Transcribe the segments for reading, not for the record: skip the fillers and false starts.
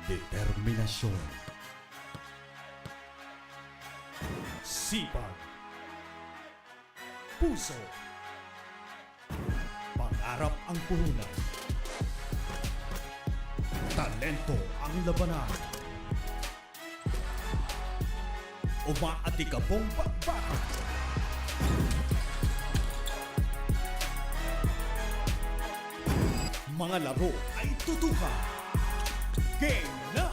Determinasyon, sipag, puso, pangarap ang puhunan, talento ang labanan, umaatikabong bakbakan. Mga laro ay tutukan. Game na!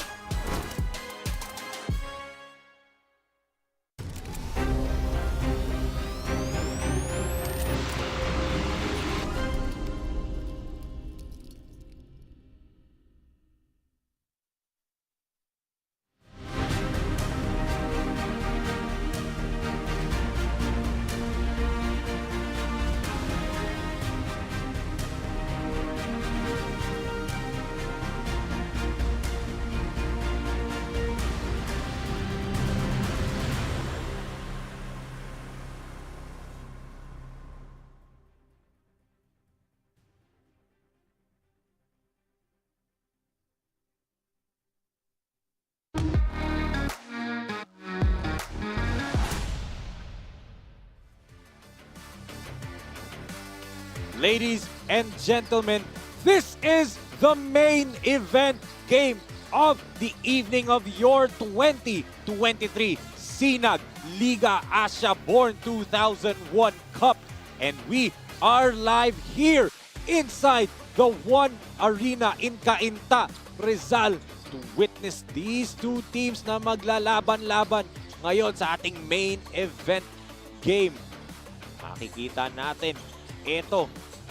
Ladies and gentlemen, this is the main event game of the evening of your 2023 Sinag Liga Asya Born 2001 Cup. And we are live here inside the One Arena in Cainta, Rizal, to witness these two teams na maglalaban-laban ngayon sa ating main event game. Makikita natin, ito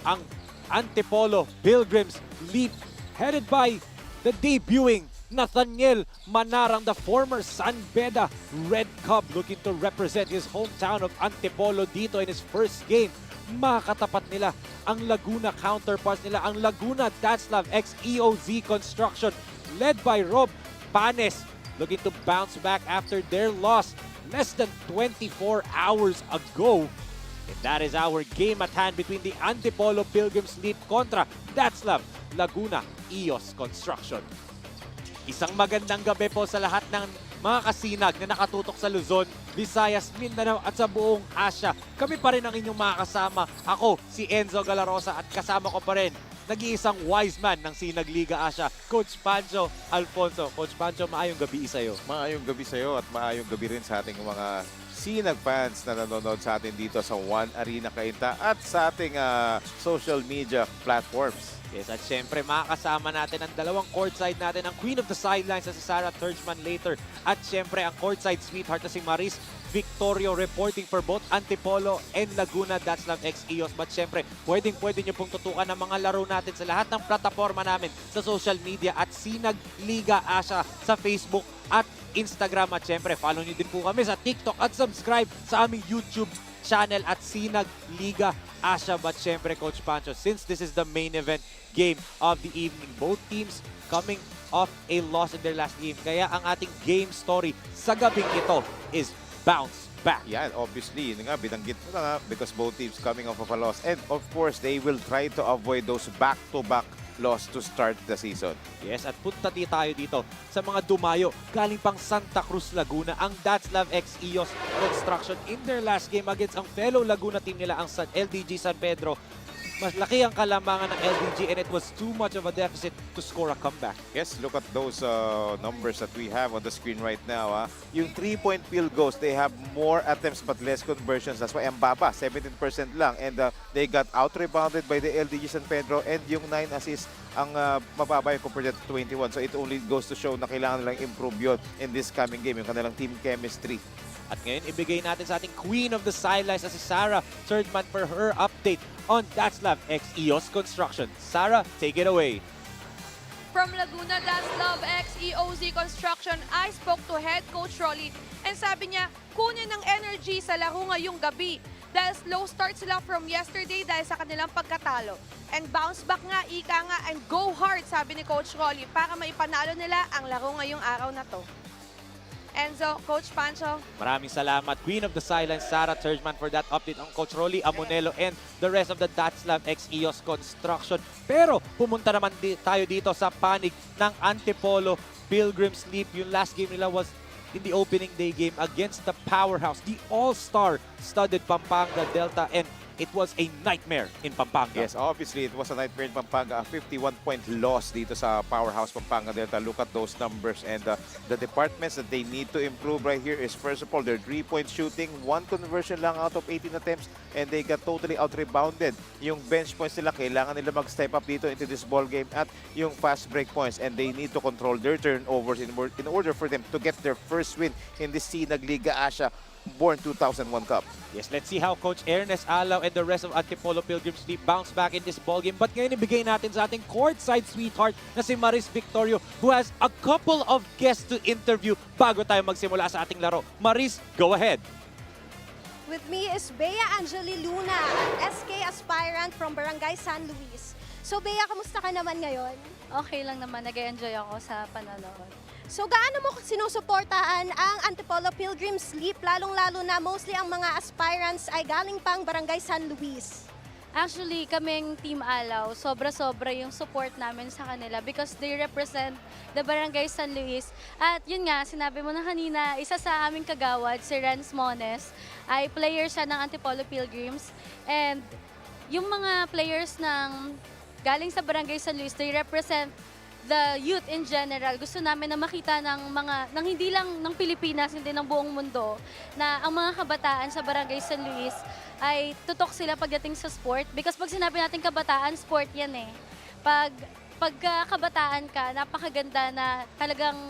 ang Antipolo Pilgrims lead headed by the debuting Nathaniel Manarang, the former San Beda Red Cub, looking to represent his hometown of Antipolo dito in his first game. Makatapat nila ang Laguna counterparts nila, ang Laguna DATZLAV EOZ Construction led by Rob Panes, looking to bounce back after their loss less than 24 hours ago. And that is our game at hand between the Antipolo Pilgrims lead kontra DATZLAV Laguna EOZ Construction. Isang magandang gabi po sa lahat ng mga kasinag na nakatutok sa Luzon, Visayas, Mindanao at sa buong Asya. Kami pa rin ang inyong mga kasama. Ako, si Enzo Galarosa, at kasama ko pa rin nag-iisang wise man ng Sinag Liga Asya, Coach Pancho Alfonso. Coach Pancho, maayong gabi sa'yo. Maayong gabi sa'yo at maayong gabi rin sa ating mga Sinag fans na nanonood sa atin dito sa One Arena Cainta at sa ating social media platforms. Yes, at syempre makakasama natin ang dalawang courtside natin, ang Queen of the Sidelines na si Sarah Thurgman later, at syempre ang courtside sweetheart na si Maris Victorio reporting for both Antipolo and Laguna DATZLAV EOZ. But syempre, pwede nyo pong tutukan ang mga laro natin sa lahat ng plataforma namin sa social media at Sinag Liga Asya sa Facebook at Instagram. At syempre, follow nyo din po kami sa TikTok at subscribe sa aming YouTube channel at Sinag Liga Asya. But syempre, Coach Pancho, since this is the main event game of the evening, both teams coming off a loss in their last game. Kaya ang ating game story sa gabing ito is bounce back. Yeah, obviously, yun nga, binanggit mo na nga, because both teams coming off of a loss. And of course, they will try to avoid those back-to-back loss to start the season. Yes, at punta tayo dito sa mga dumayo galing pang Santa Cruz, Laguna, ang DATZLAV EOZ Construction in their last game against ang fellow Laguna team nila, ang LDG San Pedro. Malaki ang kalamangan ng LDG and it was too much of a deficit to score a comeback. Yes, look at those numbers that we have on the screen right now. Yung 3-point field goals, they have more attempts but less conversions. That's why ang baba, 17% lang. And they got out-rebounded by the LDG San Pedro, and yung 9 assists ang mababa yung compared to 21. So it only goes to show na kailangan nilang improve yun in this coming game, yung kanilang team chemistry. At ngayon, ibigay natin sa ating Queen of the Sidelines na si Sarah Thurgman for her update on DATZLAV EOZ Construction. Sarah, take it away. From Laguna DATZLAV EOZ Construction, I spoke to head coach Rolly and sabi niya, kunin ng energy sa laro ngayong gabi. dahil slow start sila from yesterday dahil sa kanilang pagkatalo. And bounce back nga, ika nga, and go hard, sabi ni Coach Rolly, para maipanalo nila ang laro ngayong araw na to. Enzo, Coach Pancho. Maraming salamat, Queen of the Silence, Sarah Turgeman, for that update on Coach Rolly, Amonelo, and the rest of the DATZLAV EOZ construction. Pero pumunta naman tayo dito sa panig ng Antipolo Pilgrims. Yung last game nila was in the opening day game against the powerhouse, the all-star studded Pampanga Delta, and it was a nightmare in Pampanga. Yes, obviously, it was a nightmare in Pampanga. A 51-point loss dito sa powerhouse Pampanga Delta. Look at those numbers. And the departments that they need to improve right here is, first of all, their 3-point shooting. 1 conversion lang out of 18 attempts. And they got totally out-rebounded. Yung bench points nila, kailangan nila mag-step up dito into this ball game. At yung fast break points. And they need to control their turnovers in order for them to get their first win in the Sinag Liga Asya Born 2001 Cup. Yes, let's see how Coach Ernest Alaw and the rest of Antipolo Pilgrims bounce back in this ballgame. But ngayon ibigay natin sa ating courtside sweetheart na si Maris Victorio, who has a couple of guests to interview bago tayo magsimula sa ating laro. Maris, go ahead. With me is Bea Angeli Luna, an SK aspirant from Barangay San Luis. So Bea, kamusta ka naman ngayon? Okay lang naman, nag-enjoy ako sa panonood. So gaano mo sinusuportahan ang Antipolo Pilgrims Sleep, lalong-lalo na mostly ang mga aspirants ay galing pang Barangay San Luis? Actually, kaming Team Alaw, sobra-sobra yung support namin sa kanila because they represent the Barangay San Luis. At yun nga, sinabi mo na kanina, isa sa aming kagawad, si Renz Mones, ay player siya ng Antipolo Pilgrims. And yung mga players ng galing sa Barangay San Luis, they represent the youth in general. Gusto namin na makita ng hindi lang ng Pilipinas, hindi ng buong mundo, na ang mga kabataan sa Barangay San Luis ay tutok sila pagdating sa sport. Because pag sinabi natin kabataan, sport yan eh. Pagka kabataan ka, napakaganda na talagang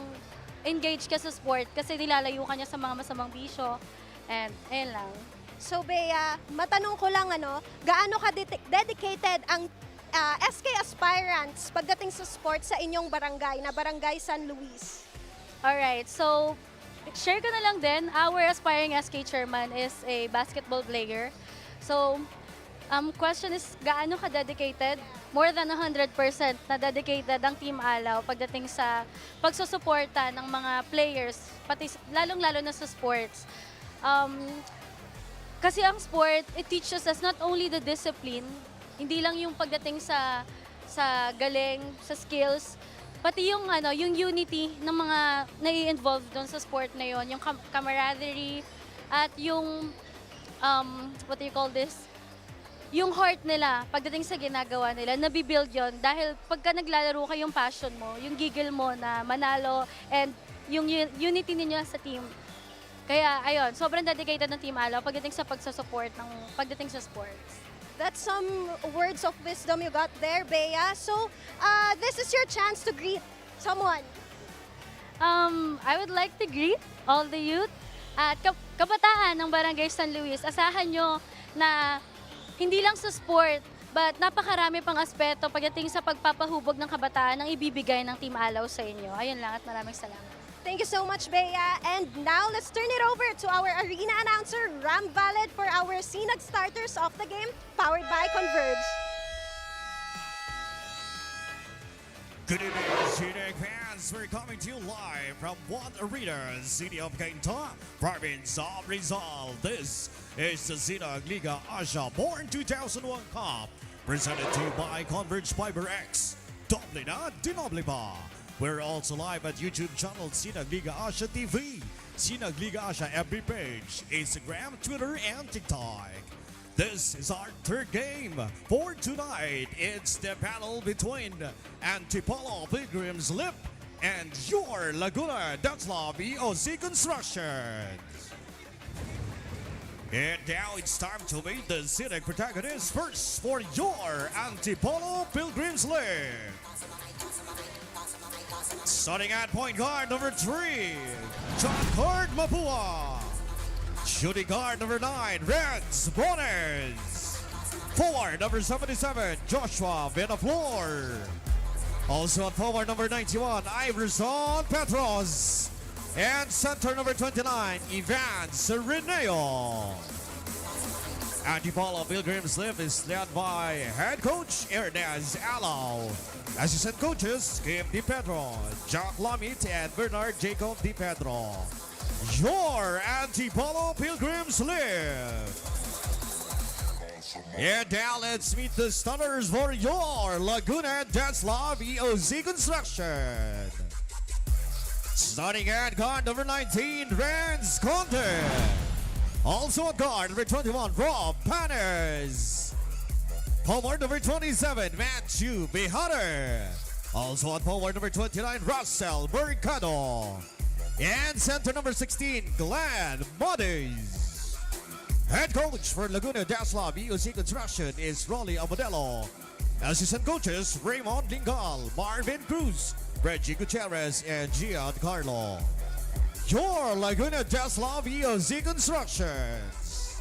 engage ka sa sport kasi nilalayo ka niya sa mga masamang bisyo. And ayun lang. So Bea, matanong ko lang gaano ka dedicated ang SK aspirants pagdating sa sports sa inyong barangay na Barangay San Luis? Alright, so share ko na lang din, our aspiring SK chairman is a basketball player. So, question is, gaano ka dedicated? More than 100% na dedicated ang Team Alaw pagdating sa pagsusuporta ng mga players, pati lalong-lalo na sa sports. Kasi ang sport, it teaches us not only the discipline, hindi lang yung pagdating sa galing, sa skills, pati yung yung unity ng mga nai-involve doon sa sport na yon, yung camaraderie at yung what do you call this? Yung heart nila pagdating sa ginagawa nila, nabibuild yon dahil pagka naglalaro ka yung passion mo, yung giggle mo na manalo and yung unity ninyo sa team. Kaya ayun, sobrang dedicated ng Team Alaw pagdating sa pagsusupport ng pagdating sa sports. That's some words of wisdom you got there, Bea. So, this is your chance to greet someone. I would like to greet all the youth at kabataan ng Barangay San Luis. Asahan nyo na hindi lang sa sport, but napakarami pang aspeto pagdating sa pagpapahubog ng kabataan ang ibibigay ng Team Alaw sa inyo. Ayun lang at maraming salamat. Thank you so much, Bea. And now, let's turn it over to our arena announcer, Ram Valid, for our Sinag starters of the game, powered by Converge. Good evening, Sinag fans. We're coming to you live from One Arena, city of Cainta, province of Rizal. This is the Sinag Liga Asya Born 2001 Cup, presented to you by Converge Fiber X. Doble na, dinoble pa. We're also live at YouTube channel Sinag Liga Asya TV, Sinag Liga Asya FB page, Instagram, Twitter, and TikTok. This is our third game for tonight. It's the battle between Antipolo Pilgrims Lip and your Laguna DATZLAV EOZ Construction. And now it's time to meet the Sinag protagonists first for your Antipolo Pilgrims Lip. Starting at point guard number 3, John Card Mapua. Shooting guard number 9, Renz Mones. Forward number 77, Joshua Venaflor. Also at forward number 91, Iverson Petros. And center number 29, Ivan Sereneo. Antipolo Pilgrims Live is led by head coach Ernest Alao. Assistant coaches Kim Di Pedro, Jack Lamit, and Bernard Jacob Di Pedro. Your Antipolo Pilgrims Live. And now let's meet the starters for your Laguna DATZLAV EOZ Construction. Starting at guard number 19, Renz Conte. Also at guard number 21, Rob Panes. Forward number 27, Matthew Behatter. Also at forward number 29, Russell Mercado. And center number 16, Glenn Modis. Head coach for Laguna DATZLAV EOZ Construction is Rolly Abodelo. Assistant coaches Raymond Lingal, Marvin Cruz, Reggie Gutierrez, and Gian Carlo. Your Laguna DATZLAV EOZ Constructions.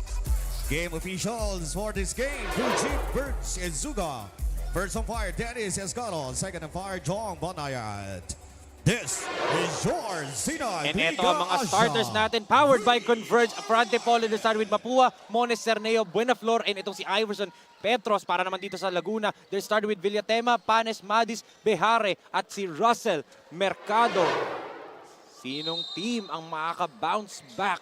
Game officials for this game, Blue Chief Bertz Ezuga. First umpire Dennis Escano, second umpire Jong Bonayat. This is your Sinag And Liga ito ang mga Asya. starters natin, powered by Converge, Antipolo de Star with Mapua, Mones Cerneo, Buenaflor, and itong si Iverson Petros para naman dito sa Laguna. They started with Villatema, Panes, Madis, Behare, at si Russell Mercado. Sinong team ang makaka-bounce back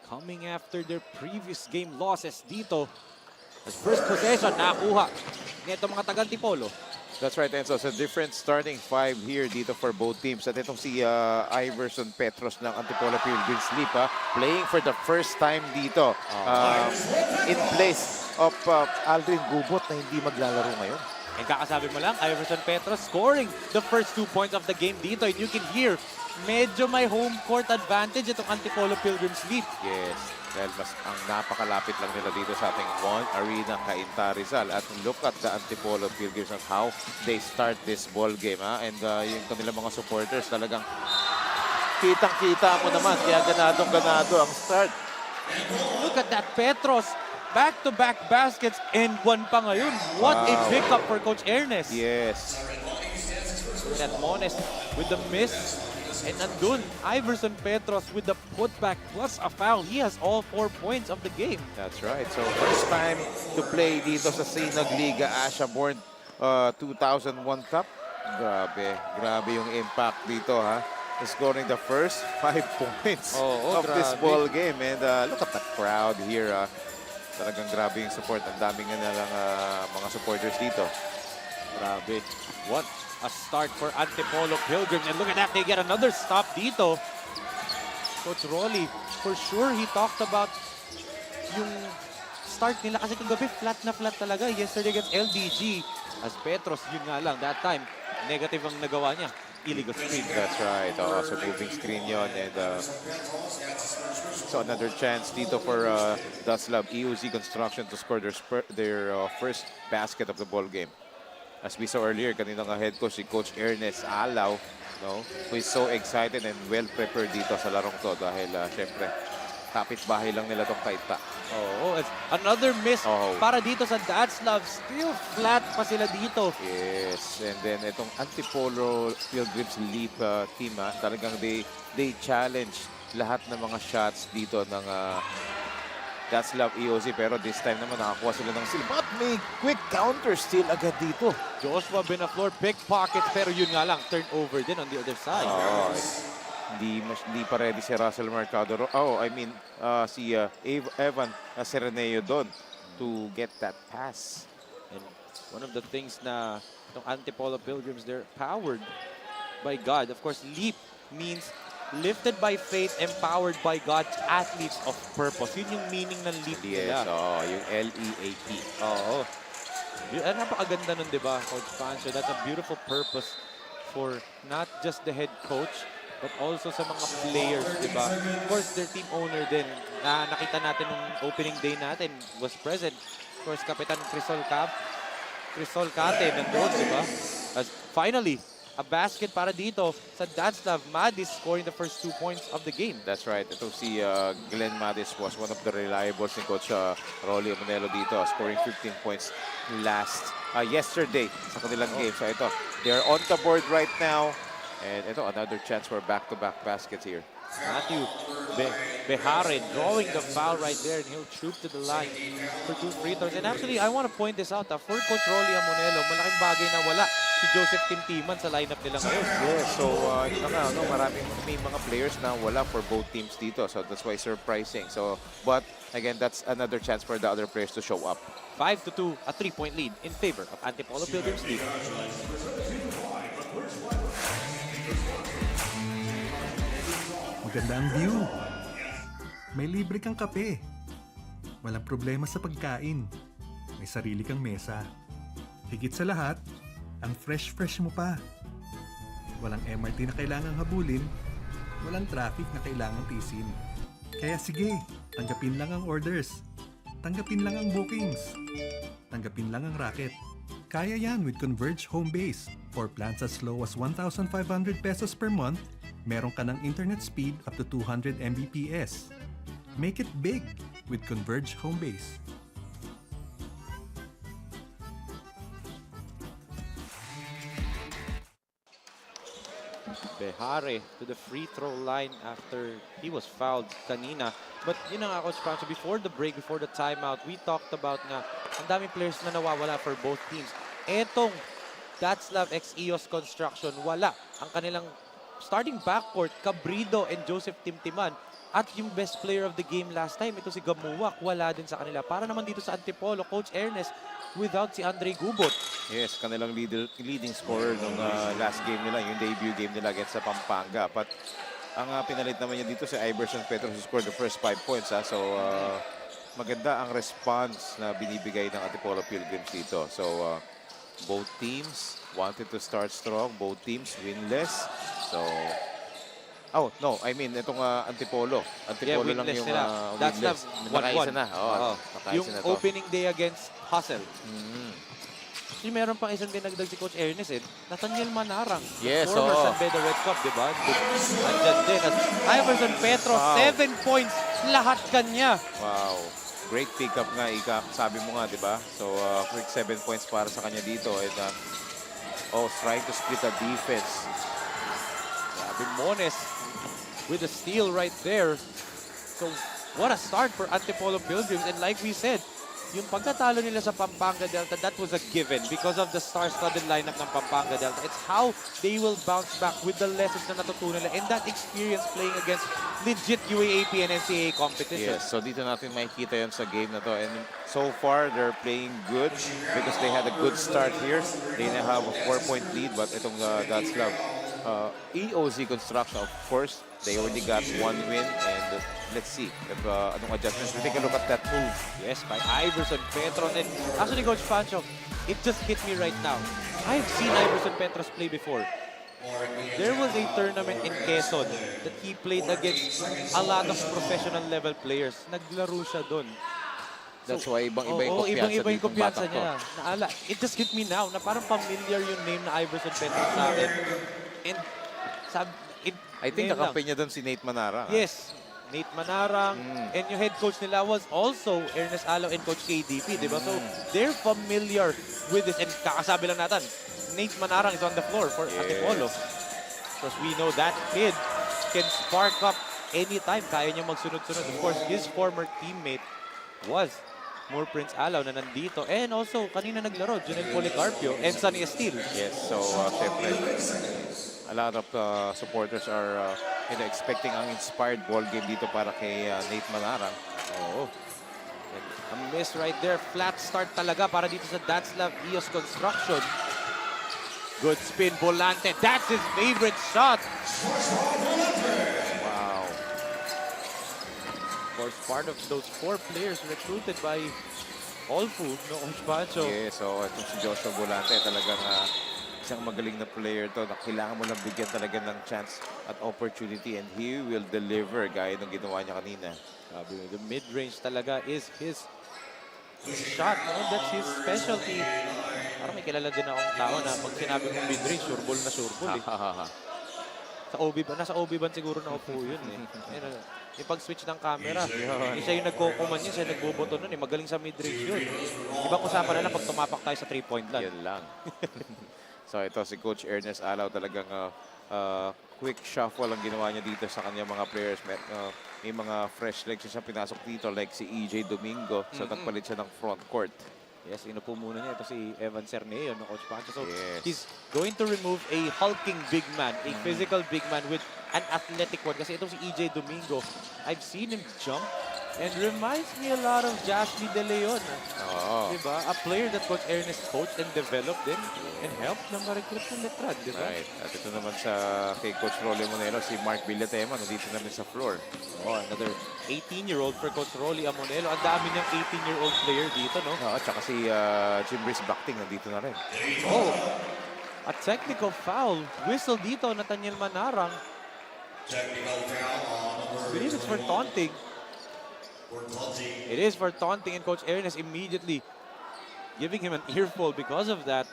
coming after their previous game losses dito? As first possession, nakuha nito mga taga-Antipolo. That's right, Enzo. So different starting five here dito for both teams. At itong si Iverson Petros ng Antipolo Pilgrims Liga playing for the first time dito in place of Aldrin Gubot na hindi maglalaro ngayon. And kakasabi mo lang, Iverson Petros scoring the first 2 points of the game dito. And you can hear, medyo may home court advantage itong Antipolo Pilgrims Liga. Yes, dahil mas ang napakalapit lang nila dito sa ating One Arena Cainta, Rizal. At look at the Antipolo Pilgrims and how they start this ball game. And yung kanilang mga supporters talagang kitang-kita mo naman. Kaya ganadong-ganado ang start. Look at that, Petros. Back-to-back baskets and one pa ngayon. What a pickup for Coach Ernest. Yes. Look at Mones with the miss. And nandun, Iverson Petros with the putback plus a foul. He has all 4 points of the game. That's right. So first time to play dito sa Sinag Liga Asya born 2001 Cup. Grabe yung impact dito ha. Scoring the first 5 points of this ball game. And look at the crowd here. Talagang grabe yung support. Ang daming na lang mga supporters dito. Grabe. What a start for Antipolo Pilgrims. And look at that, they get another stop dito. Coach Rolly, for sure he talked about yung start nila kasi kagabi flat na flat talaga. Yesterday against LDG. As Petros, yun nga lang, that time, negative ang nagawa niya. Illegal screen. That's right. So moving screen yon. And so another chance dito for DATZLAV EOZ Construction to score their first basket of the ball game. As we saw earlier, kanina nga head coach, si Coach Ernest Alao, who is so excited and well prepared dito sa larong to dahil syempre, kapit-bahay lang nila tong Cainta. It's another miss para dito sa DATZLAV. Still flat pa sila dito. Yes, and then itong Antipolo Pilgrims Liga team, talagang they challenge lahat ng mga shots dito ng DATZLAV EOZ, pero this time naman nakakuha sila ng steal. But may quick counter steal agad dito. Joshua Buenaflor, pickpockets, pero yun nga lang, turnover din on the other side. Hindi pa ready si Russell Mercado. Si Evan Sereneo doon to get that pass. And one of the things na itong Antipolo Pilgrims, they're powered by God. Of course, LEAP means lifted by faith, empowered by God's athletes of purpose. Yun yung meaning ng LEAP Yes, nila. yung LEAP. Napakaganda nun, di ba, Coach Pancho? That's a beautiful purpose for not just the head coach, but also sa mga players, di ba? Of course, their team owner din. Nakita natin nung opening day natin, was present. Of course, Kapitan Crisol Cate, nandun, di ba? As finally, a basket para dito sa DATZLAV. Madis scoring the first 2 points of the game. That's right. Ito si Glenn Madis was one of the reliables ni Coach Rolly Manelo dito, scoring 15 points yesterday sa kanilang game. So ito, they are on the board right now. And ito, another chance for back-to-back baskets here. Matthew Behare drawing the foul right there, and he'll troop to the line for 2 free throws. And actually, I want to point this out. For Coach Rolly Amonelo, malaking bagay na wala si Joseph Timtiman sa lineup nila ngayon. Yes, so ito nga, may mga players na wala for both teams dito. So that's why surprising. So, but again, that's another chance for the other players to show up. 5-2, a 3-point lead in favor of Antipolo Pilgrims Liga. Maganda ang view. May libre kang kape. Walang problema sa pagkain. May sarili kang mesa. Higit sa lahat, ang fresh mo pa. Walang MRT na kailangang habulin. Walang traffic na kailangang tisin. Kaya sige, tanggapin lang ang orders. Tanggapin lang ang bookings. Tanggapin lang ang racket. Kaya yan with Converge Home Base. For plans as low as 1,500 pesos per month, meron ka ng internet speed up to 200 Mbps. Make it big with Converge Home Base. Behare to the free throw line after he was fouled kanina. But yun na nga, Coach Pancho, before the break, before the timeout, we talked about nga ang daming players na nawawala for both teams. Etong DATZLAV EOZ construction, wala. Ang kanilang starting backcourt, Cabrido and Joseph Timtiman. At yung best player of the game last time, ito si Gamuwak, wala din sa kanila. Para naman dito sa Antipolo, Coach Ernest, without si Andre Gubot. Yes, kanilang leading scorer nung last game nila, yung debut game nila against sa Pampanga. But ang pinalit naman niya dito si Iverson Petro who scored the first 5 points. So maganda ang response na binibigay ng Antipolo Pilgrims dito. So both teams wanted to start strong, both teams winless. So oh, no, I mean itong Antipolo. Antipolo lang yung DATZLAV nakaisa 1-1. na. Yung na to. opening day against Hustle. Actually, meron pang isang dinagdag si Coach Ernest Nathaniel Manarang. Yes, former San Beda Red Cup, di ba? Andyan din. At Iverson Petro, 7 points. Lahat kanya. Wow. Great pickup nga, Ika. Sabi mo nga, di ba? So, quick 7 points para sa kanya dito. And, trying to split the defense. Bimones with a steal right there. So, what a start for Antipolo Pilgrims. And like we said, yung pagkatalo nila sa Pampanga Delta, that was a given because of the star-studded lineup ng Pampanga Delta. It's how they will bounce back with the lessons na natutunan nila and that experience playing against legit UAAP and NCAA competition. Yes, so dito natin makikita yun sa game na to. And so far, they're playing good because they had a good start here. They now have a 4-point lead, but itong DATZLAV EOZ construction, of course, they already got 1 win. And let's see if anong adjustments. We take a look at that move. Yes, by Iverson Petros. And actually, Coach Pancho, it just hit me right now. I've seen Iverson Petros play before. There was a tournament in Quezon that he played against a lot of professional level players. Naglaro siya doon. That's why ibang-iba yung kumpiyansa niya. Naala, it just hit me now na parang familiar yung name na Iverson Petros sa akin. And I think kakampi niya doon si Nate Manarang. Yes. Nate Manarang, and yung head coach nila was also Ernest Alaw and Coach KDP, di ba? So, they're familiar with this. And kakasabi lang natin, Nate Manarang is on the floor for Antipolo. Because we know that kid can spark up anytime. Kaya niya magsunod-sunod. Of course, his former teammate was Moore Prince Alaw na nandito. And also, kanina naglaro, Junel Policarpio and Sunny Estil. Yes, so syempre, a lot of supporters are expecting ang inspired ball game dito para kay Nate Manarang. A miss right there. Flat start talaga para dito sa DATZLAV EOZ construction. Good spin, Volante. That's his favorite shot. Wow. Of course, part of those 4 players recruited by Olfu, no, Coach Pancho. Yes, so itong si Joshua Volante talagang isang magaling na player to na kailangan mo lang bigyan talaga ng chance at opportunity and he will deliver gaya ng ginawa niya kanina. The mid-range talaga is his shot. No? That's his specialty. Parang may kilala din akong tao na pag sinabi mong mid-range, sureball na sureball. Sa OB, nasa OB ban siguro na upo yun. Yung pag-switch ng camera. Siya yung nagkukuman yun, siya nagbubuto nun. Magaling sa mid-range yun. Ibang usapan na lang pag tumapak tayo sa 3-point lang. Yan lang. So ito si Coach Ernest Alaw talagang quick shuffle ang ginawa niya dito sa kanyang mga players. May mga fresh legs siya pinasok dito like si EJ Domingo. So nagpalit siya ng front court. Yes, inupo muna niya ito si Evan Cerneo, no, Coach Pancho. So Yes. he's going to remove a hulking big man, a physical big man with an athletic one. Kasi itong si EJ Domingo, I've seen him jump and reminds me a lot of Jasmine De Leon. Oo. Diba? A player that Coach Ernest coached and developed din and helped na ma-recruit ng Letrad, diba? Right. At ito naman sa kay Coach Rolly Monero, si Mark Villatema, nandito namin sa floor. Oh, another 18-year-old for Coach Rolly Amonelo. Ang dami niyang 18-year-old player dito, no? At saka si Jim Brice Bacting, nandito na rin. Oh, a technical foul. Whistle dito, Nathaniel Manarang. I believe it's for taunting. It is for taunting, and Coach Ernest immediately giving him an earful because of that.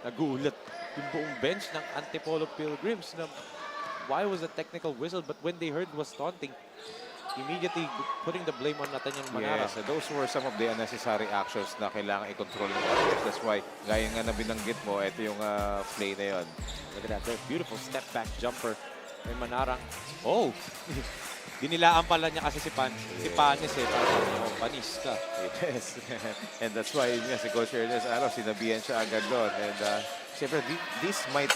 Nagulat yung buong bench ng Antipolo Pilgrims na why was a technical whistle, but when they heard was taunting, immediately putting the blame on Nathaniel Manara. Yes, those were some of the unnecessary actions na kailangan i-control ng players. That's why, gaya nga na binanggit mo, ito yung play na yun. Look at that, very beautiful step back jumper may Manarang. Oh! Dinilaan pala niya kasi si Panis eh. Oh, panis ka. Yes. And that's why yun nga, si Coach Ernest, sinabihan siya agad doon. And siyempre, this might,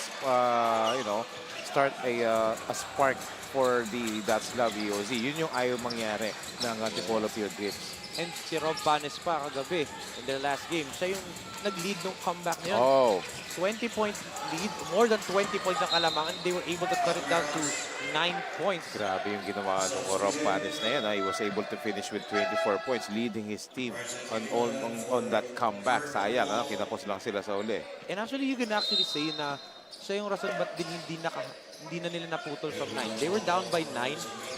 start a spark for the DATZLAV EOZ. Yun yung ayaw mangyari ng Antipolo Pilgrims. And si Rob Panis pa kagabi in their last game. Siya yung nag-lead nung comeback niya. Oh. 20-point lead, more than 20 points ang kalamang, and they were able to cut it down to 9 points. Grabe yung ginawa ng Rob Panis na yan. He was able to finish with 24 points, leading his team on that comeback. Sayang, kinapos lang sila sa uli. And actually, you can actually say na siya yung rason ba't din hindi na nila naputol from 9. They were down by 9,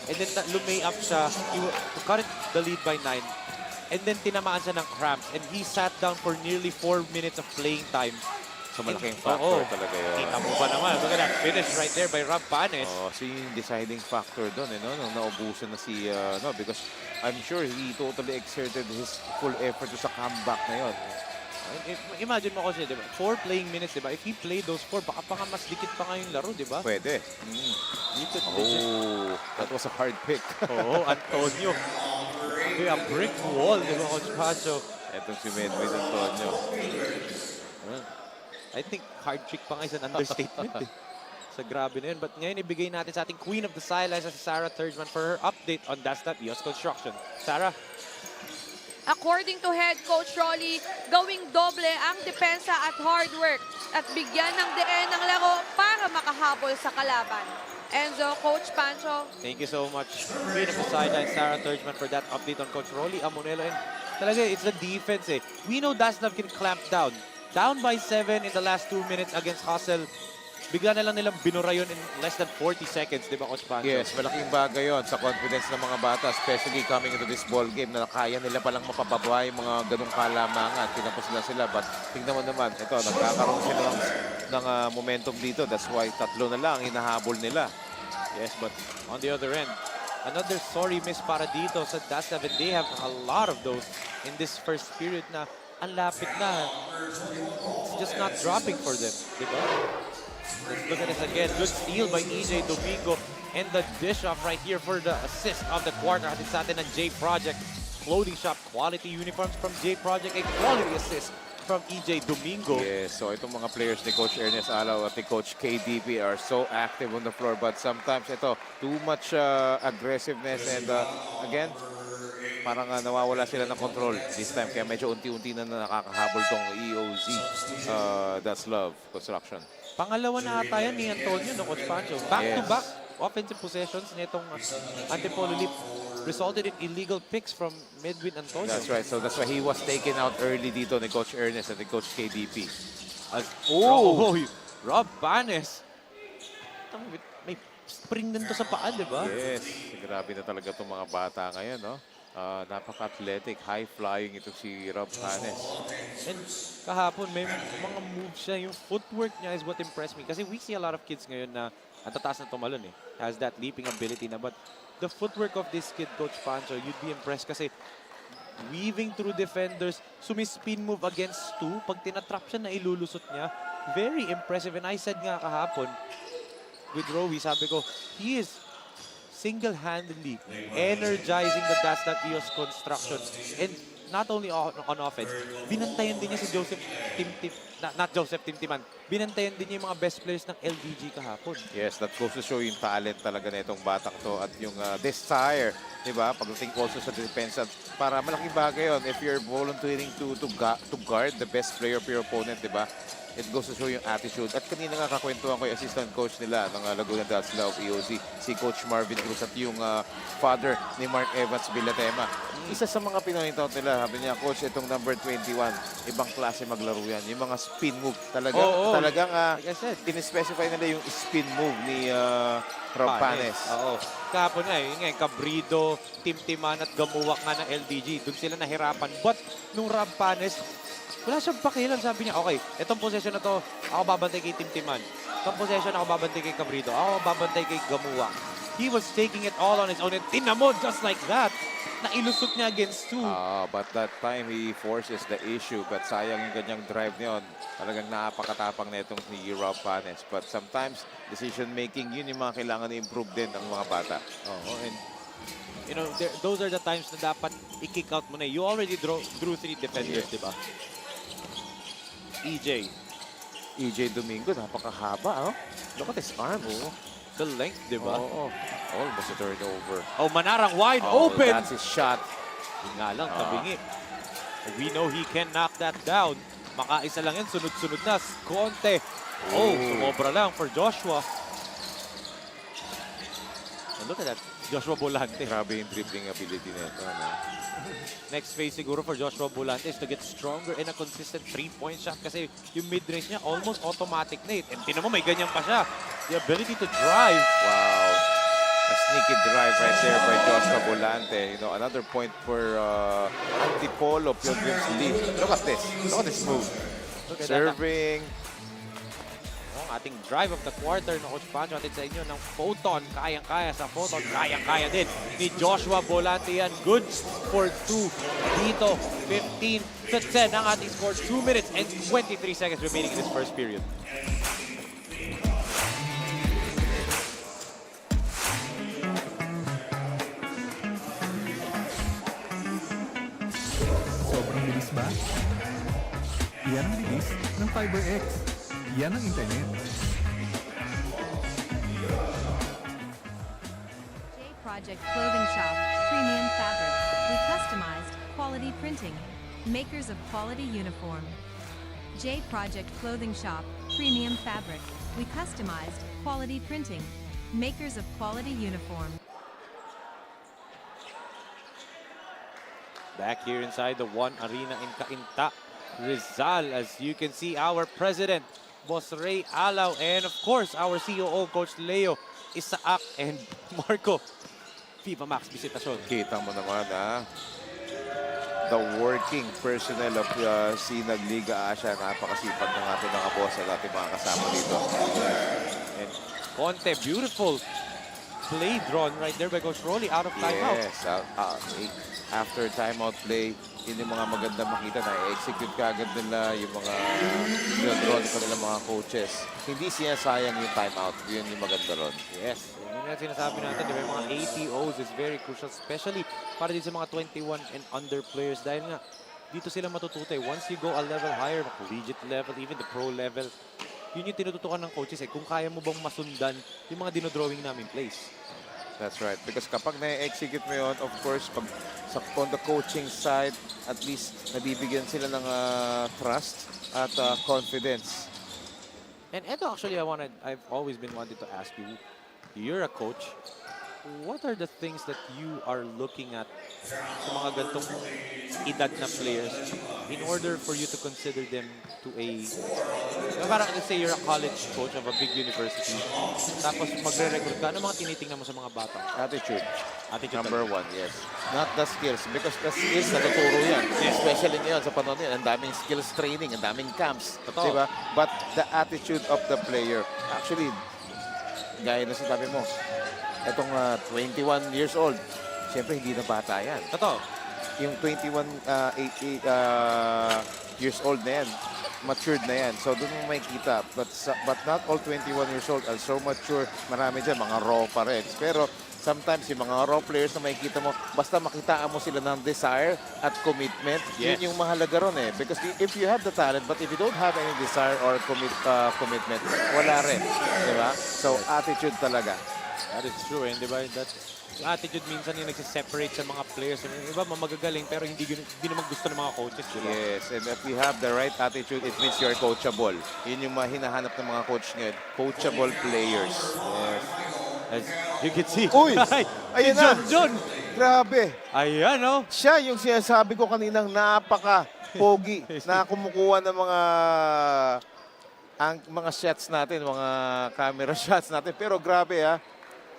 and then lumay up siya to cut the lead by 9. And then tinamaan siya ng cramps, and he sat down for nearly 4 minutes of playing time. So malaking factor talaga yun. Kita mo ba naman? Look at that finish right there by Rob Panis. So yung deciding factor doon, nung naubusan na si, because I'm sure he totally exerted his full effort sa comeback na yun. Imagine mo kasi, diba? 4 playing minutes, diba? If he played those 4, baka pa nga mas dikit pa nga yung laro, diba? Pwede. Oh, that was a hard pick. Oo, Antonio. A brick wall, diba, Coach Pancho? Etong si Medway Antonio. I think hard trick pa nga is an understatement eh. Sa grabe na yun. But ngayon, ibigay natin sa ating Queen of the Sidelines si Sarah Thurgman for her update on DATZLAV EOZ Construction. Sarah? According to head coach Rolly, gawing doble ang depensa at hard work at bigyan ng DE ng laro para makahabol sa kalaban. Enzo, Coach Pancho. Thank you so much, Queen of the Sidelines, Sarah Thurgman, for that update on Coach Rolly Amonelo. And talaga, it's the defense eh. We know DATZLAV can clamp down. Down by 7 in the last 2 minutes against Hustle. Bigla na lang nilang binura yun in less than 40 seconds, di ba, Coach Pancho? Yes, malaking bagay yun sa confidence ng mga bata, especially coming into this ball game na kaya nila palang mapapababa yung mga ganong kalamangan. Tinapos na sila, but tingnan mo naman, ito, nagkakaroon sila ng momentum dito. That's why tatlo na lang hinahabol nila. Yes, but on the other end, another sorry miss para dito sa DATZLAV, and they have a lot of those in this first period na ang lapit na. It's just not dropping for them, di ba? Let's look at this again. Good steal by EJ Domingo, and the dish off right here for the assist of the quarter. Hatid sa atin ng J Project Clothing Shop. Quality uniforms from J Project. A quality assist from EJ Domingo. Yes, so itong mga players ni Coach Ernest Alaw at ni Coach KDP are so active on the floor, but sometimes ito, too much aggressiveness, and again, parang nawawala sila ng control this time. Kaya medyo unti-unti na nakakahabol tong EOZ DATZLAV Construction. Pangalawa na ata yan ni Antonio, no, Coach Pancho. Back-to-back offensive possessions nitong Antipolo Leap resulted in illegal picks from Medwin Antonio. That's right. So that's why he was taken out early dito ni Coach Ernest at ni Coach KDP. Rob Panis. May spring din to sa paa, di ba? Yes. Grabe na talaga itong mga bata ngayon, no? Napaka-athletic, high-flying ito si Rob Panis. And kahapon, may mga moves siya. Yung footwork niya is what impressed me. Kasi we see a lot of kids ngayon na ang tataas na tumalon eh. Has that leaping ability na. But the footwork of this kid, Coach Pancho, you'd be impressed kasi weaving through defenders, sumispin move against 2. Pag tinatrap siya, nailulusot niya. Very impressive. And I said nga kahapon, with Rowie, sabi ko, he is single-handedly energizing the DATZLAV EOZ construction. And not only on offense, binantayan din niya si Joseph not Joseph Timtiman, binantayan din niya yung mga best players ng LDG kahapon. Yes, that goes to show yung talent talaga na itong batang to at yung desire, di ba? Pagdating also sa defense at para malaking bagay yon if you're volunteering to guard the best player of your opponent, di ba? It goes to show yung attitude. At kanina nga kakwentuhan ko yung assistant coach nila ng Laguna DATZLAV EOZ, si Coach Marvin Cruz at yung father ni Mark Evans Villatema. Isa sa mga pinanintout nila, sabi niya, Coach, itong number 21, ibang klase maglaro yan. Yung mga spin move. Talagang like I said, in-specify nila yung spin move ni Rampanes. Oo. Kahapon nga, yun nga, Cabrido, Timtiman at Gamuwak nga ng LDG. Doon sila nahirapan. But nung Rampanes, wala siyang pakialam. Sabi niya, okay, itong possession na to, ako babantay kay Timtiman. Itong possession, ako babantay kay Cabrido. Ako babantay kay Gamuwak. He was taking it all on his own. And tinamon just like that. Nailusot niya against 2. But that time, he forces the issue. But sayang yung kanyang drive niyon. Talagang napakatapang na itong ni Rampanes. But sometimes, decision-making, yun yung mga kailangan i-improve din ng mga bata. And you know, those are the times na dapat i-kick out mo na. You already drew 3 defenders, di ba? EJ Domingo, napakahaba, oh. Look at his arm, oh. The length, di ba? Almost a turnover. Manarang wide open. That's his shot. Yun nga lang, tabingi. We know he can knock that down. Makaisa lang yan, sunod-sunod na. Conte. Sumobra lang for Joshua. And look at that. Joshua Volante. Grabe yung dribbling ability nito. Next phase siguro for Joshua Volante is to get stronger in a consistent 3-point shot kasi yung mid-range niya almost automatic na. And tinan mo, may ganyan pa siya. The ability to drive. Wow. A sneaky drive right there by Joshua Volante. You know, another point for Antipolo Pilgrims lead. Look at this. Look at this move. Serving. Ating drive of the quarter na Coach Pancho atin sa inyo ng Photon. Kayang-kaya sa Photon. Kayang-kaya din ni Joshua Volante yan. Good for 2 dito. 15-10 ang ating score. 2 minutes and 23 seconds remaining in this first period. Sobrang bilis ba? Yan ang bilis ng FiberX. Yan ang internet. J Project Clothing Shop, premium fabric. We customized quality printing. Makers of quality uniform. J Project Clothing Shop, premium fabric. We customized quality printing. Makers of quality uniform. Back here inside the One Arena in Cainta, Rizal, as you can see, our president, Boss Ray Alaw, and of course, our COO, Coach Leo Isaak, and Marco, FIFA Max Visitacion. Kita mo naman, the working personnel of Sinag, Liga, Asya. Napakasipag ng ating mga boss at ating mga kasama dito. And Conte, beautiful play drawn right there by Coach Rolly out of timeout. Yes, after timeout play, yun yung mga maganda makita na i-execute ka agad nila yung mga drawn pa nila mga coaches. Hindi siya sayang yung timeout. Yun yung maganda ron. Yes, yun yung sinasabi natin, di ba? Yung mga ATOs is very crucial, especially para din sa mga 21 and under players dahil nga dito sila matututo. Once you go a level higher, collegiate level, even the pro level, yun yung tinututukan ng coaches kung kaya mo bang masundan yung mga dinodrawing namin plays. That's right. Because kapag na-execute mo yun, of course, pag on the coaching side, at least nabibigyan sila ng trust at confidence. And ito actually, I've always been wanted to ask you, you're a coach, what are the things that you are looking at sa mga gantong edad na players in order for you to consider them to parang let's say you're a college coach of a big university, tapos magre-recruit ka, ano mga tinitingnan mo sa mga bata? Attitude. Number talaga. 1, yes. Not the skills. Because the skills, natuturo yan. Especially ngayon sa panahon yan. Ang daming skills training, ang daming camps. Totoo. Diba? But the attitude of the player, actually, gaya na sinabi mo, itong 21 years old, siyempre hindi na bata yan. Totoo. yung 21, years old na yan. Matured na yan. So, doon mo makikita. But not all 21 years old are so mature. Marami dyan, mga raw parents. Pero, sometimes yung mga raw players na makikita mo, basta makitaan mo sila ng desire at commitment, yun yung mahalaga ron eh. Because if you have the talent, but if you don't have any desire or commitment, wala rin. Diba? So, attitude talaga. That is true, and diba, yung attitude minsan yung nagsiseparate sa mga players. Yung iba, magagaling, pero hindi naman gusto ng mga coaches, diba? Yes, and if you have the right attitude, it means you're coachable. Yun yung hinahanap ng mga coach ngayon. Coachable players. Yes. As you can see. Uy! Ayan na! John! Grabe! Ayan, oh! Siya yung sinasabi ko kaninang napaka-pogi na kumukuha ng mga shots natin, mga camera shots natin. Pero grabe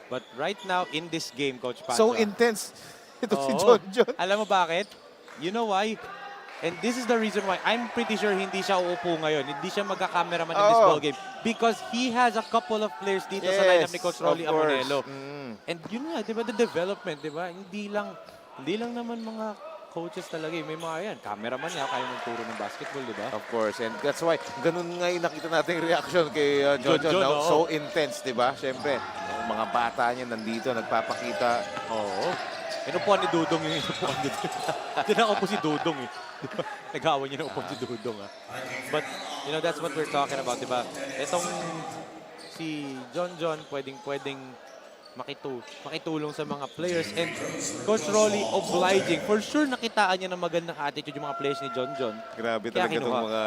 But right now, in this game, Coach Pancho. So intense. Ito si Oo. John. Alam mo bakit? You know why? And this is the reason why I'm pretty sure hindi siya uupo ngayon. Hindi siya magka-cameraman in this Oo. ball game. Because he has a couple of players dito sa lineup ni Coach Rolly of course. Amonelo. Mm. And yun nga, di ba, the development, di ba? Hindi lang naman mga coaches talaga. May mga yan, cameraman niya, kaya magturo ng basketball, di ba? Of course, and that's why, ganun nga yung nakita natin yung reaction kay John. Oo. So intense, di ba? Siyempre, yung mga bata niya nandito, nagpapakita. Oo. Inupuan ni Dudong yung inupuan ni Dudong. Tinakaupo si Dudong eh. Diba? Nagawa niya na upuan si Dudong But, you know, that's what we're talking about, di ba? Itong si John pwedeng makitulong sa mga players, and Coach Rolly obliging. For sure, nakitaan niya ng magandang attitude yung mga players ni John. Grabe Kaya talaga kinuha. itong mga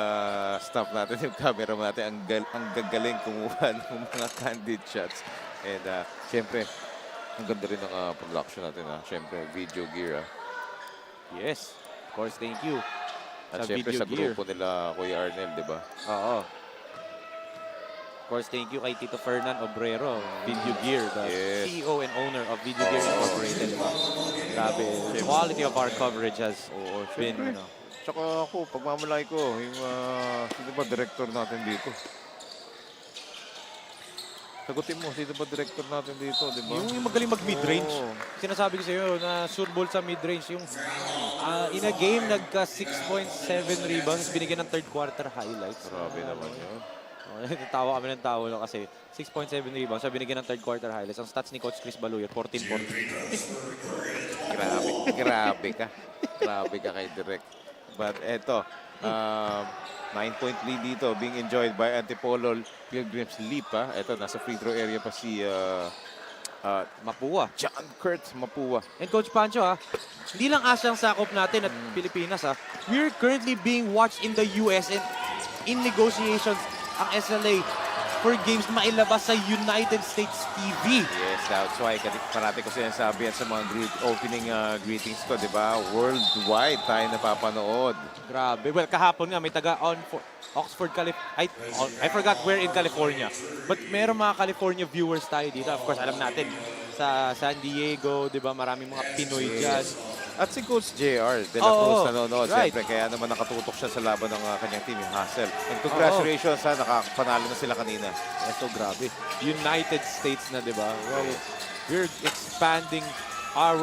staff natin, yung camera natin, ang gagaling kumuha ng mga candid shots. And siyempre, ang ganda rin ng production natin. Siyempre, video gear. Yes, of course, thank you. At Sa siyempre video sa gear. grupo nila, Kuya Arnel, di ba? Oo. Of course, thank you kay Tito Fernan Obrero, Video Gear, the Yes. CEO and owner of Video Gear Incorporated. Diba? Grabe, the quality of our coverage has been, Siyempre. Tsaka ako, pagmamalaki ko, yung sino ba director natin dito? Sagutin mo, sino ba director natin dito, di ba? Yung magaling mag-midrange. Oo. Sinasabi ko sa iyo na sure ball sa midrange. Yung in a game, nagka 6.7 rebounds, binigyan ng third quarter highlights. Grabe naman yun. Tawa kami ng tawa no, kasi 6.7 rebounds, sabi binigyan ng third quarter highlights. Ang stats ni Coach Chris Baluyer, 14-14. Grabe ka. Grabe ka kay Direk. But eto, 9-point lead dito being enjoyed by Antipolo Pilgrims Leap. Eto, nasa free throw area pa si Mapua. John Kurt Mapua. And Coach Pancho, hindi lang Asya ang sakop natin at Pilipinas. We're currently being watched in the US and in negotiations ang SLA for games mailabas sa United States TV. Yes, that's why parati ko sinasabi yan sa mga opening greetings ko, di ba? Worldwide tayo napapanood. Grabe. Well, kahapon nga may taga Oxford, California. I forgot where in California. But meron mga California viewers tayo dito. Of course, alam natin sa San Diego, di ba? Maraming mga Pinoy dyan. At si Coach JR de la Cruz nanonood, right. siyempre. Kaya naman nakatutok siya sa laban ng kanyang team, yung Hassel. And congratulations, nakapanalo na sila kanina. Yes, so grabe. United States na, di ba? Well, we're expanding our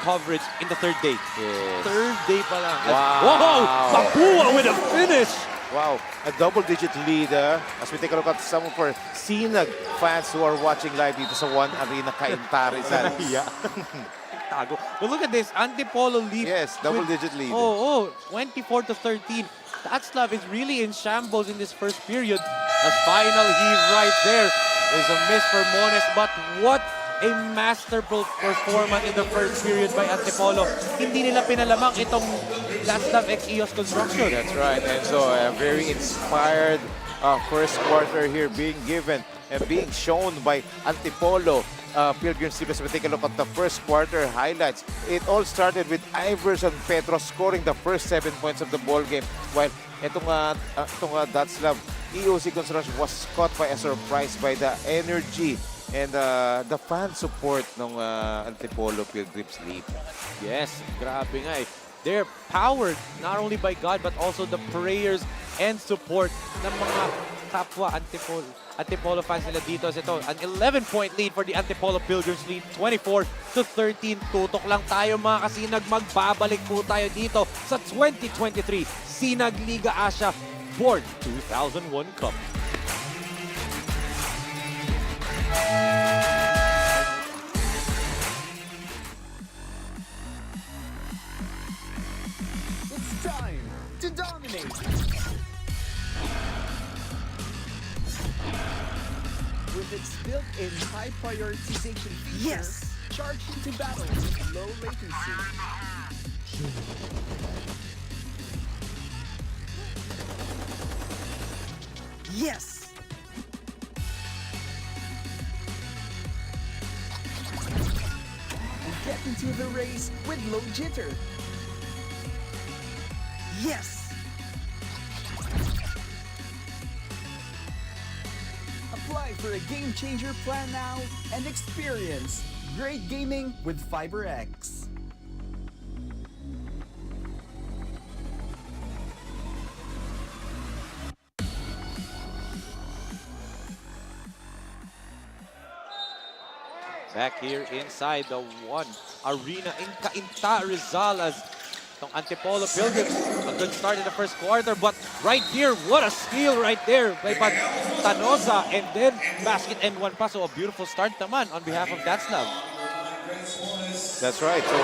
coverage in the third day. Yes. Third day pa lang. Wow. Wow! Mapua with a finish! Wow, a double-digit lead as we take a look at some of our Sinag fans who are watching live dito sa One Arena Cainta, Rizal. Tago. But look at this, Antipolo lead. Yes, double-digit lead. 24-13. DATZLAV is really in shambles in this first period. As final heave right there is a miss for Mones. But what a masterful performance in the first period by Antipolo. Hindi nila pinalamang itong DATZLAV EOZ construction. That's right, and so a very inspired first quarter here being given and being shown by Antipolo Pilgrims. As we take a look at the first quarter highlights, it all started with Iverson Petros scoring the first 7 points of the ball game, while itong DATZLAV EOZ construction was caught by a surprise by the energy and the fan support ng Antipolo Pilgrims League. Yes, grabe nga eh. They're powered not only by God but also the prayers and support ng mga kapwa Antipolo fans nila dito. Ito, an 11-point lead for the Antipolo Pilgrims lead, 24-13. Tutok lang tayo mga kasinag. Magbabalik po tayo dito sa 2023 Sinag Liga Asya Board 2001 Cup. It's time to dominate. With its built-in high prioritization feature, charge into battle with low latency. Yes! And get into the race with low jitter. Yes! Apply for a game changer plan now and experience great gaming with FiberX. Back here inside the one arena in Cainta, Rizal, as itong Antipolo Pilgrims. A good start in the first quarter, but right here, what a steal right there by Tanoza, and then basket and one pass. So a beautiful start naman on behalf of DATZLAV. That's right. So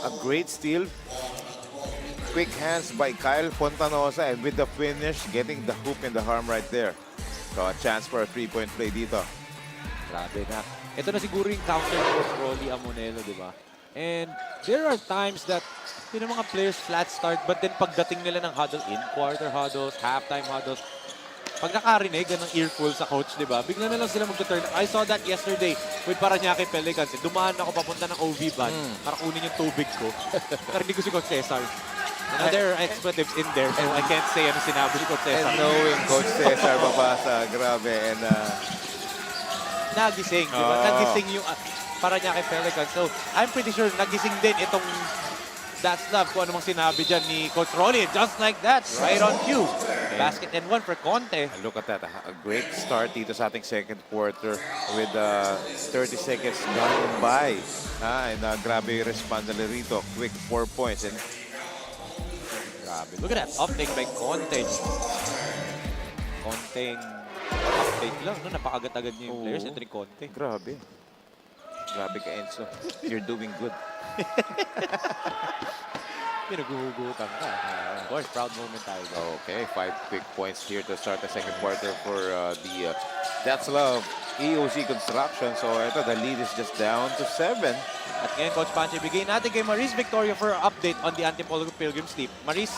a great steal. Quick hands by Kyle Fontanosa, and with the finish, getting the hoop and the harm right there. So a chance for a three-point play dito. Grabe na. Ito na siguro yung counter for Rolly Amonelo, di ba? And there are times that yung mga players flat start, but then pagdating nila ng huddle in, quarter huddles, halftime huddles, pag nakarinig ng earful sa coach, di ba? Bigla na lang sila mag-turn. I saw that yesterday with Paranaque Pelicans. Dumaan ako papunta ng OV van para kunin yung tubig ko. Narinig ko si Coach Cesar. There are expletives in there, so I can't say ano sinabi ni Coach Cesar. And knowing Coach Cesar Babasa, grabe. And nagising, di ba? Nagising yung Paranaque Pelicans. So, I'm pretty sure nagising din itong DATZLAV kung anong sinabi dyan ni Coach Rolly. Just like that, right on cue. Basket and one for Conte. look at that. A great start dito sa ating second quarter with 30 seconds gone by. And grabe yung respond nila rito. Quick 4 points. And Grabe. Look at that uptake by Conte. Conte uptake lang, no? Napakagat-agad niya yung players. Ito ni Conte. grabe. Grabe ka, Enzo. You're doing good. Pinaguhugutan ka. Of course, proud moment tayo. Okay, 5 quick points here to start the second quarter for the DATZLAV EOZ Construction. So ito, the lead is just down to 7. At ngayon, Coach Panche, bigay natin kay Maris Victoria for an update on the Antipolo Pilgrims team. Maris?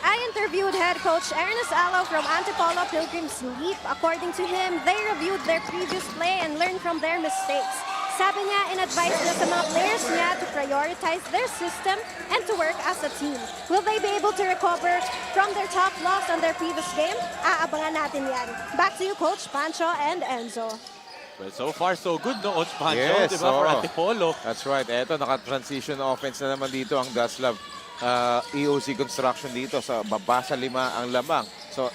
I interviewed head coach Ernest Alo from Antipolo Pilgrims Leap. According to him, they reviewed their previous play and learned from their mistakes. Sabi niya, in-advise niya sa mga players niya to prioritize their system and to work as a team. Will they be able to recover from their tough loss on their previous game? Aabangan natin yan. Back to you, Coach Pancho and Enzo. Well, so far, so good, no, Coach Pancho, Yes, diba, for Antipolo. That's right. Eto, naka-transition offense na naman dito ang DATZLAV EOZ Construction dito sa baba sa 5 ang lamang. So,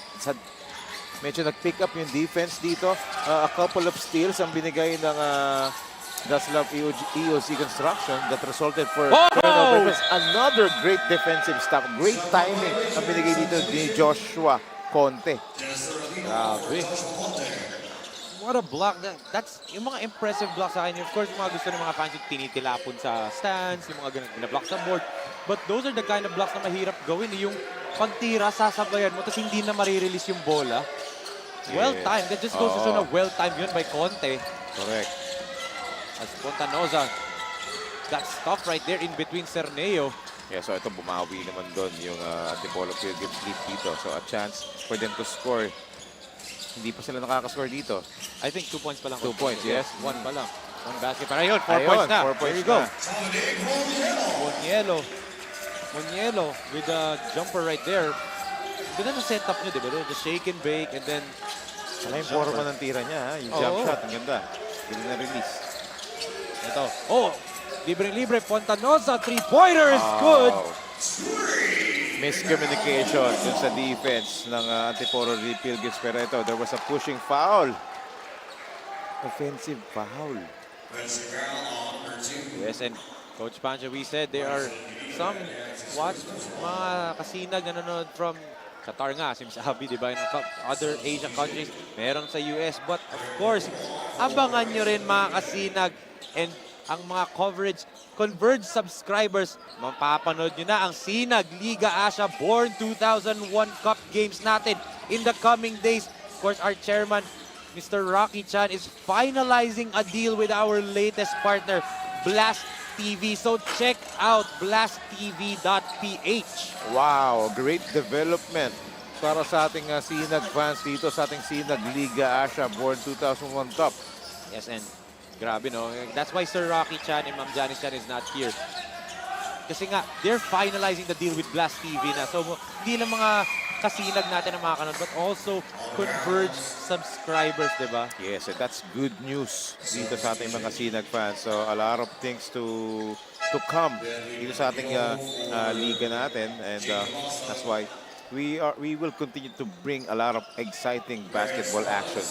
medyo nag-pick up yung defense dito. A couple of steals ang binigay ng DATZLAV EOZ Construction that resulted for turnovers. Another great defensive stop. Great timing ang binigay dito ni Joshua Conte. Grabe. What a block. That's yung mga impressive blocks sa akin. Of course, mga gusto ng mga fans yung tinitilapon sa stands, yung mga ganun, block sa board. But those are the kind of blocks na mahirap gawin. Yung pagtira, sasabayan mo, tapos hindi na marirelease yung bola. Well-timed. That just goes to show na well-timed yun by Conte. Correct. As Fontanoza got stuff right there in between Cerneo. Yeah, so ito bumawi naman doon yung Antipolo Pilgrims lead dito. So a chance for them to score. Hindi pa sila nakakascore dito. I think 2 points pa lang. 2 points, yes. 1 pa lang. 1 basket. Pero ayun, 4 points na. 4 points There you go. na. Monielo with a jumper right there. Ganda na setup nyo, di ba? The shake and bake and then Sala yung forma ng tira niya, ha? Yung jump shot, ang ganda. Ganda na release. ito. Oh, libre-libre. Fontanoza, 3-pointer is good. miscommunication dun sa defense ng Antipolo Pilgrims. Pero ito, there was a pushing foul. Offensive foul. Yes, and Coach Pancho, we said there are some mga kasinag na nanonood from Qatar nga, sinasabi, di ba? In other Asian countries, meron sa US. But of course, abangan nyo rin mga kasinag and ang mga coverage, Converge subscribers, mapapanood nyo na ang Sinag Liga Asya Born 2001 Cup games natin in the coming days. Of course, our chairman, Mr. Rocky Chan, is finalizing a deal with our latest partner, Blast TV. So check out blasttv.ph. Wow, great development para sa ating Sinag fans dito sa ating Sinag Liga Asya Born 2001 Cup. Yes, and grabe, no? That's why Sir Rocky Chan and Ma'am Janice Chan is not here. Kasi nga, they're finalizing the deal with Blast TV na. So, hindi lang mga kasinag natin ang makakanood, but also Converge subscribers, di ba? Yes, and that's good news dito sa ating mga Sinag fans. So, a lot of things to come dito sa ating liga natin. And that's why we will continue to bring a lot of exciting basketball action.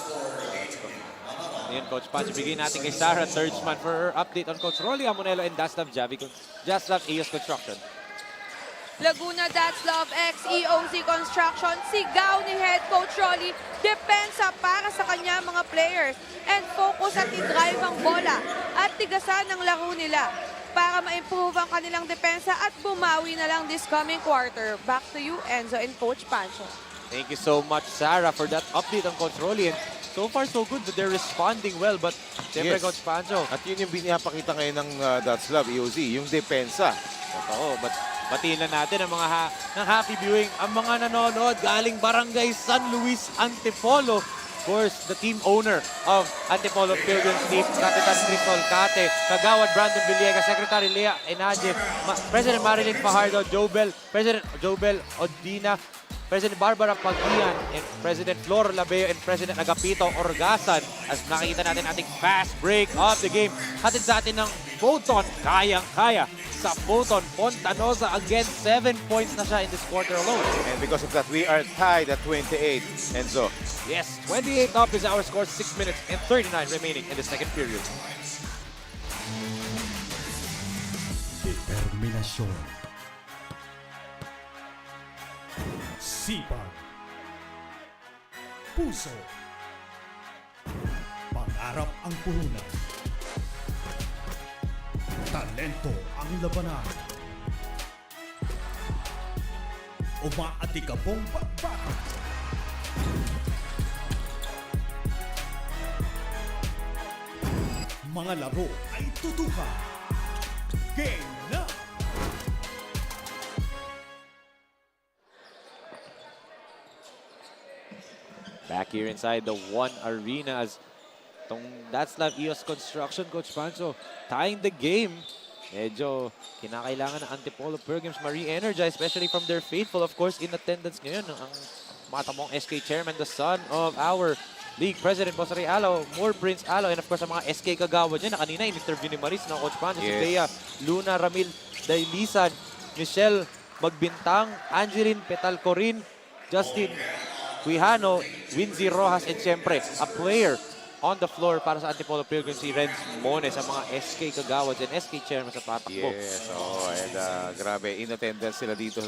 Ngayon, Coach Pancho, bigyan natin kay Sarah Thirdsman for her update on Coach Rolly Amonelo and DATZLAV EOZ Construction. Laguna DATZLAV EOZ Construction, sigaw ni Head Coach Rolly, depensa para sa kanya mga players and focus at i-drive ang bola at tigasan ang laro nila para ma-improve ang kanilang depensa at bumawi na lang this coming quarter. Back to you, Enzo and Coach Pancho. Thank you so much, Sarah, for that update on Coach Rolly. And so far, so good that they're responding well. But, siyempre, Yes. Coach Pancho. At yun yung pinapakita ngayon ng DATZLAV EOZ, yung depensa. Totoo, but batiin na natin ang mga ng happy viewing, ang mga nanonood galing Barangay San Luis, Antipolo. Of course, the team owner of Antipolo Pilgrims, Kapitan Rizal Cate, Kagawad Brandon Villegas, Secretary Lea Enaje, President Marilyn Fajardo, President Jobel Odina, President Barbara Pagian, and President Flor Labeo, and President Agapito Orgasan. As nakikita natin ating fast break of the game. Hatid sa atin ng Photon, kayang-kaya sa Photon. Fontanoza again, 7 points na siya in this quarter alone. And because of that, we are tied at 28. Enzo. Yes, 28 up is our score, 6 minutes and 39 remaining in the second period. Determinasyon, sipag, puso, pangarap ang puhunan, talento ang labanan, umaatikabong bakbakan, mga laro ay tutukan. Game na! Back here inside the one arena as itong DATZLAV EOZ Construction, Coach Pancho, tying the game. Medyo kinakailangan ng Antipolo Pilgrims ma-re-energize, especially from their faithful, of course, in attendance ngayon. Ang matamong SK Chairman, the son of our League President, Boss Ray Alo, More Prince Alo, and of course, ang mga SK kagawad dyan na kanina in-interview ni Maris na Coach Pancho, si Bea, Luna Ramil Dailisan, Michelle Magbintang, Angeline Petalcorin, Justin Quijano, Winzy Rojas, and siyempre, a player on the floor para sa Antipolo Pilgrims, si Renz Mones, ang mga SK kagawads and SK chairman sa tatakbo. Yes, and grabe, in attendance sila dito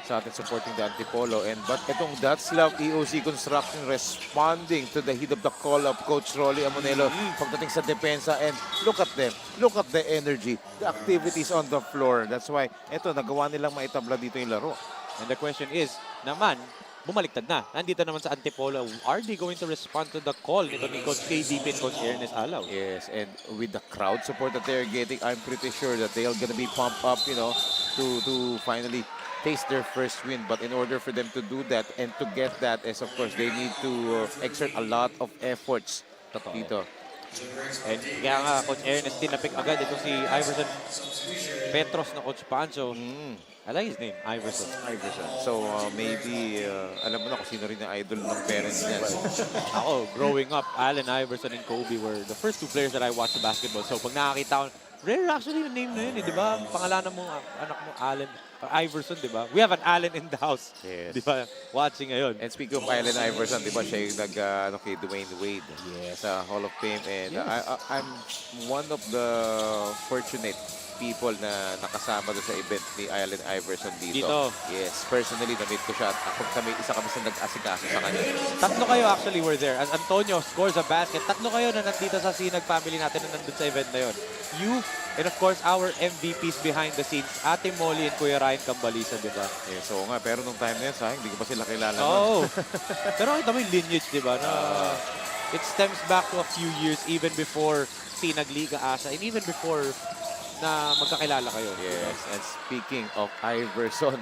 sa atin supporting the Antipolo. But itong DATZLAV EOZ Construction responding to the heat of the call of Coach Rolly Amonelo pagdating sa depensa. And look at them. Look at the energy, the activities on the floor. That's why, ito, nagawa nilang maitabla dito yung laro. And the question is, naman, bumaliktad na. Nandito naman sa Antipolo, are they going to respond to the call nito ni Coach KDP and Coach Ernest Alaw? Yes, and with the crowd support that they're getting, I'm pretty sure that they're gonna be pumped up, you know, to finally taste their first win. But in order for them to do that and to get that is, of course, they need to exert a lot of efforts dito. And kaya nga, Coach Ernest, tinapik agad ito si Iverson Petros na Coach Pancho. I like his name, Iverson. So maybe, alam mo na kung sino rin ang idol ng parents niya. Ako, growing up, Allen Iverson and Kobe were the first two players that I watched the basketball. So pag nakakita ko Rare actually yung name na yun, di ba? Pangalanan mo, anak mo, Allen, Iverson, di ba? We have an Allen in the house. Yes. Di ba? Watching ngayon. And speaking of Allen Iverson, di ba siya yung kay Dwayne Wade sa Hall of Fame. And I'm one of the fortunate people na nakasama doon sa event ni Allen Iverson dito. Yes, personally, na-meet ko siya at isa kami sa nag-asikaso sa kanya. Tatlo kayo actually were there. As Antonio scores a basket, tatlo kayo na nandito sa Sinag family natin na nandun sa event na yon. You, and of course, our MVPs behind the scenes, Ate Molly and Kuya Ryan Cambalisa, di ba? Yes, oo nga. Pero nung time na yun, sayang, hindi ko pa sila kilala. Oo. Pero kita mo yung lineage, di ba? It stems back to a few years even before Sinag, Liga, Asya, and even before na magkakilala kayo. Yes, and speaking of Iverson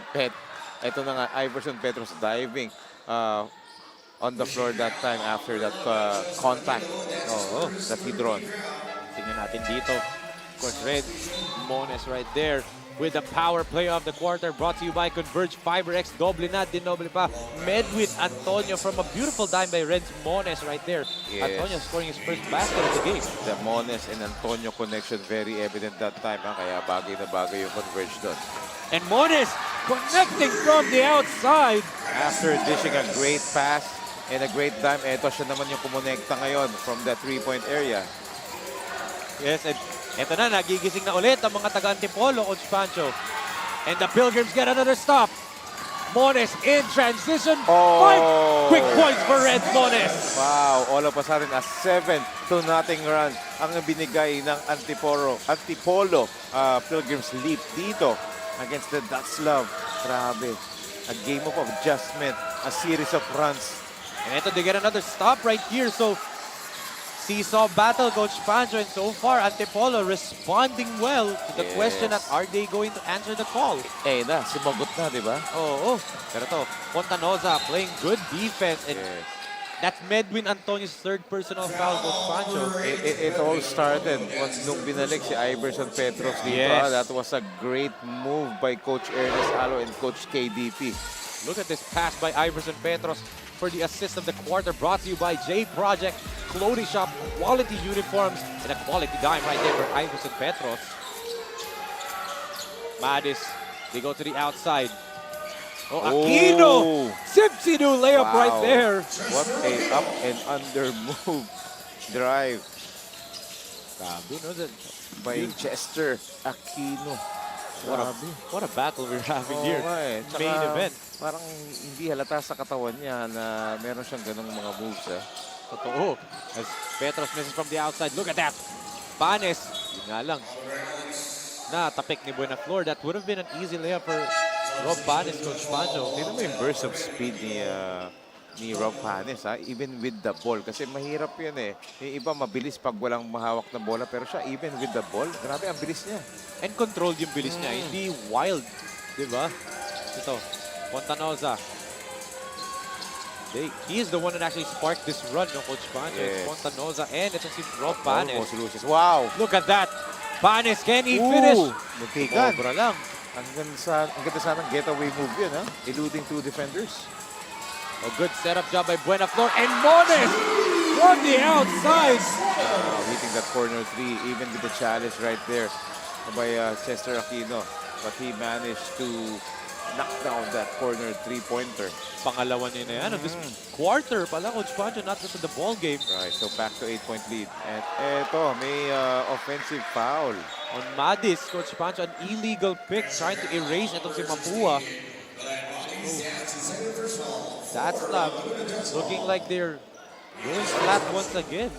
ito na nga, Iverson Petros diving on the floor that time after that contact that he drawn. Tingnan natin dito. Of course, Red Mones right there with the power play of the quarter brought to you by Converge FiberX. Doble na, dinoble pa. Medwin Antonio from a beautiful dime by Red Mones right there. Yes. Antonio scoring his first basket of the game. The Mones and Antonio connection very evident that time. Kaya bagay na bagay yung Converge doon. And Mones connecting from the outside. After dishing a great pass and a great dime, eto siya naman yung kumonekta ngayon from the three-point area. Yes, and eto na, nagigising na ulit ang mga taga-Antipolo, Coach Pancho. And the Pilgrims get another stop. Mones in transition. Quick points for Red Mones. Wow, all of a sudden, a 7-0 run ang binigay ng Antipolo Pilgrims leap dito against the DATZLAV. Grabe. A game of adjustment, a series of runs. And eto, they get another stop right here. So, seesaw battle, Coach Pancho, and so far, Antipolo responding well to the question that are they going to answer the call? Sumagot na, di ba? Oo. Pero to, Fontanoza playing good defense. And that's Medwin Antonio's third personal foul, Coach Pancho. It all started nung binalik si Iverson Petros dito. Yes. That was a great move by Coach Ernest Alo and Coach KDP. Look at this pass by Iverson Petros for the assist of the quarter, brought to you by J Project Clothing Shop, quality uniforms, and a quality dime right there for Iverson Petros. Madis, they go to the outside. Aquino! Sipsinu layup right there. What a up and under move. Drive Grabe, no? by Chester Aquino. What a battle we're having here. Tsaka, Main event. Parang hindi halata sa katawan niya na meron siyang ganung mga moves. Totoo. As Petros misses from the outside. Look at that. Panes. Yun nga lang. Natapik ni Buenaflor. That would have been an easy layup for Rob Panes, Coach Pancho. Tignan mo yung burst of speed ni Rob Panes, even with the ball. Kasi mahirap yan eh. Yung iba mabilis pag walang mahawak na bola. Pero siya, even with the ball, grabe ang bilis niya. And controlled yung bilis niya. Hindi wild. Diba? Ito. Fontanoza. He is the one that actually sparked this run, no, Coach Pancho. It's Fontanoza and ito si Rob Panes. Wow! Look at that. Panes, can he finish? Muntikan. Sobra lang. Ang ganda sanang getaway move yun, eluding two defenders. A good setup job by Buenaflor. And Mones from the outside. Hitting that corner three, even with the challenge right there by Chester Aquino. But he managed to knock down that corner three-pointer. Pangalawa niya na yan. This quarter pala, Coach Pancho, not just in the ball game. Right, so back to 8-point lead. And eto, may offensive foul. On Madis, Coach Pancho, an illegal pick trying to erase itong si Mapua. DATZLAV looking like they're going flat once again.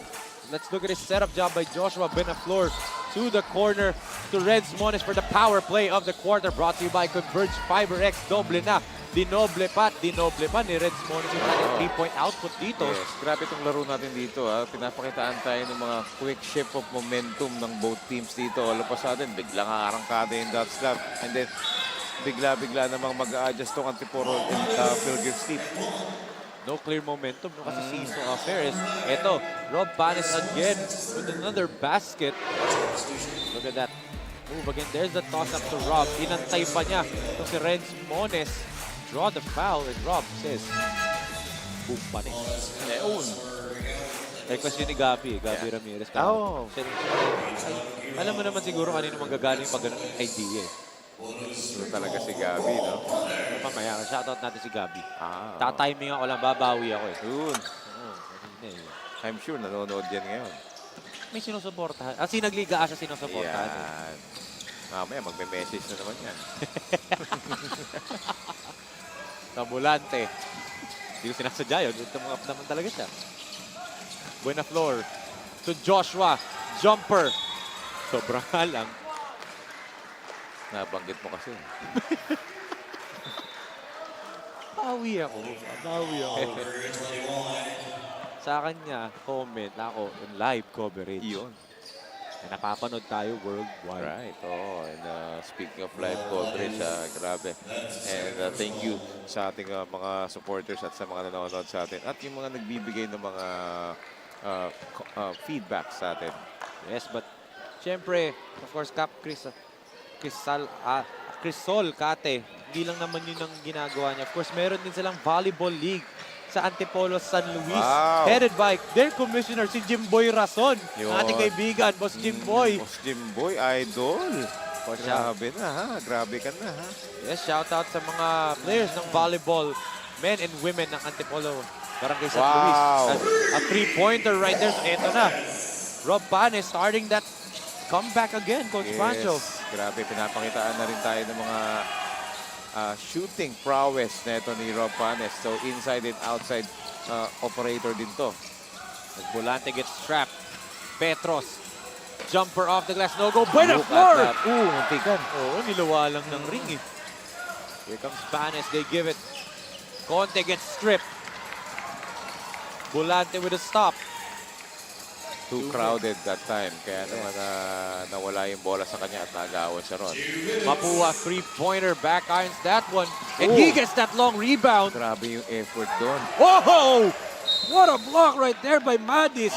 Let's look at his setup job by Joshua Buenaflor to the corner to Reds Mones for the power play of the quarter, brought to you by Converge FiberX. Doble na. Dinoble pa ni Reds Mones yung kanyang 3-point output dito. Yes, grabe itong laro natin dito. Pinapakitaan tayo ng mga quick shift of momentum ng both teams dito. All of a sudden, biglang arangkada yung DATZLAV. And then, bigla-bigla namang mag-a-adjust tong Antipolo Pilgrims team. No clear momentum, no, kasi seesaw affair is eto, Rob Panes again with another basket. Look at that move again. There's the toss-up to Rob. Inantay pa niya ito si Renz Mones. Draw the foul and Rob says, boom, Panes. Request yun ni Gabi, Gabi Ramirez. Oh. Siya rin- alam mo naman siguro kanino manggagaling pag ganun idea eh. Ito talaga si Gabi, no? Mamaya, shoutout natin si Gabi. Ah. Tatiming ako lang, babawi ako eh. Yun. Oo, kanina eh. I'm sure nanonood yan ngayon. May sinusuportahan. Sinag Liga Asya sinusuportahan. Eh. Yan. Mamaya, magme-message na naman yan. Tabulante. Hindi ko sinasadya yun. Tumangap naman talaga siya. Buena floor. To Joshua. Jumper. Sobrang halang. Nabanggit mo kasi. Bawi ako. Bawi ako. Sa kanya, comment ako in live coverage. Iyon. Na napapanood tayo worldwide. Right. Oh, and speaking of live coverage, grabe. And thank you sa ating mga supporters at sa mga nanonood sa atin. At yung mga nagbibigay ng mga feedback sa atin. Yes, but syempre, of course, Crisol Kate, hindi lang naman yun ang ginagawa niya. Of course, meron din silang volleyball league sa Antipolo San Luis. Wow. Headed by their commissioner, si Jimboy Rason. Yun. Ang ating kaibigan, Boss Jimboy. Boss Jimboy, idol. Oh, Grabe na ha. Grabe ka na ha. Yes, shout out sa mga players ng volleyball, men and women ng Antipolo Barangay San Luis. A three-pointer right there. So, eto na. Rob Panes starting that comeback again, Coach Pancho. Grabe, pinapakitaan na rin tayo ng mga shooting prowess na ito ni Rob Panes. So, inside and outside operator din to. As Volante gets trapped. Petros. Jumper off the glass. No go. Buena Look floor. at that. Muntikan. Oo, nilawa lang ng ring eh. Here comes Panes. They give it. Conte gets stripped. Volante with a stop. Too crowded that time. Kaya naman nawala yung bola sa kanya at nagawan siya ron. Mapua, three-pointer, back irons that one. And he gets that long rebound. Grabe yung effort doon. Oh! What a block right there by Madis.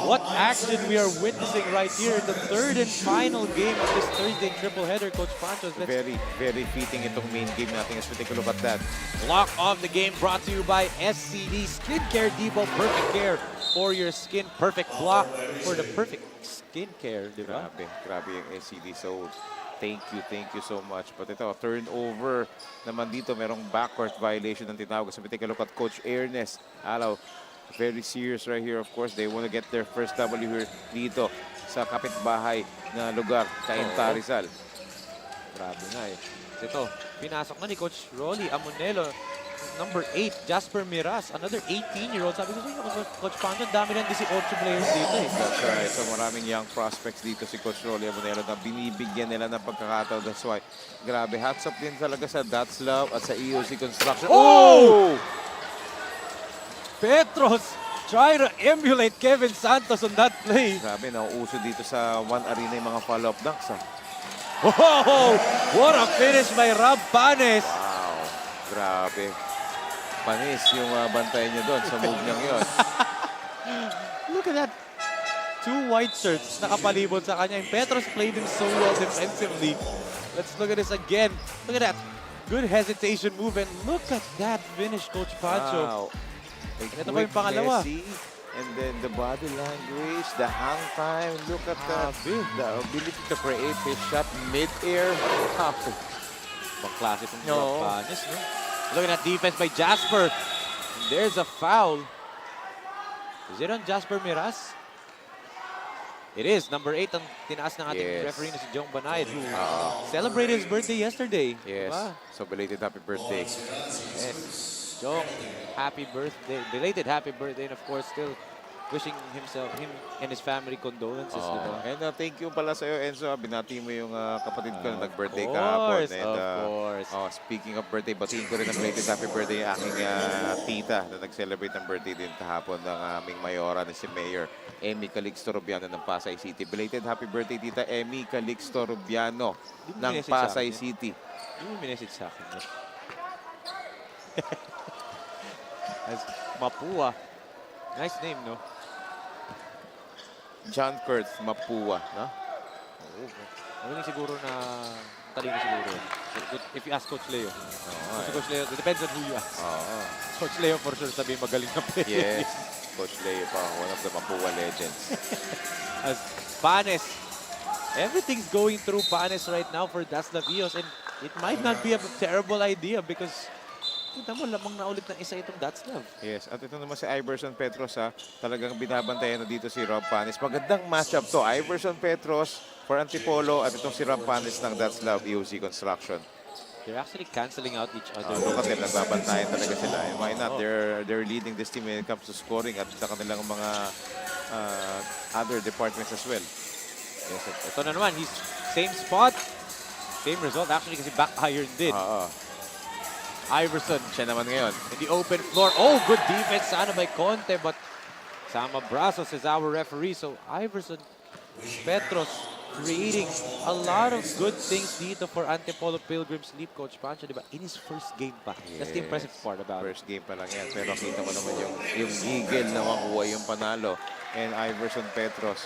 What action we are witnessing right here in the third and final game of this Thursday triple header, Coach Pancho. Very, very fitting itong main game natin as we take a look at that. Block of the game brought to you by SCD Skincare Depot. Perfect care for your skin. Perfect block for the perfect skincare, di ba? Grabe yung SCD. So, thank you so much. But ito, turnover naman dito. Merong backcourt violation ng tinawag. So, we take a look at Coach Ernest Alaw. Very serious right here. Of course, they want to get their first W here dito sa kapitbahay na lugar, Cainta, Rizal. Grabe na eh. Ito, pinasok na ni Coach Rolly Amonelo. Number 8, Jasper Miras. Another 18-year-old. Sabi ko sa inyo, Coach Pancho, dami ng 18 players dito eh. That's right. So maraming young prospects dito si Coach Rolly Amonelo na binibigyan nila ng pagkakataon. That's why, grabe. Hats off din talaga sa DATZLAV at sa EOZ Construction. Oh! Petros trying to emulate Kevin Santos on that play. Grabe, nauuso dito sa One Arena yung mga follow-up dunks. Oh! What a finish by Rob Panes. Wow, grabe. Panis yung bantay niya doon sa move niyang yun. Look at that. Two white shirts nakapalibot sa kanya. And Petros played him so well defensively. Let's look at this again. Look at that. Good hesitation move. And look at that finish, Coach Pancho. Wow. Ito pa yung pangalawa. Messi, and then the body language, the hang time. Look at that. The ability to create his shot mid-air. Bang klase itong Rob Panes, no? Look at that defense by Jasper. And there's a foul. Is it on Jasper Miras? It is. Number 8 ang tinaas ng ating referee na si Jong Banayad, who celebrated his birthday yesterday. Yes. Diba? So belated happy birthday. Yes. Jong, happy birthday. Belated happy birthday. And of course, still wishing him and his family condolences. Diba? And thank you pala sa'yo, Enzo. Binati mo yung kapatid ko na nag-birthday Of kahapon. course, And, of course. Speaking of birthday, batiin ko rin ang belated happy birthday yung aking tita na nag-celebrate ng birthday din kahapon ng aming mayora na si Mayor Emmy Calixto Rubiano ng Pasay City. Belated happy birthday, Tita Emmy Calixto Rubiano ng Pasay City. Hindi mo minessage sa akin. No? As Mapua. Nice name, no? John Kurt Mapua, no? Magaling siguro na talino siguro. If you ask Coach Leo. Si Coach Leo, it depends on who you ask. Coach Leo for sure sabi magaling na player. Yes. Coach Leo pa, one of the Mapua legends. As Panes, everything's going through Panes right now for DATZLAV EOZ, and it might not be a terrible idea because kita mo, lamang na ulit ng isa itong DATZLAV. Yes, at ito naman si Iverson Petros ha. Talagang binabantayan na dito si Rob Panes. Magandang matchup to. Iverson Petros for Antipolo at itong si Rob Panes ng DATZLAV EOZ Construction. They're actually canceling out each other. Look at them, nagbabantayan talaga sila. And why not? They're leading this team when it comes to scoring at sa kanilang mga other departments as well. Yes, ito na naman. He's same spot, same result. Actually, kasi back iron din. Iverson. Siya naman ngayon. In the open floor. Oh, good defense sana by Cainta, but Sama Brazos is our referee. So Iverson, Petros, creating a lot of good things dito for Antipolo Pilgrims lead Coach Pancho, di ba? In his first game pa. That's the impressive part about it. First game pa lang yan. Pero kita mo naman yung gigil na makuha yung panalo. And Iverson Petros,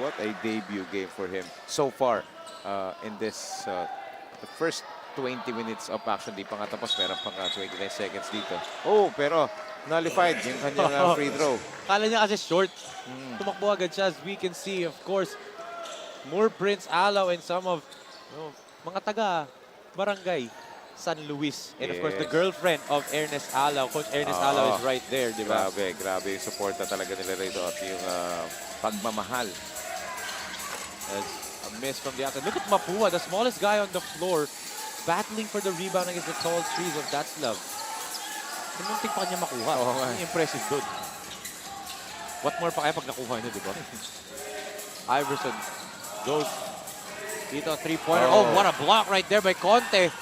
what a debut game for him so far in this the first 20 minutes of action. Di pa nga tapos, meron pa nga 29 seconds dito. Oh, pero nullified yung kanyang free throw. Kala niya kasi short. Tumakbo agad siya, as we can see, of course. More Prince Alaw and some of mga taga Barangay San Luis. And of course, the girlfriend of Ernest Alaw. Coach Ernest Alaw is right there, di ba? Grabe yung support na talaga nila rito at yung pagmamahal. As a miss from the outside. Look at Mapua, the smallest guy on the floor, battling for the rebound against the tall trees of DATZLAV. Muntik pa kanya makuha. Impressive dude. What more pa kaya pag nakuha niya, di ba? Iverson goes dito, three-pointer. Oh, what a block right there by Cainta.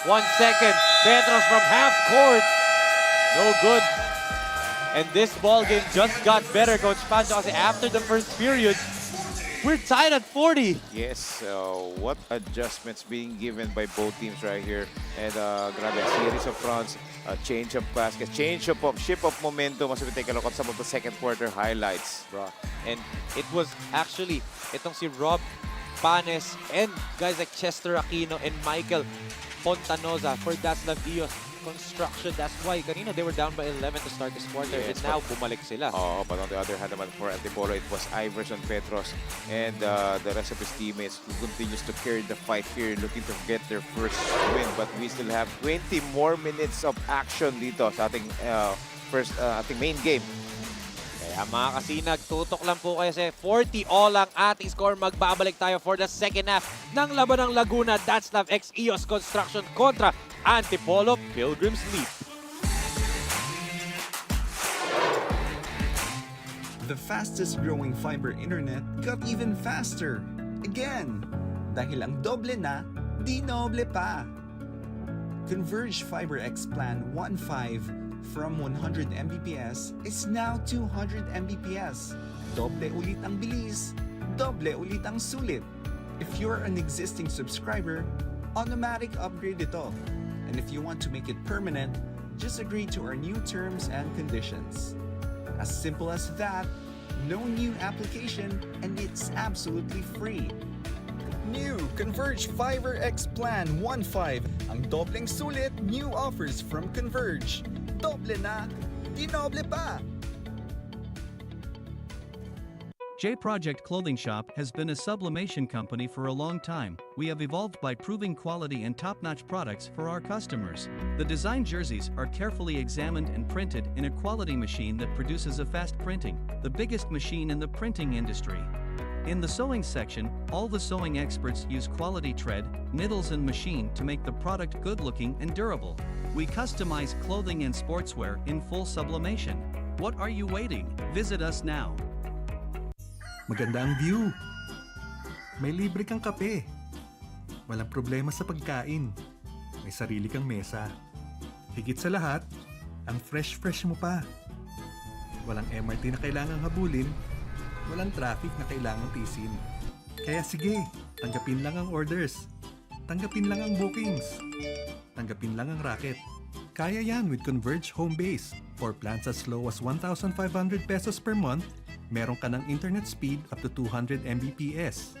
1 second. Petros from half court. No good. And this ball game just got better, Coach Pancho, kasi after the first period, we're tied at 40. Yes, what adjustments being given by both teams right here. And grabe, a series of fronts, change of baskets, change of ship of momentum as we take a look at some of the second quarter highlights. Bro. And it was actually, itong si Rob Panes and guys like Chester Aquino and Michael Fontanoza for DATZLAV EOZ Construction. That's why kanina they were down by 11 to start this quarter, and now bumalik sila. But on the other hand naman for Antipolo, it was Iverson Petros and the rest of his teammates who continues to carry the fight here, looking to get their first win. But we still have 20 more minutes of action dito sa ating ating main game. Kaya mga kasinag, tutok lang po kayo sa 40 all ang ating score. Magbabalik tayo for the second half ng laban ng Laguna, DATZLAV x EOZ Construction kontra Antipolo Pilgrims Leap. The fastest growing fiber internet got even faster. Again, dahil ang doble na, di noble pa. Converge Fiber X Plan 1.5 from 100 Mbps is now 200 Mbps. Doble ulit ang bilis, doble ulit ang sulit. If you're an existing subscriber, automatic upgrade ito. And if you want to make it permanent, just agree to our new terms and conditions. As simple as that, no new application, and it's absolutely free. New Converge Fiber X Plan 1.5. Ang dobleng sulit, new offers from Converge. Doble na, di noble pa. J Project Clothing Shop has been a sublimation company for a long time. We have evolved by proving quality and top-notch products for our customers. The design jerseys are carefully examined and printed in a quality machine that produces a fast printing, the biggest machine in the printing industry. In the sewing section, all the sewing experts use quality thread, needles and machine to make the product good-looking and durable. We customize clothing and sportswear in full sublimation. What are you waiting? Visit us now. Maganda ang view. May libre kang kape. Walang problema sa pagkain. May sarili kang mesa. Higit sa lahat, ang fresh-fresh mo pa. Walang MRT na kailangang habulin. Walang traffic na kailangang tisin. Kaya sige, tanggapin lang ang orders. Tanggapin lang ang bookings. Tanggapin lang ang racket. Kaya yan with Converge Home Base. For plans as low as 1,500 pesos per month, meron ka ng internet speed up to 200 Mbps.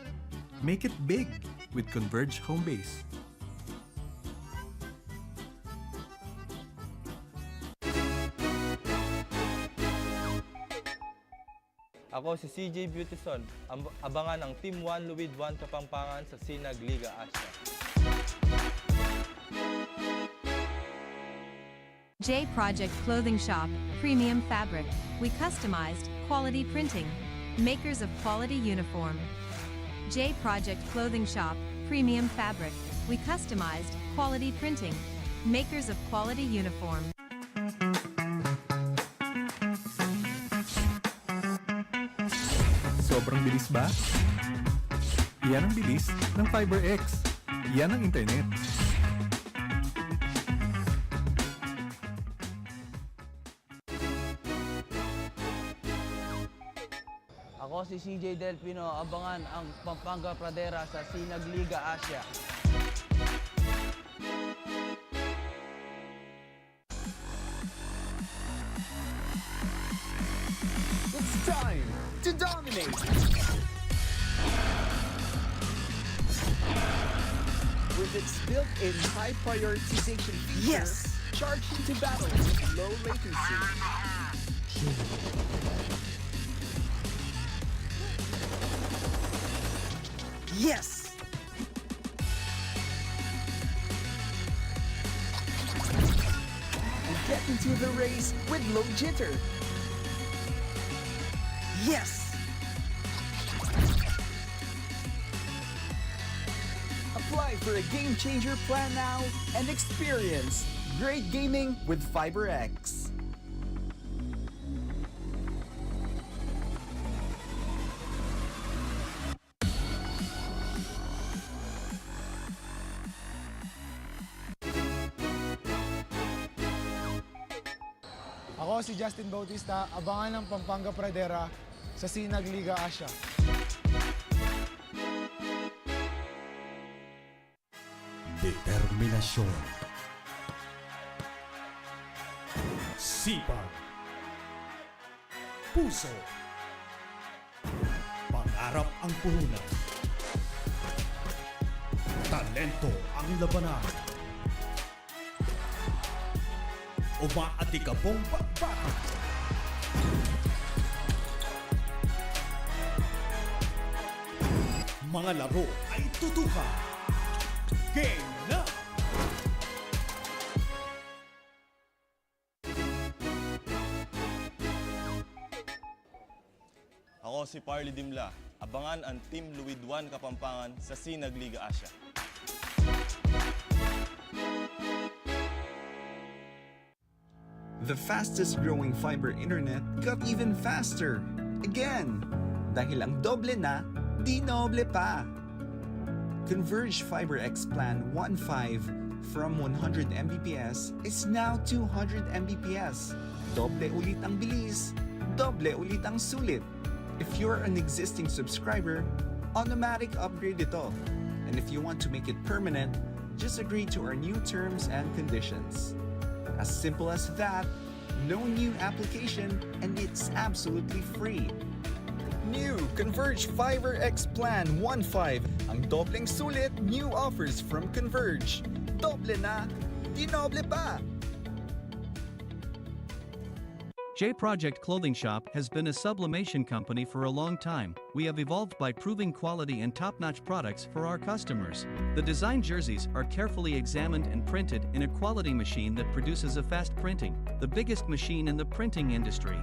Make it big with Converge Home Base. Ako si CJ Beautyson. Abangan ang Team 1 Luwid 1 Kapampangan sa Sinag, Liga, Asya. J Project Clothing Shop, Premium Fabric. We customized, quality printing. Makers of quality uniform. J Project Clothing Shop, Premium Fabric. We customized, quality printing. Makers of quality uniform. Sobrang bilis ba? Yan ang bilis ng FiberX. Yan ang internet. Ako si CJ Delpino, abangan ang Pampanga Pradera sa Sinag, Liga, Asya. It's time to dominate! With its built-in high prioritization feature, charge into battle with low latency. Yes! And get into the race with low jitter. Yes! Apply for a game changer plan now and experience great gaming with FiberX. Ako si Justin Bautista, abangan ng Pampanga Pradera sa Sinag, Liga, Asya. Determinasyon, sipag, puso, pangarap ang puhunan, talento ang labanan, umaatikabong pagbata. Mga laro ay tutukan. Game na! Ako si Parley Dimla. Abangan ang Team Luwid 1 Kapampangan sa Sinag, Liga, Asya. The fastest growing fiber internet got even faster. Again, dahil ang doble na, di noble pa. Converge FiberX Plan 1.5 from 100 Mbps is now 200 Mbps. Doble ulit ang bilis, doble ulit ang sulit. If you're an existing subscriber, automatic upgrade ito. And if you want to make it permanent, just agree to our new terms and conditions. As simple as that, no new application, and it's absolutely free. New Converge FiberX Plan 1.5. Ang dobleng sulit, new offers from Converge. Doble na, di noble pa. J Project Clothing Shop has been a sublimation company for a long time. We have evolved by proving quality and top-notch products for our customers. The design jerseys are carefully examined and printed in a quality machine that produces a fast printing, the biggest machine in the printing industry.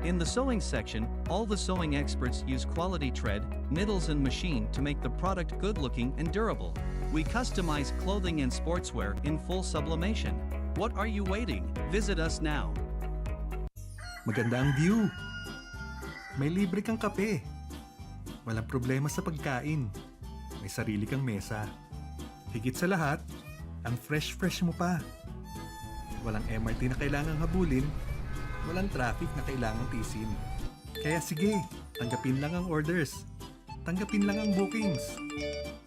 In the sewing section, all the sewing experts use quality thread, needles and machine to make the product good-looking and durable. We customize clothing and sportswear in full sublimation. What are you waiting? Visit us now. Maganda ang view. May libre kang kape. Walang problema sa pagkain. May sarili kang mesa. Higit sa lahat, ang fresh-fresh mo pa. Walang MRT na kailangang habulin. Walang traffic na kailangang tisin. Kaya sige, tanggapin lang ang orders. Tanggapin lang ang bookings.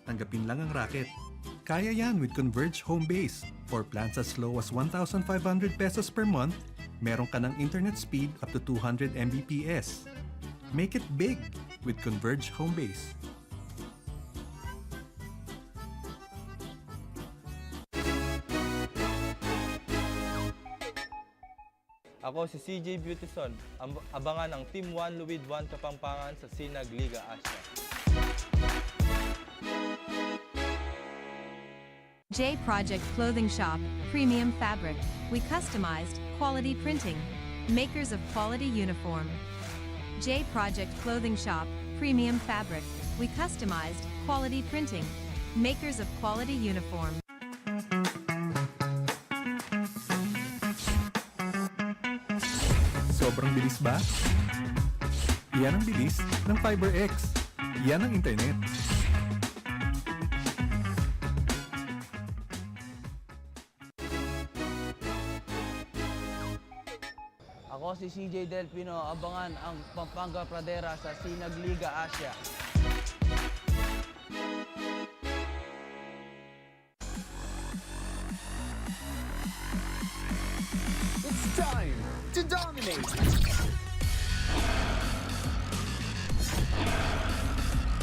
Tanggapin lang ang racket. Kaya yan with Converge Home Base. For plans as low as 1,500 pesos per month, meron ka ng internet speed up to 200 Mbps. Make it big with Converge Home Base. Ako si CJ Beautyson. Abangan ang Team 1 Luwid 1 Kapampangan sa Sinag, Liga, Asya. J Project Clothing Shop, Premium Fabric. We customized, quality printing. Makers of quality uniform. J Project Clothing Shop, Premium Fabric. We customized, quality printing. Makers of quality uniform. Sobrang bilis ba? Yan ang bilis ng FiberX. Yan ang internet. Ako si CJ Delpino, abangan ang Pampanga Pradera sa Sinag Liga Asya. It's time to dominate!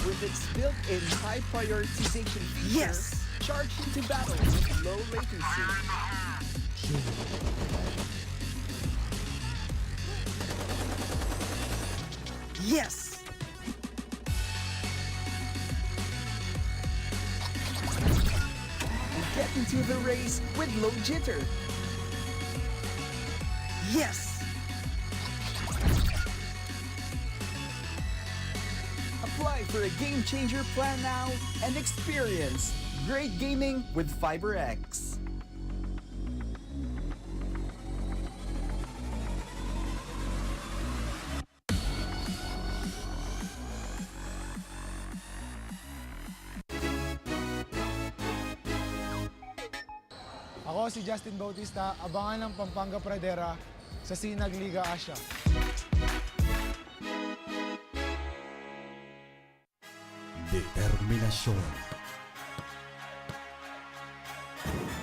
With its built-in high prioritization feature, charge into battle with low latency. Yes! And get into the race with low jitter. Yes! Apply for a game changer plan now and experience great gaming with FiberX. Ako si Justin Bautista, abangan ng Pampanga Pradera sa Sinag Liga Asya. Determinasyon,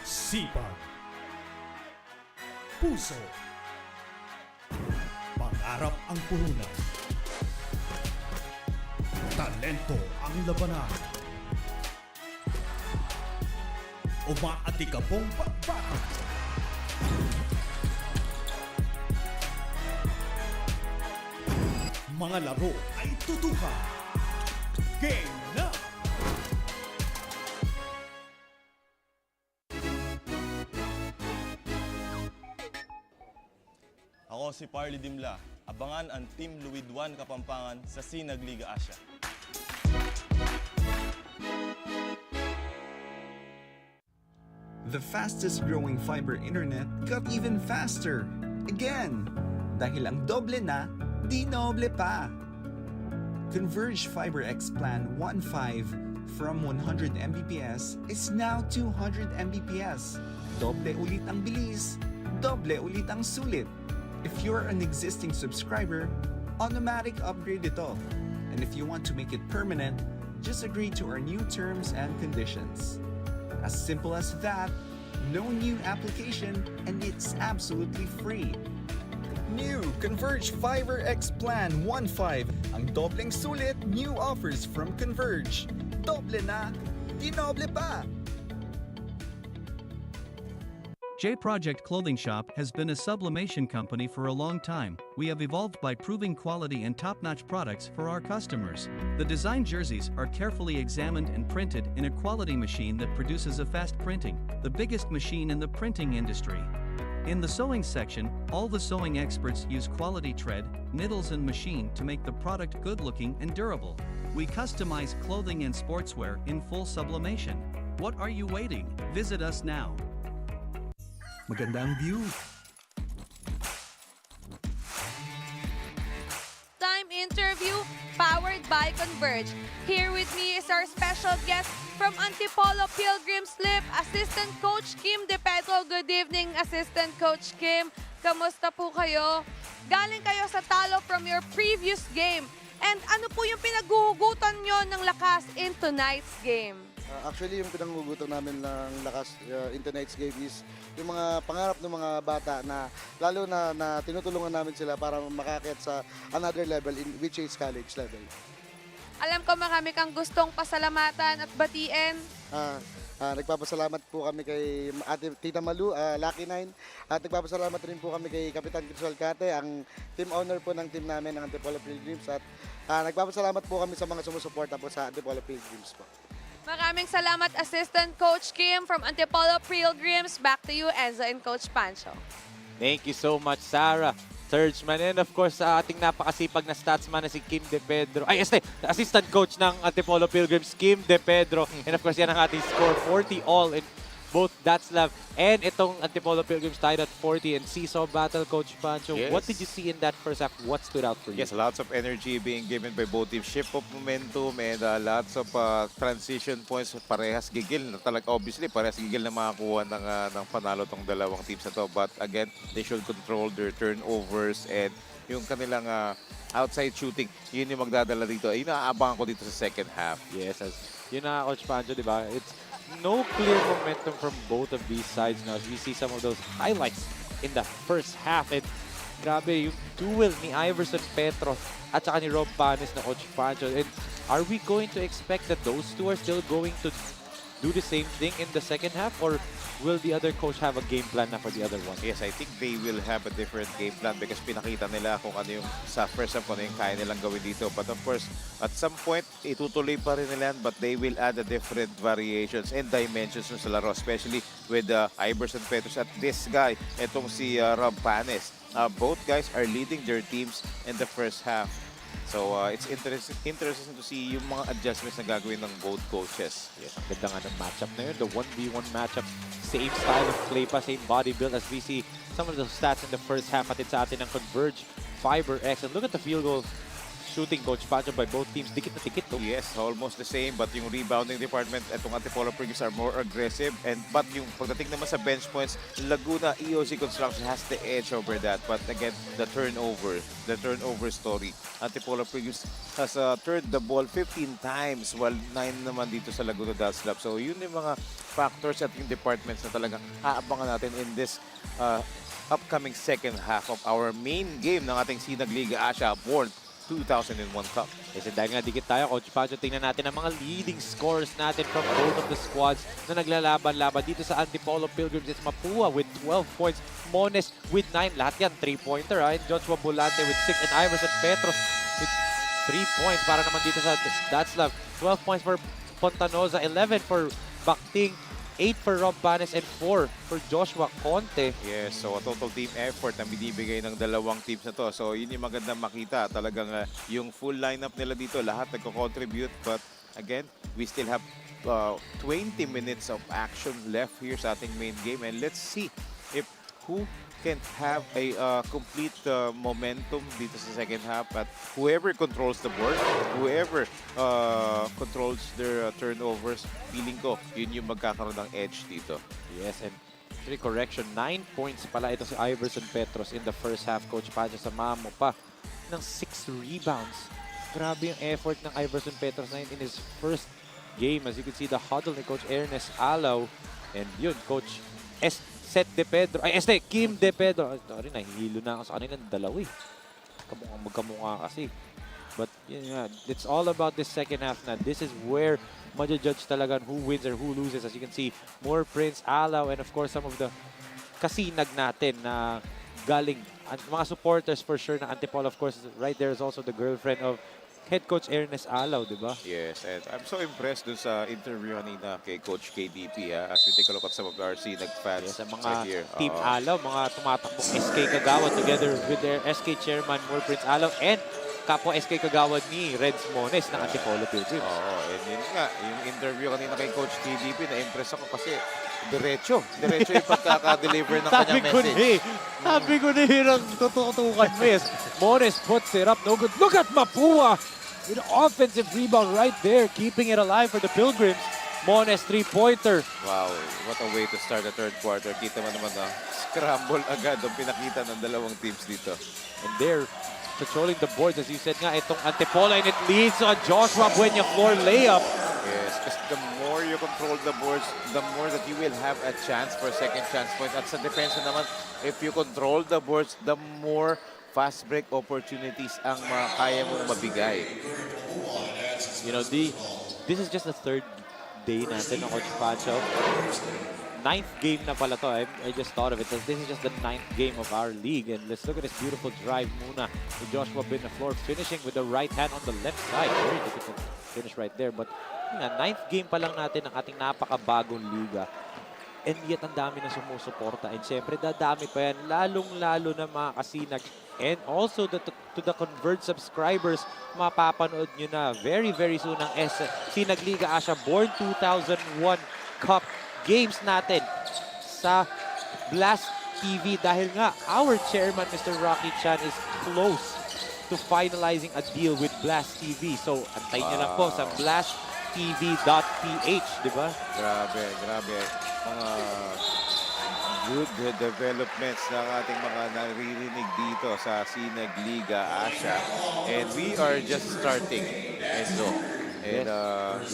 sipag, puso, pangarap ang puhunan, talento ang labanan, umaatikabong pagbatak. Mga laro ay tutukan. Game na! Ako si Parley Dimla. Abangan ang Team Luwid 1 Kapampangan sa Sinag Liga Asya. The fastest growing fiber internet got even faster. Again, dahil ang doble na, di noble pa. Converge FiberX Plan 1.5 from 100 Mbps is now 200 Mbps. Doble ulit ang bilis, doble ulit ang sulit. If you're an existing subscriber, automatic upgrade ito. And if you want to make it permanent, just agree to our new terms and conditions. As simple as that, no new application, and it's absolutely free. New Converge FiberX Plan 1.5. Ang dobleng sulit, new offers from Converge. Doble na, di noble pa! J Project Clothing Shop has been a sublimation company for a long time. We have evolved by proving quality and top-notch products for our customers. The design jerseys are carefully examined and printed in a quality machine that produces a fast printing, the biggest machine in the printing industry. In the sewing section, all the sewing experts use quality thread, needles and machine to make the product good-looking and durable. We customize clothing and sportswear in full sublimation. What are you waiting? Visit us now. Maganda ang view. Time interview powered by Converge. Here with me is our special guest from Antipolo Pilgrims Slip, Assistant Coach Kim De Pedro. Good evening, Assistant Coach Kim. Kamusta po kayo? Galing kayo sa talo from your previous game. And ano po yung pinaghuhugutan nyo ng lakas in tonight's game? Actually, yung pinanghugutan namin ng lakas in tonight's game is yung mga pangarap ng mga bata na lalo na tinutulungan namin sila para makakit sa another level which is college level. Alam ko marami kang gustong pasalamatan at batiin. Nagpapasalamat po kami kay Ate Tita Malu, Lucky 9. At nagpapasalamat rin po kami kay Kapitan Rizal ang team owner po ng team namin, ng Antipolo Pilgrims. At nagpapasalamat po kami sa mga sumusuporta po sa Antipolo Pilgrims po. Maraming salamat, Assistant Coach Kim from Antipolo Pilgrims. Back to you, Enzo and Coach Pancho. Thank you so much, Sarah. Surgeman, and of course, sa ating napakasipag na statsman na si Kim De Pedro. Assistant coach ng Antipolo Pilgrims, Kim De Pedro. And of course, yan ang ating score, 40 all in both DATZLAV and itong Antipolo Pilgrims tied at 40 and seesaw battle, Coach Pancho. Yes. What did you see in that first half? What stood out for you? Yes, lots of energy being given by both teams. Shift of momentum and lots of transition points. Parehas gigil. Obviously, parehas gigil na makakuha ng panalo tong dalawang teams na to. But again, they should control their turnovers and yung kanilang outside shooting. Yun yung magdadala dito. Yun naaabangan ko dito sa second half. Yes, as yun na, Coach Pancho, di ba? It's no clear momentum from both of these sides now as we see some of those highlights in the first half. And grabe yung duel ni Iverson Petros at saka ni Rob Panes na Coach Pancho. And are we going to expect that those two are still going to do the same thing in the second half? Or will the other coach have a game plan na for the other one? Yes, I think they will have a different game plan because pinakita nila kung ano yung sa first half, kung ano yung kaya nilang gawin dito. But of course, at some point, itutuloy pa rin nila yan, but they will add a different variations and dimensions sa laro, especially with Iverson Petros at this guy, itong si Rob Panes. Both guys are leading their teams in the first half. So it's interesting to see yung mga adjustments na gagawin ng both coaches. Yes, ang ganda nga ng matchup na yun. The 1v1 matchup. Same style of play pa, same body build as we see some of the stats in the first half atin sa atin ng Converge, Fiber X. And look at the field goal shooting, Coach Pancho, by both teams. Dikit na dikit, no? Yes, almost the same. But yung rebounding department at itong Antipolo Pilgrims are more aggressive. But yung pagdating naman sa bench points, Laguna EOZ Construction has the edge over that. But again, the turnover story. Antipolo Pilgrims has turned the ball 15 times while 9 naman dito sa Laguna DATZLAV. So yun yung mga factors at yung departments na talagang aabangan natin in this upcoming second half of our main game ng ating Sinag Liga Asya World 2001 Cup. Kasi dahil nga dikit tayo, Coach Pancho, tingnan natin ang mga leading scores natin from both of the squads na naglalaban-laban dito sa Antipolo Pilgrims. It's Mapua with 12 points, Mones with 9. Lahat yan, 3-pointer. And Joshua Bulante with 6 and Iverson Petros with 3 points para naman dito sa DATZLAV. 12 points for Pontanoza, 11 for Bakting, 8 for Rob Panes and 4 for Joshua Conte. Yes, so a total team effort na binibigay ng dalawang teams na to. So yun yung magandang makita. Talagang yung full lineup nila dito, lahat nagko-contribute. But again, we still have 20 minutes of action left here sa ating main game. And let's see if who can have a complete momentum dito sa second half. At whoever controls the board, whoever controls their turnovers, feeling ko, yun yung magkakaroon ng edge dito. Yes, and correction, 9 points pala ito si Iverson Petros in the first half, Coach Pancho. Samahan mo pa ng 6 rebounds. Grabe yung effort ng Iverson Petros na in his first game. As you can see, the huddle ni Coach Ernest Alaw. And yun, Coach Kim De Pedro. Sorry, nahihilo na ako sa kanilang dalawa eh. Magkamukha kasi. But yeah, it's all about this second half na. This is where ma-judge talaga who wins or who loses. As you can see, more Prince, Alaw, and of course some of the kasinag natin na galing. At mga supporters for sure na Antipolo. Of course, right there is also the girlfriend of Head Coach Ernest Alaw, di ba? Yes, and I'm so impressed dun sa interview kanina kay Coach KDP as we take a look at some of our Sinag fans. Yes, sa mga Team Alaw, mga tumatakbong SK Kagawad together with their SK chairman, More Prince Alaw, and kapwa SK Kagawad ni Reds Mones ng Antipolo Pilgrims. And yun nga, yung interview kanina kay Coach KDP, na-impress ako kasi diretso yung pagkaka-deliver ng kanyang message. Sabi ko na hirang tutukan mo, yes. Mones puts it up, no good. Look at Mapua with an offensive rebound right there, keeping it alive for the Pilgrims. Mones 3-pointer. Wow, what a way to start the third quarter. Kita mo naman na scramble agad ang pinakita ng dalawang teams dito. And they're controlling the boards, as you said nga, itong Antipolo, and it leads to a Joshua Buena floor layup. Yes, because the more you control the boards, the more that you will have a chance for a second chance point. At sa depensa naman, if you control the boards, the more fast break opportunities ang kaya mong mabigay. You know, this is just the third day natin ng Coach Pancho. 9th game na pala to. I just thought of it. This is just the 9th game of our league. And let's look at this beautiful drive muna with Joshua Binaflor finishing with the right hand on the left side. Very difficult finish right there. But yun nga, 9th game pa lang natin ng ating napakabagong liga. And yet, ang dami na sumusuporta. And syempre, dadami pa yan. Lalong-lalo na mga kasinag. And also, to the Convert subscribers, mapapanood nyo na very, very soon ang Sinag Liga Asya Born 2001 Cup games natin sa Blast TV dahil nga our chairman Mr. Rocky Chan is close to finalizing a deal with Blast TV. So antayin nyo lang po sa blasttv.ph, di ba? Grabe, grabe. Mga good developments ng ating mga naririnig dito sa Sinag Liga Asya. And we are just starting, Enzo. And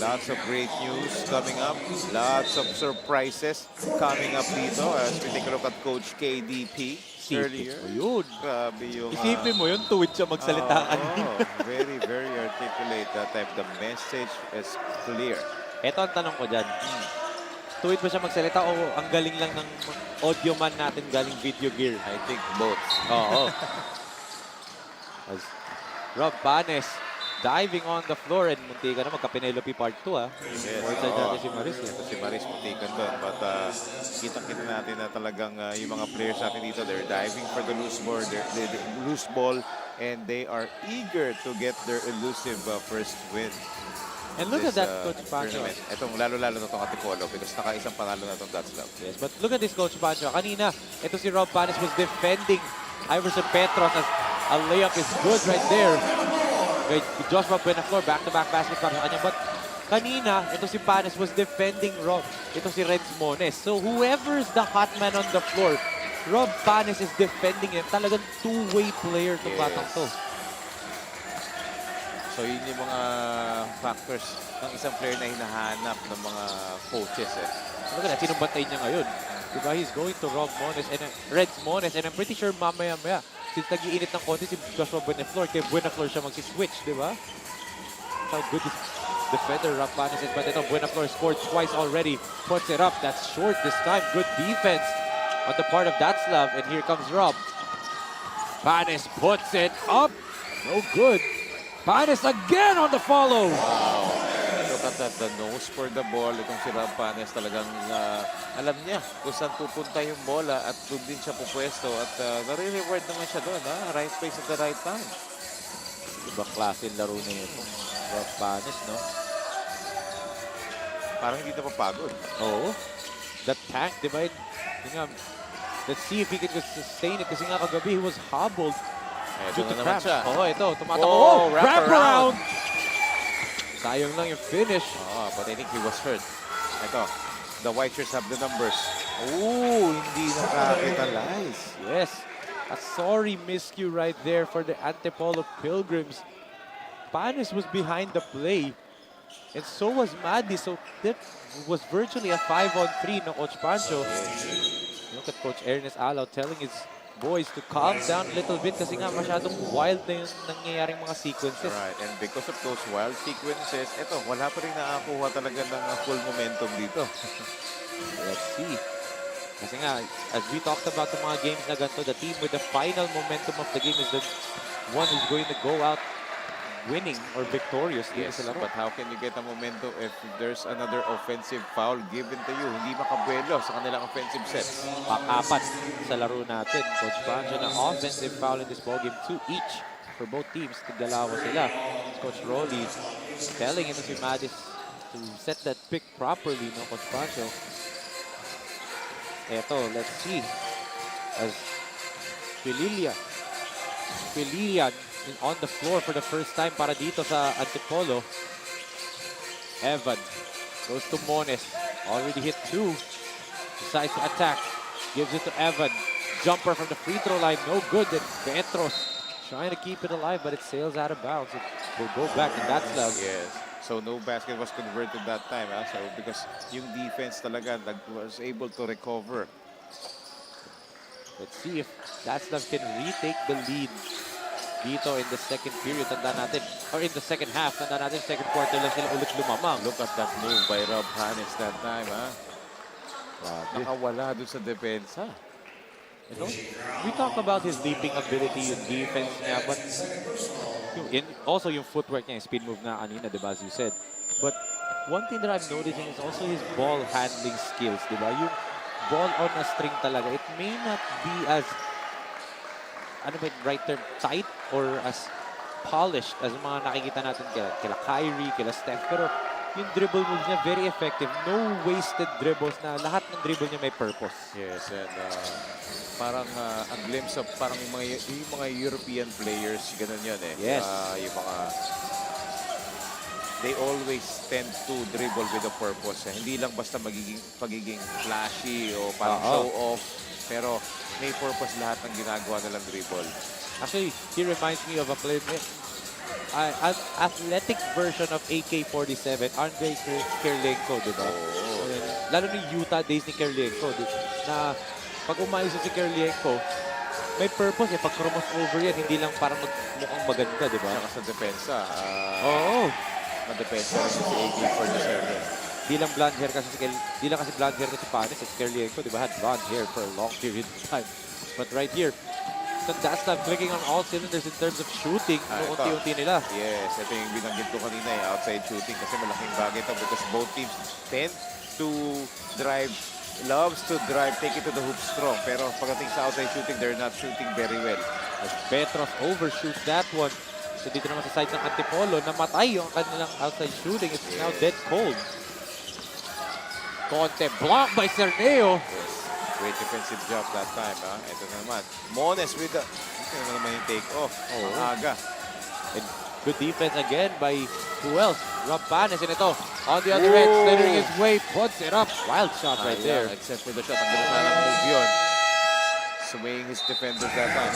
lots of great news coming up. Lots of surprises coming up dito as we take a look at Coach KDP earlier. Yun. Grabe yung... Isipin mo yun, tuwid siya magsalita kanina. Very, very articulate that type. The message is clear. Ito ang tanong ko dyan. Tuwid ba siya magsalita o ang galing lang ng audio man natin galing Video Gear? I think both. Oo. As Rob Banes diving on the floor and muntika na magka-Penelope part 2 ah. Yes. Side natin si Maris. Ito si Maris muntikan doon. But kita-kita natin na talagang yung mga players natin dito, they're diving for the loose ball, the loose ball, and they are eager to get their elusive first win. And look at that, Coach Pancho. Itong lalo-lalo na itong Antipolo because naka-isang panalo na itong DATZLAV. Yes, but look at this, Coach Pancho. Kanina, ito si Rob Panes was defending Iverson Petros as a layup is good right there. Okay, Joshua Benaflor, back-to-back basket para sa kanya. But kanina, ito si Panes was defending Rob. Ito si Renz Mones. So whoever's the hot man on the floor, Rob Panes is defending him. Talagang two-way player to batang to. So yun yung mga factors ng isang player na hinahanap ng mga coaches. Look at that, sinong bantay niya ngayon? Diba, he's going to Rob Mones and Renz Mones, and I'm pretty sure mamaya-maya, since nag-iinit ng konti si Joshua Benaflor, kay Benaflor siya mag-switch, diba? How good this defender Rob Panes is, but ito, Benaflor scored twice already, puts it up, that's short this time, good defense on the part of DATZLAV, and here comes Rob. Panes puts it up, no good. Panes again on the follow. Wow. Look at that, the nose for the ball. Itong si Rob Panes talagang alam niya kung saan pupunta yung bola at doon din siya pupwesto at nare-reward naman siya doon. Right place at the right time. Iba klase laro na yun. Rob Panes, no? Parang hindi na papagod. Oo. The tank, di ba? Let's see if he can just sustain it kasi nga kagabi he was hobbled. Ito na naman siya. Oo, ito. Tumatakbo. Wrap around. Sayang lang yung finish. But I think he was hurt. Ito. The white shirts have the numbers. Oh, hindi nakakitalize. Yes. A sorry miscue right there for the Antipolo Pilgrims. Panes was behind the play. And so was Maddy. So that was virtually a 5-on-3 no Coach Pancho. Look at Coach Ernest Alaw telling his boys to calm down a little bit kasi nga masyadong wild na yung nangyayaring mga sequences. Right, and because of those wild sequences, eto, wala pa rin nakakuha talaga ng full momentum dito. Let's see. Kasi nga, as we talked about the mga games na ganito, the team with the final momentum of the game is the one who's going to go out winning or victorious. Yes, but how can you get a momentum if there's another offensive foul given to you? Hindi makabuelo sa kanilang offensive sets. Pang-apat sa laro natin. Coach Pancho na offensive foul in this ballgame. 2 each for both teams. Tigdalawa sila. Coach Rolly telling ito si Madis to set that pick properly, no, Coach Pancho. Eto, let's see. As Pililian on the floor for the first time para dito sa Antipolo. Evan goes to Mones. Already hit 2. Decides to attack. Gives it to Evan. Jumper from the free throw line. No good. And Petros trying to keep it alive, but it sails out of bounds. It will go back to DATZLAV. Yes. So no basket was converted that time. So because yung defense talaga was able to recover. Let's see if DATZLAV can retake the lead. dito in the second period. Tanda natin, or in the second half, tanda natin, second quarter lang sila ulit lumamang. Look at that move by Rob Hannes that time, ha? Nakawala dun sa depensa. You know, we talk about his leaping ability, yung defense niya, but also yung footwork niya, yung speed move na kanina, diba, as you said. But one thing that I'm noticing is also his ball handling skills, diba? Yung ball on a string talaga, it may not be as, ano ba yung right term, tight or as polished as mga nakikita natin kila Kyrie, kila Steph, pero yung dribble moves niya, very effective. No wasted dribbles na lahat ng dribble niya may purpose. Yes, and parang a glimpse of parang yung mga European players, ganun yun eh. Yes. Yung mga, they always tend to dribble with a purpose. Hindi lang basta pagiging flashy o parang show off, pero may purpose lahat ng ginagawa nilang dribble. Actually, he reminds me of a player, an athletic version of AK-47, Andrei Kirilenko, di ba? Lalo ni Utah days ni Kirilenko, na pag umayos si Kirilenko, may purpose eh. Pag cross over yan, hindi lang parang mukhang maganda, di ba? Saka sa depensa. Madepensa rin si AK-47. Di lang blonde hair kasi si Panis, si Kirilenko, di ba? Had blonde hair for a long period of time. But right here, DATZLAV clicking on all cylinders in terms of shooting. Unti-unti nila. Yes, ito yung binanggit ko kanina, outside shooting, kasi malaking bagay ito because both teams tend to loves to drive, take it to the hoop strong. Pero pagdating sa outside shooting, they're not shooting very well. As Petros overshoots that one. So dito naman sa side ng Antipolo, namatay yung kanilang outside shooting. It's now dead cold. Conte blocked by Cerneo. Great defensive job that time, ha? Ito naman. Mones with the... Ito naman yung take-off. Aga. And good defense again by who else? Rob Panes. And ito, on the other end, slithering his way, puts it up. Wild shot right there. Except for the shot. Ang ganda ng move yun. Swaying his defenders that time.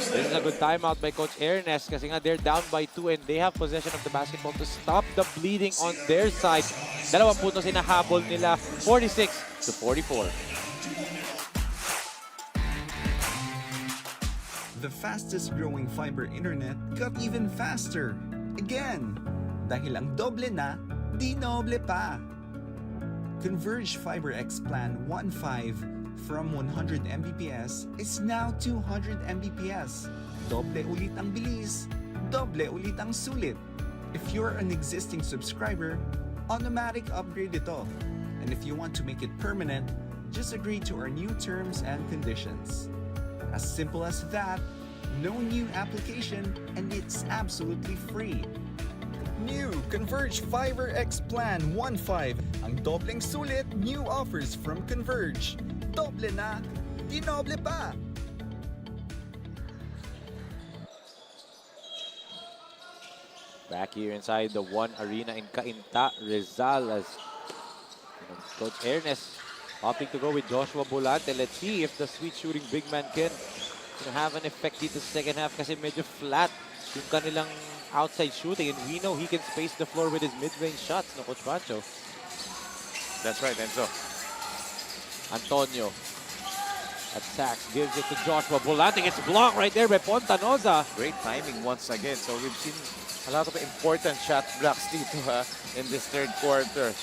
This is a good timeout by Coach Ernest kasi nga they're down by 2 and they have possession of the basketball to stop the bleeding on their side. 2 puntos hinahabol nila, 46-44. The fastest growing fiber internet got even faster. Again, dahil ang doble na, di noble pa. Converge Fiber X Plan 1.5 from 100 Mbps is now 200 Mbps. Doble ulit ang bilis, doble ulit ang sulit. If you're an existing subscriber, automatic upgrade ito. And if you want to make it permanent, just agree to our new terms and conditions. As simple as that, no new application, and it's absolutely free. New Converge Fiber X Plan 1.5. Ang dobleng sulit, new offers from Converge. Doble na, di noble pa. Back here inside the one arena in Cainta, Rizal as Coach Ernest opting to go with Joshua Bolante. Let's see if the sweet shooting big man can have an effect dito sa second half kasi medyo flat yung kanilang outside shooting and we know he can space the floor with his mid-range shots, no, Coach Pancho? That's right, Enzo. Antonio at Sachs gives it to Joshua Bolante. It's blocked right there by Pontanoza. Great timing once again. So we've seen a lot of important shot blocks dito in this third quarter.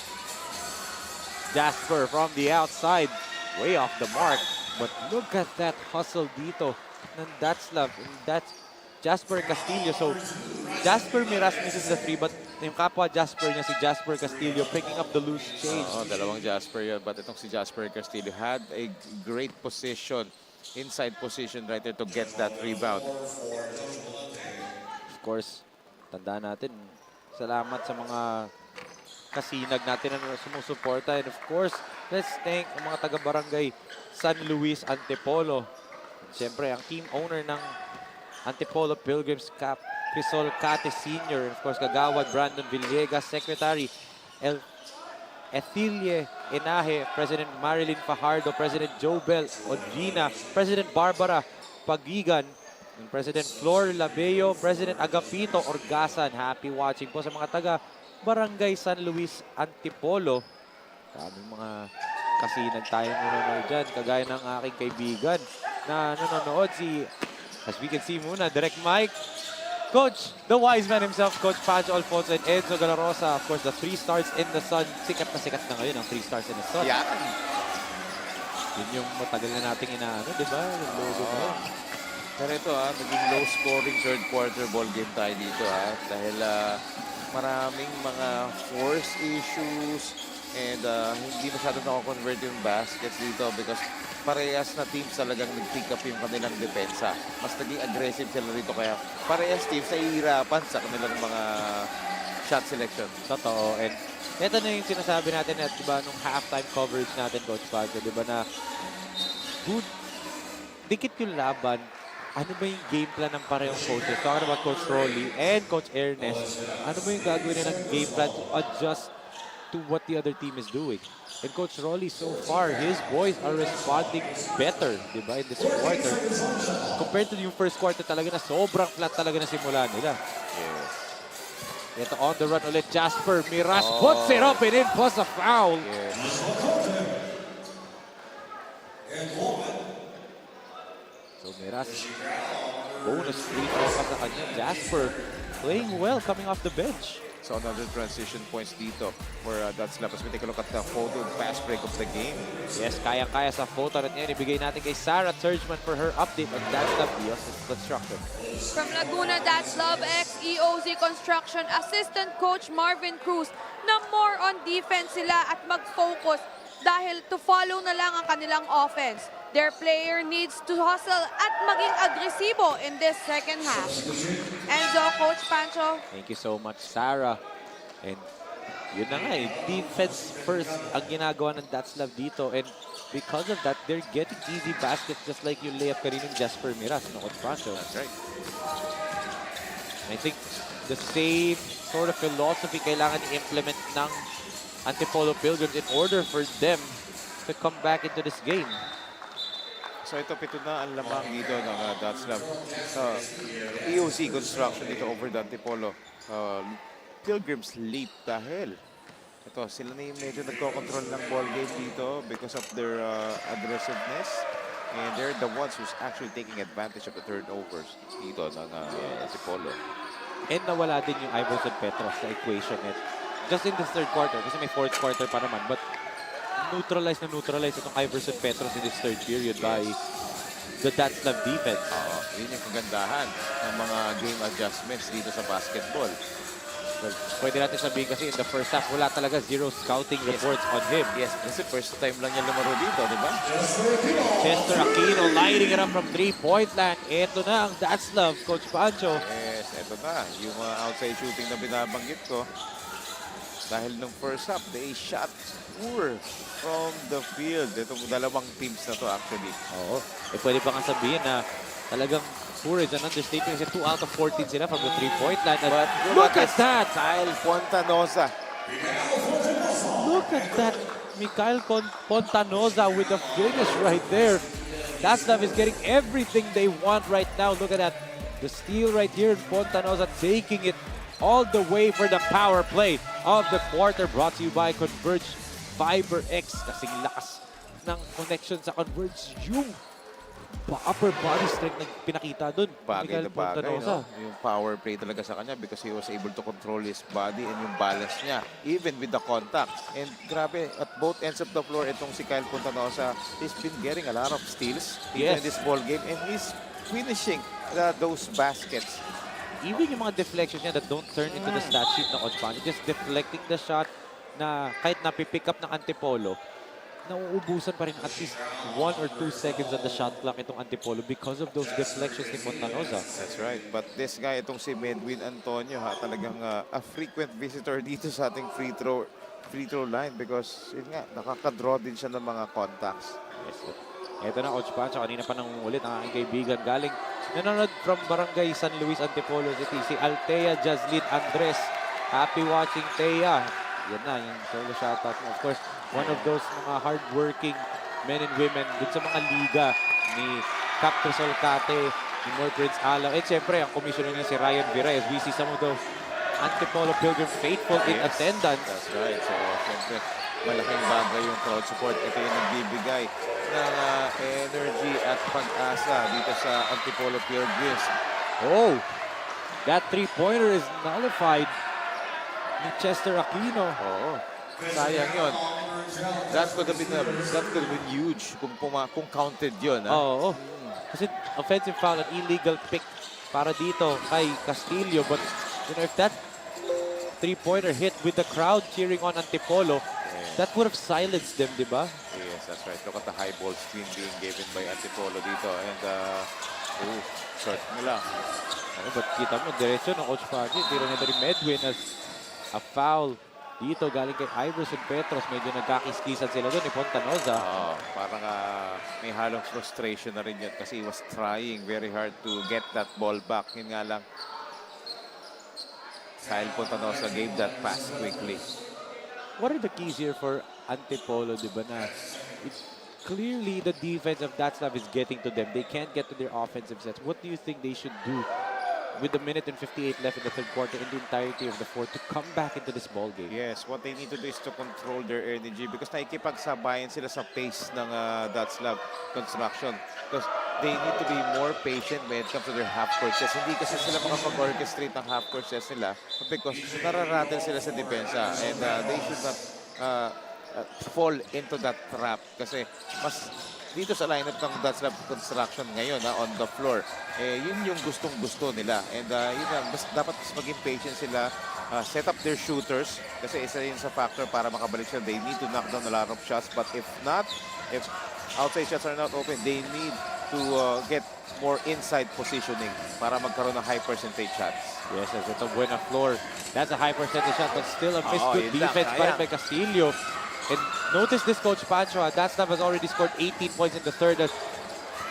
Jasper from the outside, way off the mark. But look at that hustle dito ng DATZLAV. And that's Jasper Castillo. So Jasper Miras misses the 3, but yung kapwa Jasper niya, si Jasper Castillo, picking up the loose change. Dalawang Jasper yun. But itong si Jasper Castillo had a great position, inside position right there to get that rebound. Of course, tandaan natin, salamat sa mga kasinag natin na sumusuporta. And of course, let's thank ang mga taga-barangay San Luis Antipolo. Siyempre, ang team owner ng Antipolo Pilgrims, Rizal Cate Sr. And of course, Kagawad Brandon Villegas, Secretary Ethilie Enaje, President Marilyn Fajardo, President Jobel Odrina, President Barbara Pagigan, and President Flor Labeo, President Agapito Orgasan. Happy watching po sa mga taga Barangay San Luis Antipolo. Daming mga kasinag tayong nanonood dyan. Kagaya ng aking kaibigan na nanonood, si As we can see muna, direct mic. Coach, the wise man himself, Coach Pancho Alfonso and Enzo Galarosa. Of course, the 3 stars in the sun. Sikat na ngayon ang 3 stars in the sun. Yan. Yun yung matagal na nating inaano, di ba? Yung logo mo. Pero ito naging low scoring third quarter ball game tayo dito dahil maraming mga force issues and hindi masyado nako-convert yung baskets dito because parehas na teams talagang nag-pick up yung kanilang depensa. Mas naging aggressive sila rito kaya parehas teams nahihirapan sa kanilang mga shot selection. Totoo. And ito na yung sinasabi natin at diba nung halftime coverage natin, Coach Pancho, diba na good, dikit yung laban. Ano ba yung game plan ng parehong coaches? Talking about Coach Rolly and Coach Ernest. Ano ba yung gagawin na ng game plan to adjust to what the other team is doing? And Coach Rolly, so far, his boys are responding better, di ba, in this quarter. Compared to yung first quarter talaga na sobrang flat talaga na simula nila. Yes. Ito on the run ulit, Jasper Miras puts it up and in plus a foul. Yes. So Miras, bonus free throw pa sa kanya. Jasper playing well coming off the bench. So another transition points dito for DATZLAV as we take a look at the photo fast break of the game. Yes, kaya-kaya sa photo at yan. Ibigay natin kay Sarah Turgeman for her update on DATZLAV EOZ Construction. From Laguna, DATZLAV EOZ Construction, Assistant Coach Marvin Cruz na more on defense sila at mag-focus dahil to follow na lang ang kanilang offense. Their player needs to hustle at maging agresibo in this second half. Enzo, Coach Pancho. Thank you so much, Sarah. And yun na nga defense first ang ginagawa ng DATZLAV dito. And because of that, they're getting easy baskets just like yung layup kaninang Jasper Miras, no, Coach Pancho. That's right. I think the same sort of philosophy kailangan i-implement ng Antipolo Pilgrims in order for them to come back into this game. So ito, 7 na ang lamang dito ng DATZLAV. EOZ Construction dito over the Antipolo Pilgrims leap dahil ito, sila na yung medyo nagko-control ng ball game dito because of their aggressiveness. And they're the ones who's actually taking advantage of the turnovers dito ng Antipolo. And nawala din yung Iverson Petros sa equation net. Just in this third quarter, kasi may fourth quarter pa naman. But neutralize itong Iverson Petros in this third period by the DATZLAV defense. Yun yung kagandahan ng mga game adjustments dito sa basketball. Well, pwede natin sabihin kasi in the first half, wala talaga zero scouting reports on him. Yes, kasi first time lang niya lumaro dito, di ba? Chester Aquino lighting it up from 3-point land. Ito na ang DATZLAV, Coach Pancho. Yes, ito na. Yung outside shooting na binabanggit ko. Dahil nung first half, they shot poor from the field. Itong dalawang teams na to actually. Oo. Pwede pa nga sabihin na talagang poor is an understatement kasi 2 out of 14 sila from the 3-point line. But look at that! Kyle Fontanosa. Look at that! Mikhail Fontanosa with the finish right there. DATZLAV is getting everything they want right now. Look at that. The steal right here. Fontanosa taking it all the way for the power play of the quarter, brought to you by Converge Fiber X. Kasing lakas ng connection sa Converge yung upper body strength na pinakita dun. Bagay na bagay, no? Yung power play talaga sa kanya because he was able to control his body and yung balance niya, even with the contact. And grabe, at both ends of the floor, itong si Kyle Fontanosa, he's been getting a lot of steals in this ball game and he's finishing those baskets. Even yung mga deflections niya that don't turn into the stat sheet na Coach, just deflecting the shot na kahit napipick up ng Antipolo, nauubusan pa rin at least 1 or 2 seconds on the shot clock itong Antipolo because of those deflections ni Fontanosa. That's right. But this guy, itong si Medwin Antonio, talagang a frequent visitor dito sa ating free throw line because yun nga, nakaka-draw din siya ng mga contacts. Yes, ito na, Coach Pancho. Kanina pa nang ulit ang aking kaibigan. Galing nanonood from Barangay San Luis, Antipolo City. Si Althea Jazlyn Andres. Happy watching, Thea. Yan na, yung solo shoutout. Of course, one of those mga hardworking men and women dun sa mga liga ni Cap Rizal, ni Moy Prince Alaw. At syempre, ang commissioner niya si Ryan Vera. As we see some of those Antipolo Pilgrims faithful in Yes, attendance. That's right. So, siyempre, malaking bagay yung crowd support. Ito yung nagbibigay ng energy at pag-asa dito sa Antipolo Pilgrims. Oh, that three-pointer is nullified ni Chester Aquino. Oo. Sayang yun. That could have been huge kung counted yun. Ha? Oo. Kasi offensive foul, an illegal pick para dito kay Castillo. But, you know, if that three-pointer hit with the crowd cheering on Antipolo, that would have silenced them, di ba? Yes, that's right. Look at the high ball screen being given by Antipolo dito. And, short nila. Ano, but kita mo, diretso ng Coach Pagi. Tiro nito rin Medwin as a foul dito galing kay Iverson Petros. Medyo nagkakiskisan sila doon ni Fontanoza. Parang may halong frustration na rin yun kasi he was trying very hard to get that ball back. Yun nga lang, Kyle Fontanoza gave that pass quickly. What are the keys here for Antipolo, di ba na? It's clearly the defense of DATZLAV is getting to them. They can't get to their offensive sets. What do you think they should do with a minute and 58 left in the third quarter and the entirety of the fourth to come back into this ball game? Yes, what they need to do is to control their energy because nakikipagsabayan sila sa pace ng DATZLAV construction. Because they need to be more patient when it comes to their half-court sets. Hindi kasi sila makapag-orchestrate ng half-court sets nila because nararattle sila sa depensa and they should not fall into that trap kasi mas dito sa lineup ng DATZLAV construction ngayon on the floor, yun yung gustong-gusto nila. And yun na, dapat mas maging patient sila, set up their shooters kasi isa yun sa factor para makabalik sila. They need to knock down a lot of shots but if not, if outside shots are not open, they need to get more inside positioning para magkaroon ng high percentage shots. Yes, as ito buena floor. That's a high percentage shot but still a missed good defense by Castillo. And notice this, Coach Pancho, DATZLAV has already scored 18 points in the third.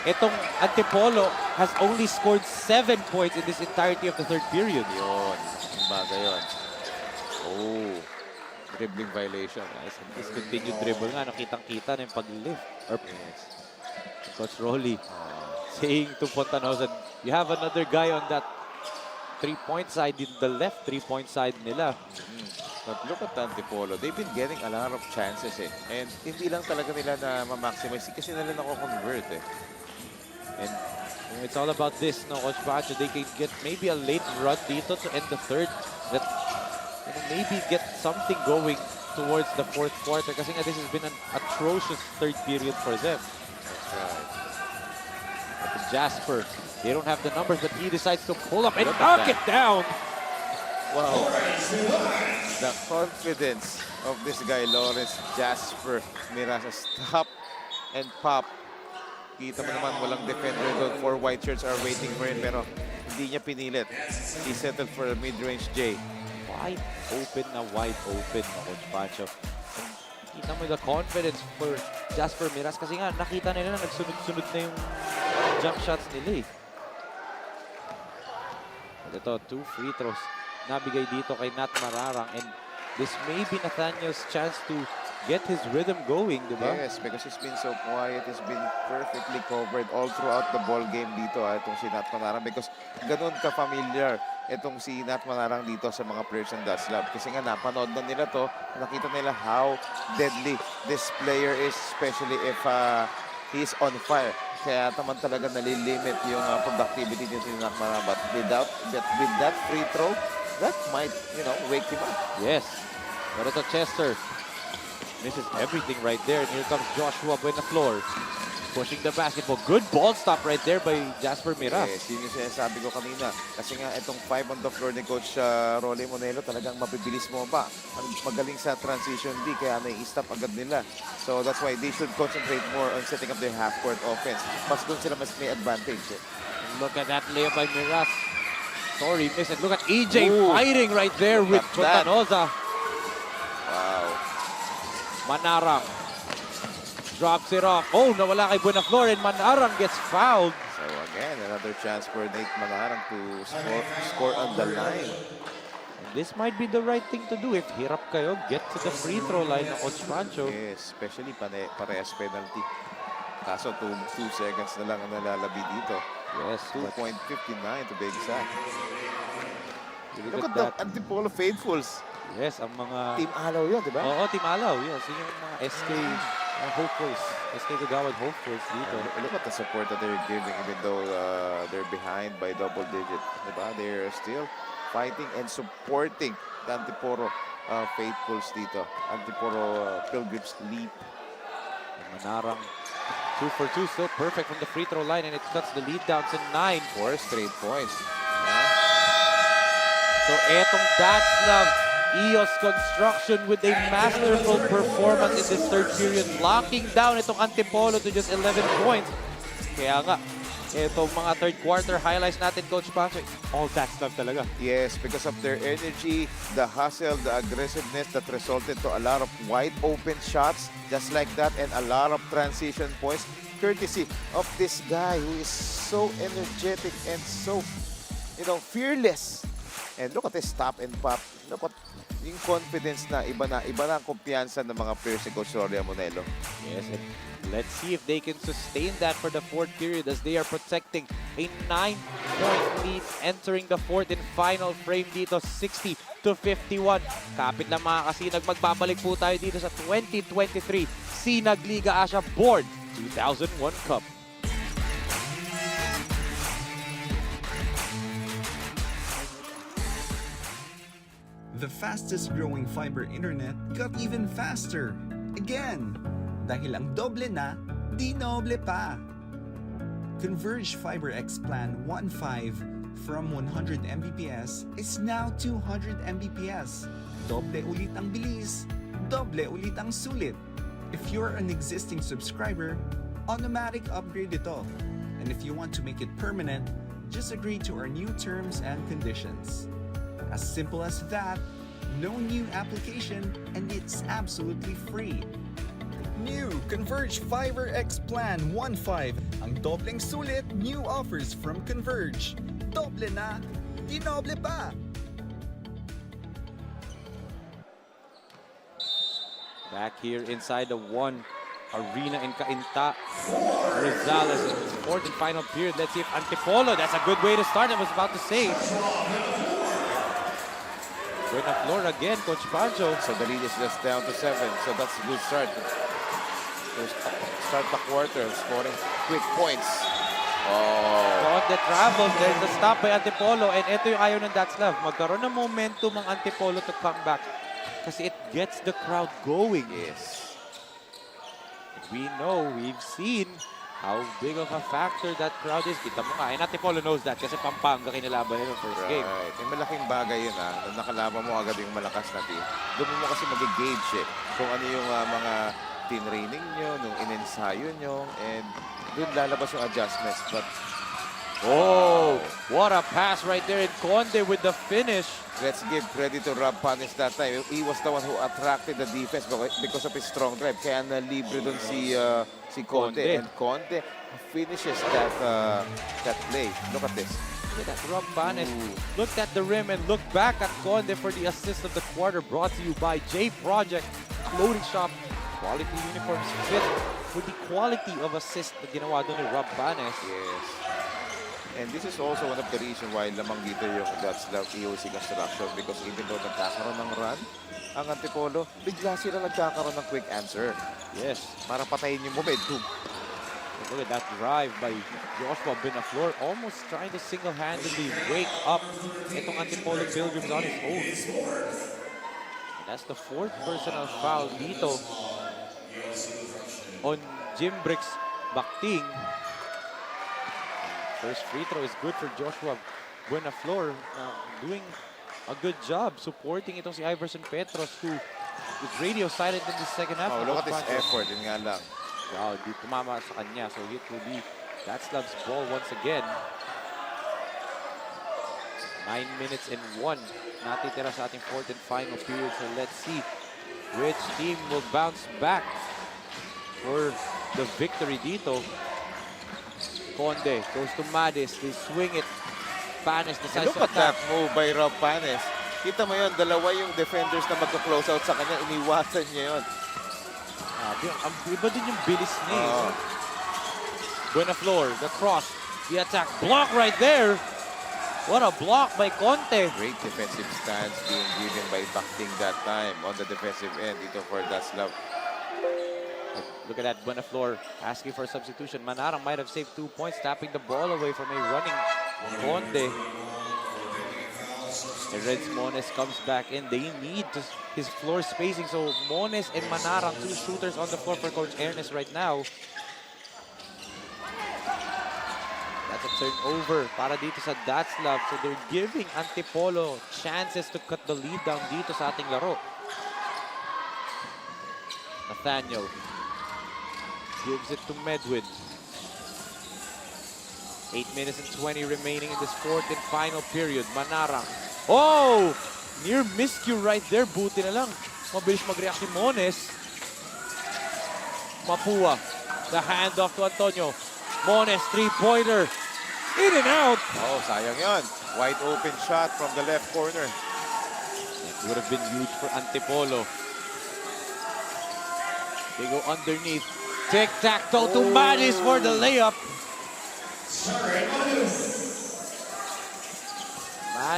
Itong Antipolo has only scored 7 points in this entirety of the third period. Yun, bagay yun. Oh, dribbling violation. Discontinued dribble nga, nakitang-kita na yung pag-lift. Coach Rolly saying to Fontanoza, you have another guy on that three-point side, in the left three-point side nila. But look at Antipolo. They've been getting a lot of chances And hindi lang talaga nila na ma-maximize kasi nila nako-convert And it's all about this, no, Coach Pancho. They can get maybe a late run dito to end the third. That maybe get something going towards the fourth quarter kasi nga this has been an atrocious third period for them. That's right. But Jasper, they don't have the numbers, but he decides to pull up and knock it down. Wow. The confidence of this guy, Lawrence Jasper Mirasa. Stop and pop. Kita mo naman, walang defender doon. 4 white shirts are waiting for him, pero hindi niya pinilit. He settled for a mid-range J. Wide open, Coach Pancho. Kita mo the confidence for Jasper Miras kasi nga nakita nila na nagsunod-sunod na yung jump shots nila But ito, 2 free throws nabigay dito kay Nat Mararang and this may be Nathaniel's chance to get his rhythm going, di ba? Yes, because he's been so quiet. He's been perfectly covered all throughout the ball game dito itong si Nat Mararang because ganun ka-familiar itong si Nat Mararang dito sa mga players ng DATZLAV. Kasi nga napanood na nila to, nakita nila how deadly this player is, especially if he's on fire. Kaya naman talaga nalilimit yung productivity dito ni Nat Mararang. But with that free throw, that might, wake him up. Yes. But ito Chester. This is everything right there. And here comes Joshua Buena Flor. Pushing the basketball. Good ball stop right there by Jasper Miras. Yes, yun yung sinasabi ko kanina. Kasi nga itong 5 on the floor ni Coach Rolly Monelo talagang mapibilis mo ba. Magaling sa transition D kaya nai-stop agad nila. So that's why they should concentrate more on setting up their half-court offense. Mas doon sila mas may advantage. Look at that layup by Miras. Sorry, miss it. Look at EJ fighting right there with Fontanoza. Wow. Manarang drops it off. Oh, nawala kay Buena Flor and Manarang gets fouled. So again, another chance for Nate Manarang to score on the line. And this might be the right thing to do. If hirap kayo, get to the free throw line ng Coach Pancho. Yes, especially parehas penalty. Kaso 2 seconds na lang ang nalalabi dito. Yes. 2.59 to be exact. Look at the Antipolo faithfuls. Yes, ang mga... Team Alaw yun, di ba? Oo, Team Alaw. Yes, yun yung mga SK hopefuls. SK Kagawad hopefuls dito. Look at the support that they're giving even though they're behind by double digit. Di ba? They're still fighting and supporting the Antipolo faithfuls dito. Antipolo Pilgrims lead. Manarang 2 for 2, still perfect from the free throw line, and it cuts the lead down to 9. 4 straight points. So etong DATZLAV EOZ Construction with a masterful performance in this third period, locking down itong Antipolo to just 11 points. Kaya nga, itong mga third quarter highlights natin, Coach Pancho, all DATZLAV talaga. Yes, because of their energy, the hustle, the aggressiveness that resulted to a lot of wide open shots, just like that, and a lot of transition points, courtesy of this guy who is so energetic and so, fearless. And look at this stop and pop. Look at yung confidence na iba na ang kumpiyansa ng mga players ni Coach Rory Amonelo. Yes, and let's see if they can sustain that for the fourth period as they are protecting a 9-point lead entering the fourth and final frame dito, 60-51. Kapit lang mga kasinag, magbabalik po tayo dito sa 2023 Sinag Liga Asya Board 2001 Cup. The fastest growing fiber internet got even faster. Again, dahil ang doble na, di noble pa. Converge Fiber X Plan 1.5 from 100 Mbps is now 200 Mbps. Doble ulit ang bilis, doble ulit ang sulit. If you're an existing subscriber, automatic upgrade ito. And if you want to make it permanent, just agree to our new terms and conditions. As simple as that, no new application, and it's absolutely free. New Converge Fiber X Plan 1.5. Ang dobleng sulit, new offers from Converge. Doble na, di noble pa. Back here inside the one arena in Cainta. Rizal is in his fourth and final period. Let's see if Antipolo, that's a good way to start. I was about to say. Buena floor again, Coach Pancho. So the lead is just down to 7. So that's a good start. Start the quarter, scoring quick points. On the travel, there's the stop by Antipolo. And ito yung ayaw ng DATZLAV. Magkaroon ng momentum ang Antipolo to come back. Kasi it gets the crowd going. Yes. We know, we've seen how big of a factor that crowd is. Kita mo nga, and Antipolo knows that kasi Pampanga kinalaban yun yung first game. Right. Eh, malaking bagay yun na nakalaban mo agad yung malakas na team. Doon mo kasi mag-gauge kung ano yung mga tinraining nyo, nung in-ensayo nyo, and doon lalabas yung adjustments. But, what a pass right there, and Conde with the finish. Let's give credit to Rob Panis that time. He was the one who attracted the defense because of his strong drive. Kaya na-libre doon si Conde. And Conde finishes that play. Look at this. Look at that, Rob Panis looked at the rim and looked back at Conde for the assist of the quarter, brought to you by J Project Clothing Shop. Quality uniforms fit with the quality of assist na ginawa doon ni Rob Panis. Yes. And this is also one of the reasons why lamang dito yung DATZLAV EOZ Construction, because even though nagkakaroon ng run ang Antipolo, bigla sila nagkakaroon ng quick answer. Yes. Para patayin yung momentum. Look at that drive by Joshua Benaflor, almost trying to single-handedly wake up itong Antipolo Pilgrims on his own. And that's the fourth personal foul dito on Jimbrix Bakting. First free throw is good for Joshua Buenaflor, doing a good job supporting itong si Iverson Petros, who was radio silent in the second half. Oh, look at his effort, yun nga lang. Wow, di tumama sa kanya, so it will be DATZLAV's ball once again. 9 minutes and 1 natitira sa ating fourth and final period, so let's see which team will bounce back for the victory dito. Conde goes to Madis. They swing it. Panis decides Look at that move by Rob Panis. Kita mo yun, dalawa yung defenders na magka-close out sa kanya. Iniwasan niya yun. Ang iba din yung bilis niya. Buenaflor, the cross, the attack. Block right there. What a block by Conte. Great defensive stance being given by Bakting that time on the defensive end dito for DATZLAV. Look at that, Buenaflor asking for a substitution. Manarang might have saved 2 points, tapping the ball away from a running Conde. And Reds Mones comes back in. They need his floor spacing. So Mones and Manarang, 2 shooters on the floor for Coach Ernest right now. That's a turnover para dito sa DATZLAV. So they're giving Antipolo chances to cut the lead down dito sa ating laro. Nathaniel gives it to Medwin. 8 minutes and 20 remaining in this fourth and final period. Manarang. Oh! Near miscue right there. Buti na lang. Mabilis mag-react si Mones. Mapua. The handoff to Antonio. Mones, 3-pointer. In and out. Oh, sayang yon. Wide open shot from the left corner. It would have been huge for Antipolo. They go underneath. Tic-tac-toe to Manis for the layup. Manis.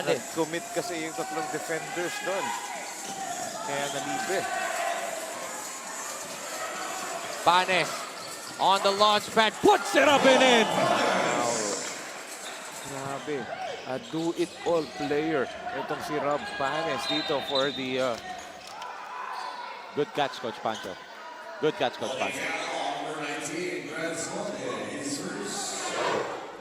Nag-commit kasi yung tatlong defenders doon. Kaya nalibre. Panes on the launch pad. Puts it up and in. Wow. Grabe. A do-it-all player. Itong si Rob Panes dito for the... Good catch, Coach Pancho. Good catch, Coach Pancho.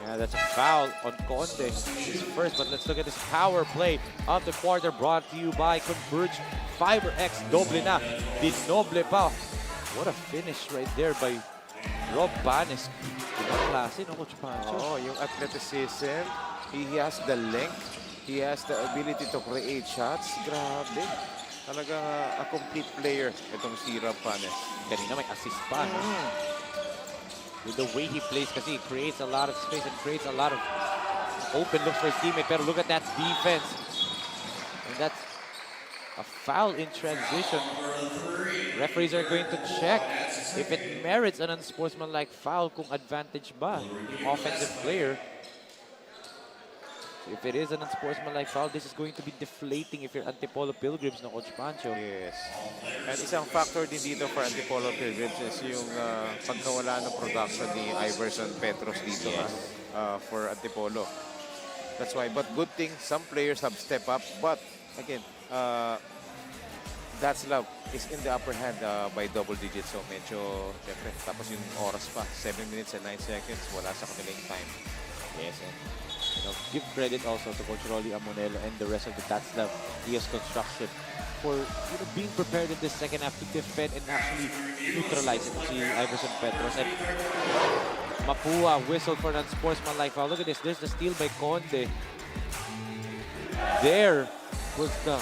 Yeah, that's a foul on Conde. His first, but let's look at this power play of the quarter brought to you by Converge Fiber X. Doble na. Dinoble pa. What a finish right there by Rob Panes. Ibang klase, no, Coach Pancho? Oh, yung athleticism. He has the length. He has the ability to create shots. Grabe. Talagang a complete player itong si Rob Panes. Kanina may assist pa, no? With the way he plays kasi he creates a lot of space and creates a lot of open looks for his teammate. Pero look at that defense. And that's a foul in transition. Referees are going to check if it merits an unsportsmanlike foul kung advantage ba yung offensive player. If it is an unsportsmanlike foul, this is going to be deflating if you're Antipolo Pilgrims, no, Coach Pancho. Yes. And isang factor din dito for Antipolo Pilgrims is yung pagkawala ng production ni Iverson Petros dito for Antipolo. That's why. But good thing, some players have stepped up. But again, DATZLAV is in the upper hand by double digits. So medyo, syempre, tapos yung oras pa, 7 minutes and 9 seconds, wala sa kanilang time. Yes, and give credit also to Coach Rolly Amonelo and the rest of the DATZLAV EOZ construction for being prepared in this second half to defend and actually neutralize it. Si Iverson Petros and Mapua whistled for an unsportsmanlike foul. Look at this. There's the steal by Conde. There was the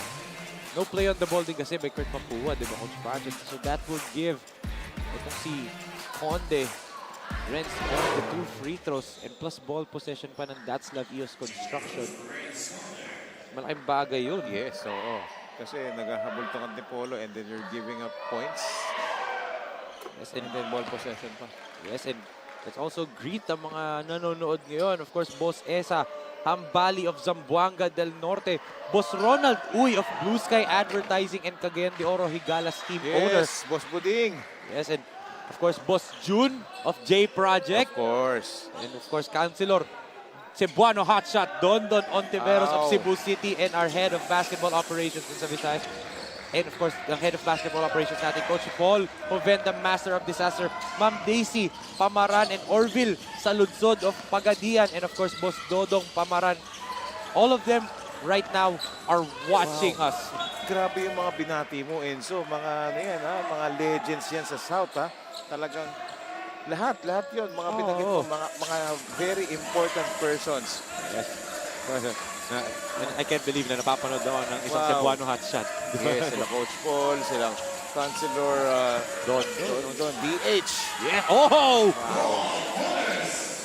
no play on the ball din kasi by Kurt Mapua, di ba, Coach Pancho? So that will give itong si Conde Renz on the 2 free throws and plus ball possession pa ng DATZLAV EOZ construction. Malaking bagay yun. Yes, oo. Kasi naghahabol to Antipolo and then you're giving up points. Yes, and then ball possession pa. Yes, and let's also greet ang mga nanonood ngayon. Of course, Boss Esa Hambali of Zamboanga del Norte. Boss Ronald Uy of Blue Sky Advertising and Cagayan de Oro Higalas team owner. Yes, Boss Buding. Yes, and of course, Boss June of J Project. Of course. And of course, Councilor Cebuano Hotshot Dondon Ontiveros of Cebu City and our head of basketball operations in Visayas. And of course, the head of basketball operations natin, Coach Paul Hovenda, Master of Disaster, Ma'am Daisy Pamaran and Orville Saludsod of Pagadian, and of course, Boss Dodong Pamaran. All of them right now are watching us. Grabe yung mga binati mo, Enzo. Mga ano yan, mga legends yan sa South, ha? Talagang lahat yun. Mga binanggit mo, mga very important persons. Yes. I can't believe na napapanood daw ng isang Cebuano hotshot. Yes, sila Coach Paul, silang Councilor Don DH. Yeah. Oh! Wow.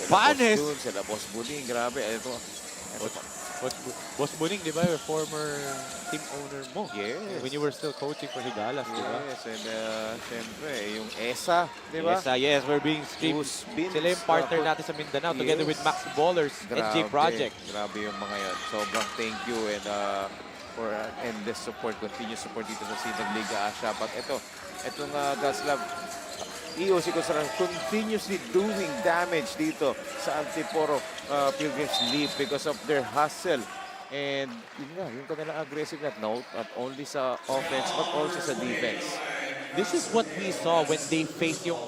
Panes. Sila Boss Buding, grabe. Ito. Boss Buning, di ba? Your former team owner mo. Yes. When you were still coaching for Higalas, di ba? Yes, and syempre, yung ESA, di ba? Yes, we're being streamed. Who's been Sila yung partner natin sa Mindanao together with Max Ballers and J Project. Grabe yung mga yan. Sobrang thank you and for endless support, continuous support dito sa Sinag Liga Asya. But itong DATZLAV EOZ continuously doing damage dito sa Antipolo Pilgrims Leap because of their hustle. And yung kanilang aggressiveness, not only sa offense but also sa defense. This is what we saw when they faced yung,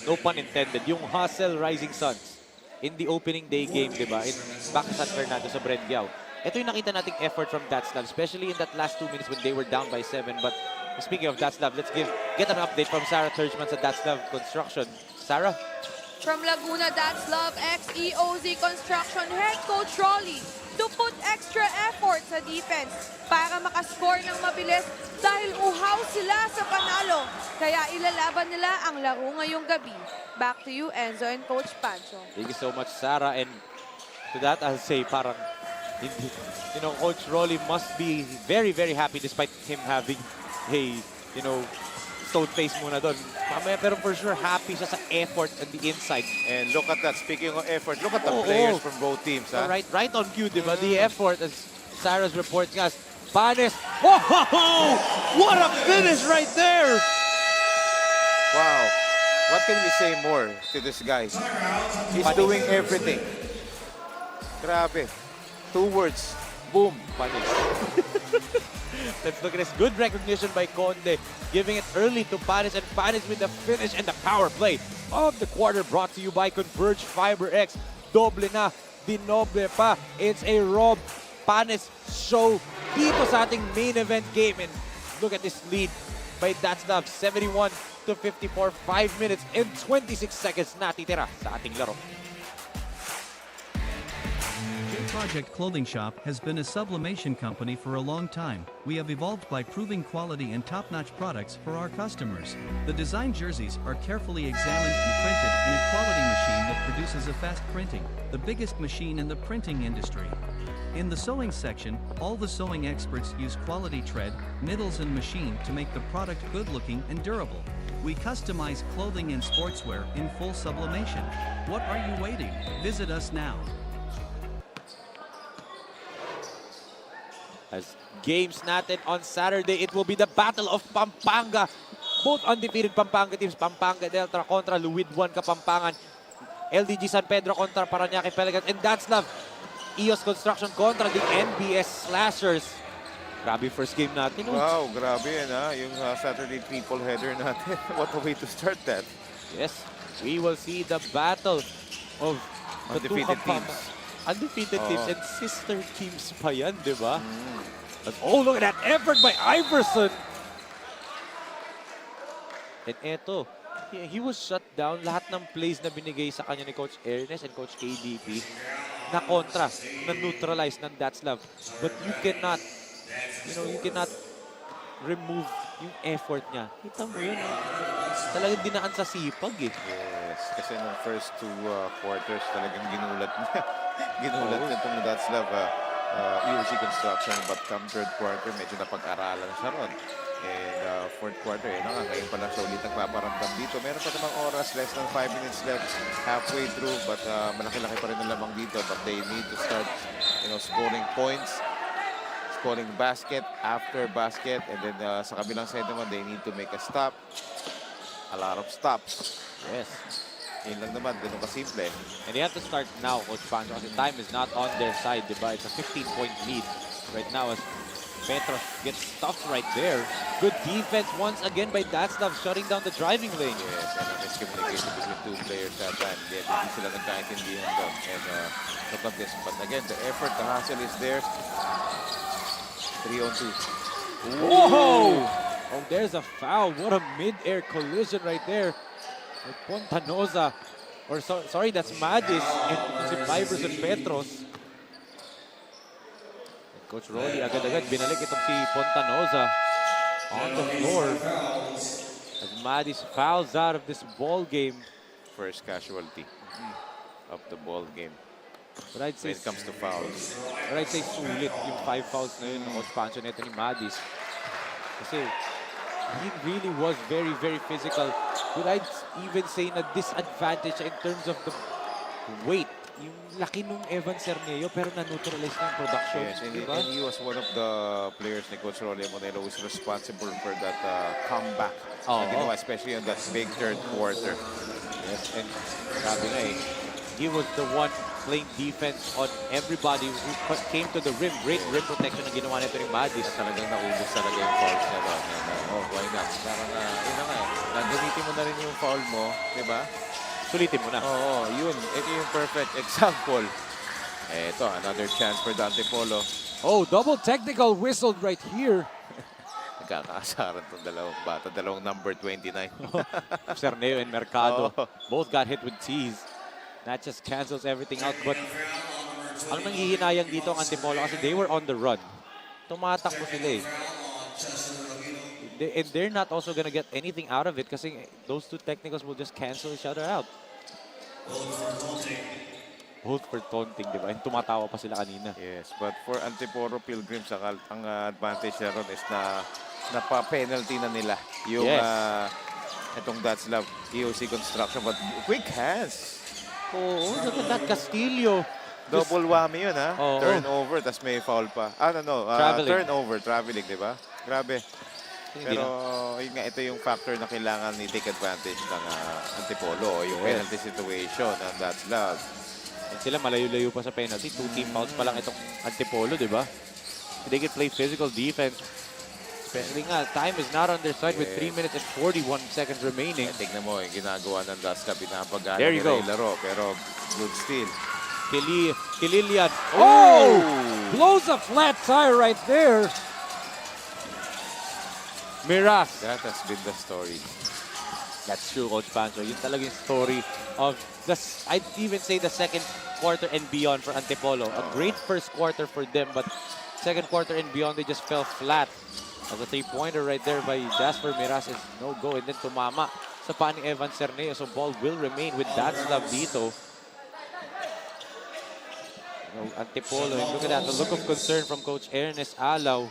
no pun intended, yung Hustle Rising Suns in the opening day game, di ba? In back sa San Fernando sa Brendiao. Ito yung nakita nating effort from DATZLAV, especially in that last 2 minutes when they were down by 7. But speaking of DATZLAV, let's get an update from Sarah Turchman sa DATZLAV Construction. Sarah? From Laguna, DATZLAV ex-EOZ Construction Head Coach Rolly to put extra effort sa defense para makascore ng mabilis dahil uhaw sila sa panalo. Kaya ilalaban nila ang laro ngayong gabi. Back to you, Enzo and Coach Pancho. Thank you so much, Sarah. And to that, I'll say parang, you know, Coach Rolly must be very, very happy despite him having a, you know, stone face muna doon. Pero for sure, happy siya sa effort on the inside. And look at that. Speaking of effort, look at the players from both teams. So right on cue, di ba? The effort, as Sarah's report nga, Panes. Oh, what a finish right there! Wow. What can we say more to this guy? He's doing everything. Grabe. 2 words. Boom. Panes. Let's look at this. Good recognition by Conde, giving it early to Panes, and Panes with the finish and the power play of the quarter, brought to you by Converge Fiber X. Doble na, dinoble pa. It's a Rob Panes show dito sa ating main event game. And look at this lead by DATZLAV, 71-54, 5 minutes and 26 seconds natitira sa ating laro. Project Clothing Shop has been a sublimation company for a long time. We have evolved by proving quality and top-notch products for our customers. The design jerseys are carefully examined and printed in a quality machine that produces a fast printing, the biggest machine in the printing industry. In the sewing section, all the sewing experts use quality thread, needles and machine to make the product good-looking and durable. We customize clothing and sportswear in full sublimation. What are you waiting? Visit us now. As games natin on Saturday, it will be the Battle of Pampanga. Both undefeated Pampanga teams, Pampanga Delta kontra Luwid 1 Kapampangan, LDG San Pedro kontra Parañaque Pelicans, and DATZLAV EOZ Construction kontra the NBS Slashers. Grabe first game natin. Wow, grabe yan ha. Yung Saturday triple header natin. What a way to start that. Yes, we will see the battle of the undefeated teams. Undefeated teams and sister teams pa yan, di ba? Oh, look at that effort by Iverson! And eto, he was shut down. Lahat ng plays na binigay sa kanya ni Coach Ernest and Coach KDP na kontra, na neutralize ng DATZLAV. But you cannot, you know, you cannot remove yung effort niya. Kita mo yun, talagang dinaan sa sipag eh. Yes, kasi nung first 2 quarters talagang ginulat niya. Ginulat niya itong DATZLAV EOZ Construction, but come 3rd quarter, medyo napag-aralan siya ron. And 4th quarter, ngayon pa lang siya ulit nagpaparamdam dito. Meron pa namang oras, less than 5 minutes left, halfway through, but malaki-laki pa rin ang lamang dito. But they need to start, scoring points, scoring basket after basket, and then sa kabilang side naman, they need to make a stop. A lot of stops. Yes. Yun lang naman, ganun kasimple. And they have to start now, Coach Pancho, kasi time is not on their side, diba? It's a 15-point lead right now as Petros gets stuffed right there. Good defense once again by DATZLAV, shutting down the driving lane. Yes, and a miscommunication between 2 players that time. Hindi sila nagkaintindihan doon. And look at this. But again, the effort, the hustle is there. 3-on-2. Whoa! Oh, there's a foul. What a mid-air collision right there. With Pontanoza. Or sorry, that's Madis. And si Iverson Petros. And Coach Rolly agad-agad binalik itong si Pontanoza on the floor. As Madis fouls out of this ball game. First casualty of the ball game. But I'd say, when it comes to fouls. but I'd say sulit yung 5 fouls na yun ng expansion nito ni Madis. Kasi he really was very, very physical. But I'd even say na disadvantage in terms of the weight. Yung laki nung Evan Cerneo pero na-neutralize na yung production. Yes, and, diba? and he was one of the players ni Coach Rolly Monelo who was responsible for that comeback na ginawa, especially in that big third quarter. Yes, and sabi nga eh, he was the one playing defense on everybody who came to the rim. Great rim protection na ginawa nito ni Madis. Talagang naubos talaga yung fouls niya doon. Oh, why not? Parang, yun na nga eh. Gagamitin mo na rin yung foul mo, di ba? Sulitin mo na. Oo, yun. Ito yung perfect example. Ito, another chance for the Antipolo. Oh, double technical whistled right here. Nagkakaasaran itong dalawang bata. Dalawang number 29. Cerneo and Mercado. Oh. Both got hit with T's. That just cancels everything out. But ang nanghihinayang dito ang Antipolo kasi they were on the run. Tumatakbo sila eh. And they're not also gonna get anything out of it kasi those two technicals will just cancel each other out. Hold for taunting, di ba? And tumatawa pa sila kanina. Yes, but for Antipolo Pilgrims, ang advantage na ron is na napa-penalty na nila yung itong DATZLAV EOZ construction. But quick hands. Oh, look at that Castillo. Double whammy yun, ha? Oh, Turnover, tas may foul pa. Turnover, traveling, di ba? Grabe. Pero yun nga, ito yung factor na kailangan ni take advantage ng Antipolo, yung penalty situation ng DATZLAV. And sila malayo-layo pa sa penalty. 2 team fouls pa lang itong Antipolo, di ba? They can play physical defense. Especially nga, time is not on their side with 3 minutes and 41 seconds remaining. Tignan mo, yung ginagawa ng DATZLAV, pinapagana There you go. laro, pero good steal. Kililian. Oh! Blows a flat tire right there. Miras. That has been the story. That's true, Coach Pancho. Yun talaga yung story of, I'd even say the second quarter and beyond for Antipolo. A great first quarter for them, but second quarter and beyond, they just fell flat. As a three-pointer right there by Jasper Miras is no-go. And then tumama sa paa ni Evan Cerneo. So ball will remain with DATZLAV dito. Antipolo, and look at that, the look of concern from Coach Ernest Alaw.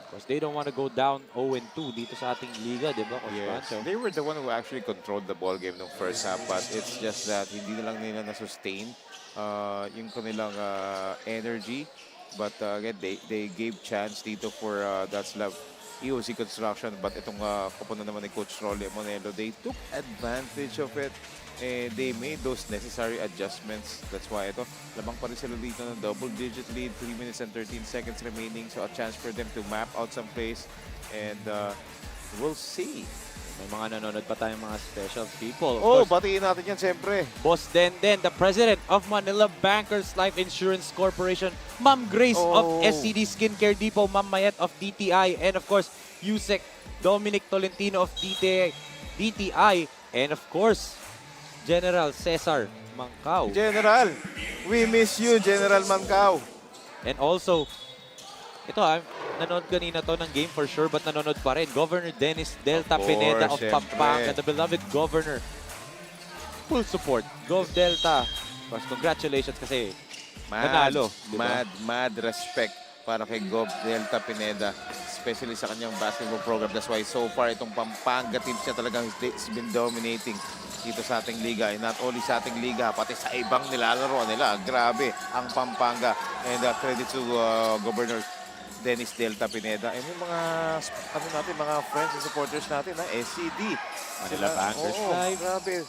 Because they don't want to go down 0-2 dito sa ating liga, di ba, Coach Pancho? They were the one who actually controlled the ball game nung first half, but it's just that hindi na lang nila na-sustain yung kanilang energy. But again, they gave chance dito for DATZLAV EOZ construction. But itong koponan naman ni Coach Rolly Monelo, they took advantage of it. And they made those necessary adjustments. That's why ito, lamang pa rin sila dito ng double-digit lead, 3 minutes and 13 seconds remaining. So a chance for them to map out some plays. And we'll see. May mga nanonood pa tayong mga special people. Batiin natin yan siyempre. Boss Denden, the president of Manila Bankers Life Insurance Corporation, Ma'am Grace of SCD Skincare Depot, Ma'am Mayet of DTI, and of course, Yusek Dominic Tolentino of DTI, and of course, General Cesar Mancao. General, we miss you, General Mancao. And also, ito nanonood kanina to ng game for sure, but nanonood pa rin. Governor Dennis Delta Pineda of Pampanga, the beloved governor. Full support. Gov Delta. Of course, congratulations kasi nanalo. Diba? Mad respect para kay Gov Delta Pineda, especially sa kanyang basketball program. That's why so far itong Pampanga team siya talagang has been dominating dito sa ating liga. And not only sa ating liga, pati sa ibang nilalaro nila. Grabe ang Pampanga. And credit to Governor Dennis Delta Pineda. And yung mga, mga friends and supporters natin, SCD. Manila Bankers Live. Grabe.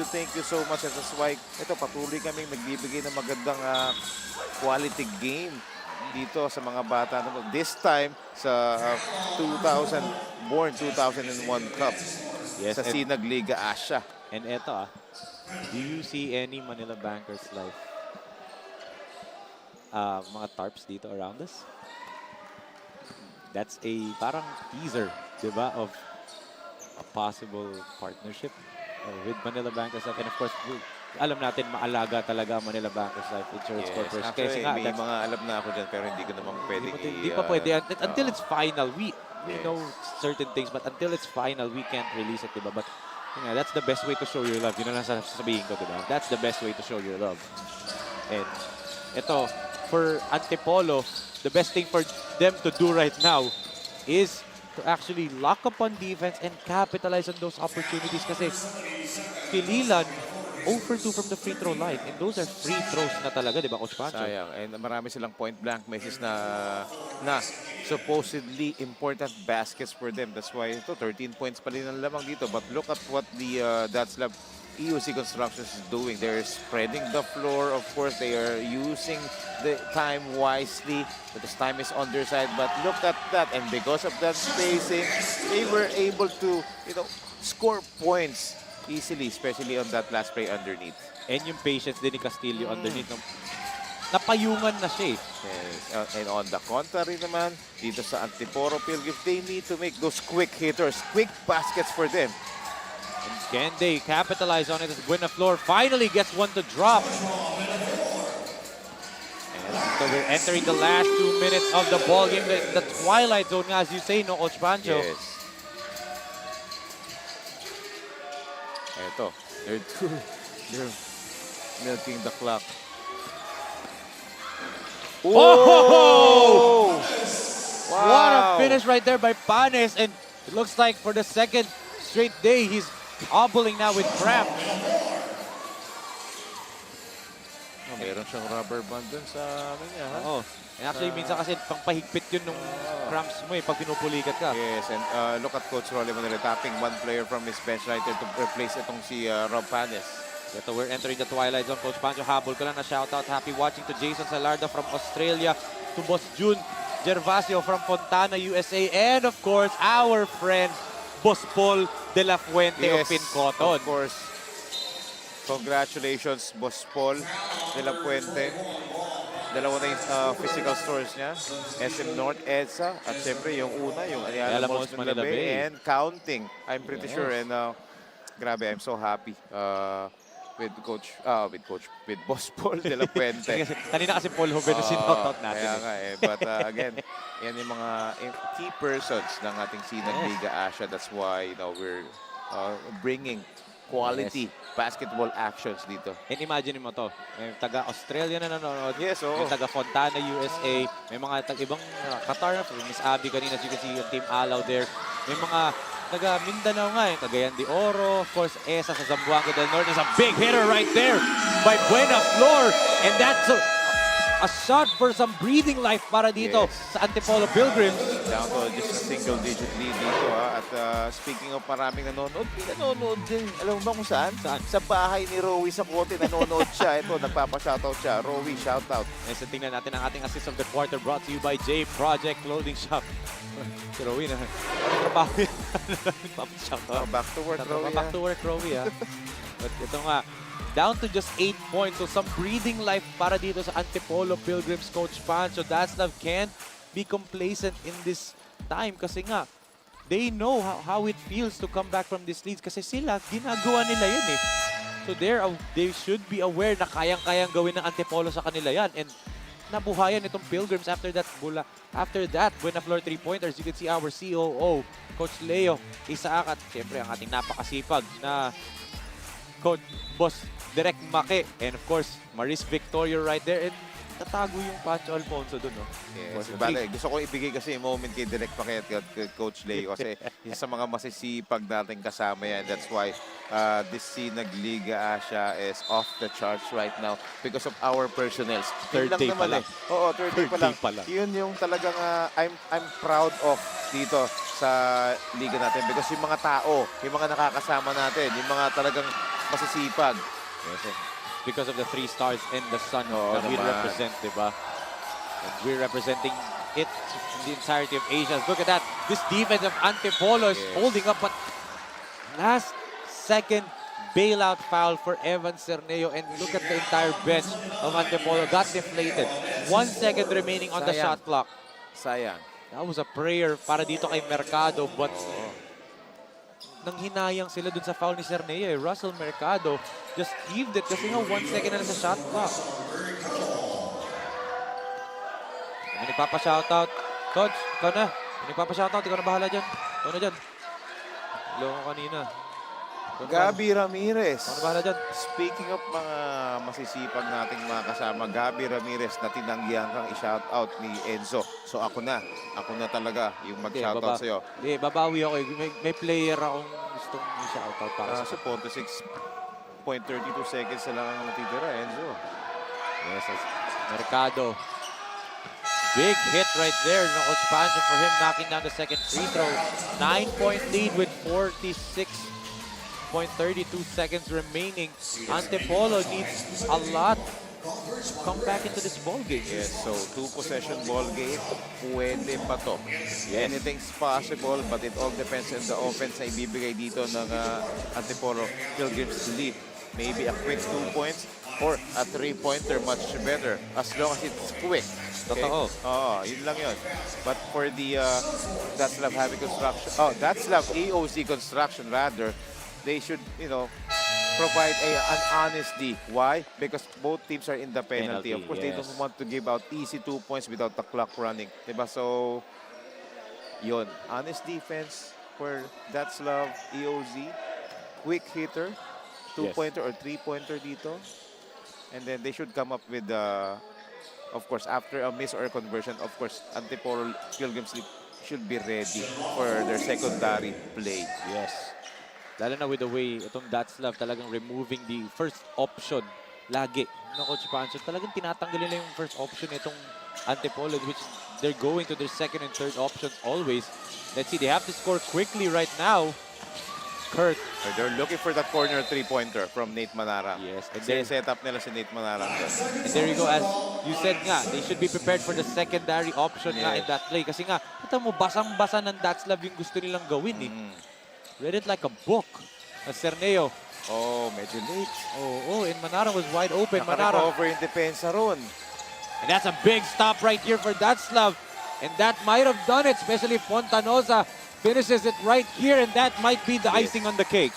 Thank you so much. And that's why, ito, patuloy kaming nagbibigay ng magandang quality game dito sa mga bata. This time, sa 2001 Cup. Yes, sa Sinag Liga Asya. And eto do you see any Manila Bankers Life mga tarps dito around us? That's a parang teaser, diba, of a possible partnership with Manila Bankers Life. And of course, alam natin maalaga talaga Manila Bankers Life Insurance Corporation. Actually, may mga alam na ako dyan, pero hindi ko naman pwedeng Hindi pa pwede. Until it's final, we know certain things, but until it's final, we can't release it, diba? But Yeah, that's the best way to show your love. Yun na lang sasabihin ko, diba? That's the best way to show your love. And ito, for Antipolo, the best thing for them to do right now is to actually lock up on defense and capitalize on those opportunities. Kasi Pililan, 0 for 2 from the free throw line. And those are free throws na talaga, di ba, Coach Pancho? Sayang. And marami silang point-blank misses na supposedly important baskets for them. That's why ito, 13 points pa rin ang lamang dito. But look at what the DATZLAV EOZ Constructions is doing. They're spreading the floor. Of course, they are using the time wisely. But this time is on their side. But look at that. And because of that spacing, they were able to, score points easily, especially on that last play underneath. And yung patience din ni Castillo underneath. Napayungan na siya eh. Yes. And on the contrary naman, dito sa Antipolo Pilgrims, they need to make those quick hitters, quick baskets for them. And can they capitalize on it as Buenaflor finally gets one to drop? And so we're entering the last 2 minutes of the ball game, the twilight zone, as you say, no, Coach Pancho? Yes. Ito, they're milking the clock. Oh! Wow! What a finish right there by Panes. And it looks like for the second straight day, he's hobbling now with cramp. Meron siyang rubber band dun sa niya, ha? Oo. And actually, minsan kasi pangpahigpit yun nung cramps mo eh, pag pinupulikat ka. Yes, and look at Coach Rolly Manila tapping one player from his bench right there to replace itong si Rob Panes. Ito, we're entering the twilight zone. Coach Pancho, habol ko lang na shoutout. Happy watching to Jason Salarda from Australia, to Boss June Gervasio from Fontana, USA, and of course, our friend, Boss Paul de la Fuente of Pincoton. Of course. Congratulations, Boss Paul de la Fuente. Dalawa na yung physical stores niya. SM North, EDSA, at syempre yung una, yung Ayala Malls Manila Bay, and counting, I'm pretty sure. And grabe, I'm so happy with Boss Paul de la Fuente. Kanina kasi Paul Hoven na sinoutout natin. Kaya nga eh. But again, yan yung mga key persons ng ating Sinag Liga Asya. That's why, we're bringing quality basketball actions dito. And imagine mo to, may taga-Australia na nanonood, yes, may taga-Fontana, USA, may mga ibang Qatar na, Miss Abby kanina, as you can see yung Team Alaw there. May mga taga-Mindanao nga, Cagayan de Oro, of course, ESA sa Zamboanga del Norte. There's a big hitter right there by Buenaflor. And that's a shot for some breathing life para dito sa Antipolo Pilgrims. Down to just a single-digit lead dito. At speaking of maraming nanonood, nanonood din. Alam mo ba kung saan? Sa bahay ni Rowie sa Kote, nanonood siya. Ito, nagpapa-shoutout siya. Rowie, shoutout. So tingnan natin ang ating assist of the quarter brought to you by J Project Clothing Shop. Si Rowie na. Trabaho yan. Nagpapa-shoutout. Back to work, Rowie. Back to work, Rowie, ha. But ito nga, down to just 8 points. So some breathing life para dito sa Antipolo Pilgrims, Coach Pancho. DATZLAV can't be complacent in this time kasi nga, they know how it feels to come back from these leads kasi sila, ginagawa nila yun eh. So they should be aware na kayang-kayang gawin ng Antipolo sa kanila yan. And nabuhayan itong Pilgrims after that. Buenaflor 3-pointers. You can see our COO, Coach Leo Isaac, at siyempre ang ating napakasipag na Coach Boss Direk Make, and of course, Maris Victoria right there. And tatago yung Pancho Alfonso dun, no? Yes, gusto ko ibigay kasi yung moment kay Direk Make at Coach Leo kasi isa sa mga masisipag nating kasama yan. That's why this Sinag Liga Asya is off the charts right now because of our personnel. Third day pa lang. Oo, third day pa lang. Yun yung talagang I'm proud of dito sa liga natin because yung mga tao, yung mga nakakasama natin, yung mga talagang masisipag. Yes, because of the 3 stars and the sun that we represent, diba? And we're representing it in the entirety of Asia. Look at that. This defense of Antipolo is holding up, but last second bailout foul for Evan Cerneo. And look at the entire bench of Antipolo got deflated. 1 second remaining on the shot clock. Sayang. That was a prayer para dito kay Mercado, but nang hinayang sila dun sa foul ni Cerneo. Russell Mercado just heaved it kasi nga 1 second na sa shot clock. May nagpapa-shoutout. Coach, ikaw na. May nagpapa-shoutout. Ikaw na bahala dyan. Ikaw na dyan. Hello ko kanina. Gabi Ramirez. Ano ba na dyan? Speaking of mga masisipag nating mga kasama, Gabi Ramirez na tinanggihan kang i-shoutout ni Enzo. So ako na talaga yung mag-shoutout sa'yo. Hindi, babawi ako. May player akong gustong i-shoutout para sa... So 46.32 seconds na lang ang natitira, Enzo. Yes, Mercado. Big hit right there. No expansion for him, knocking down the second free throw. 9-point lead with 46.32 seconds remaining. Antipolo needs a lot to come back into this ball game. Yes, so 2-possession ball game. Pwede pa to. Anything's possible, but it all depends on the offense na ibibigay dito ng Antipolo Pilgrims lead. Maybe a quick 2 points or a 3-pointer, much better. As long as it's quick. Okay? Totoo. Yun lang yun. But for the DATZLAV Heavy Construction, DATZLAV EOZ Construction rather, they should, provide an honesty. Why? Because both teams are in the penalty. Of course, they don't want to give out easy 2 points without the clock running. Diba? So, yun. Honest defense for DATZLAV EOZ. Quick hitter. 2-pointer or 3-pointer dito. And then they should come up with, of course, after a miss or a conversion, of course, Antipolo Pilgrims should be ready for their secondary play. Yes. Lalo na with the way itong DATZLAV talagang removing the first option lagi. No, Coach Pancho, talagang tinatanggal nila yung first option itong Antipolo, which they're going to their second and third options always. Let's see, they have to score quickly right now. Kurt. They're looking for that corner 3-pointer from Nate Manara. Yes. And then set up nila si Nate Manara. And there you go, as you said nga, they should be prepared for the secondary option nga in that play. Kasi nga, kita mo, basang-basa ng DATZLAV yung gusto nilang gawin eh. Read it like a book. Cerneo. Oh, medyo late. And Manara was wide open. Manara. Naka-recover yung depensa ron. And that's a big stop right here for DATZLAV. And that might have done it, especially Fontanoza finishes it right here, and that might be the icing on the cake.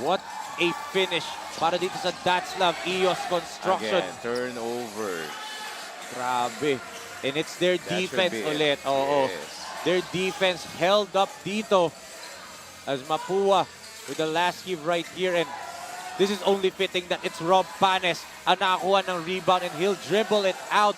What a finish para dito sa DATZLAV EOZ Construction. Again, turnovers. Grabe. And it's their defense ulit. Yes. Their defense held up dito as Mapua with the last give right here. And this is only fitting that it's Rob Panes ang nakakuha ng rebound and he'll dribble it out.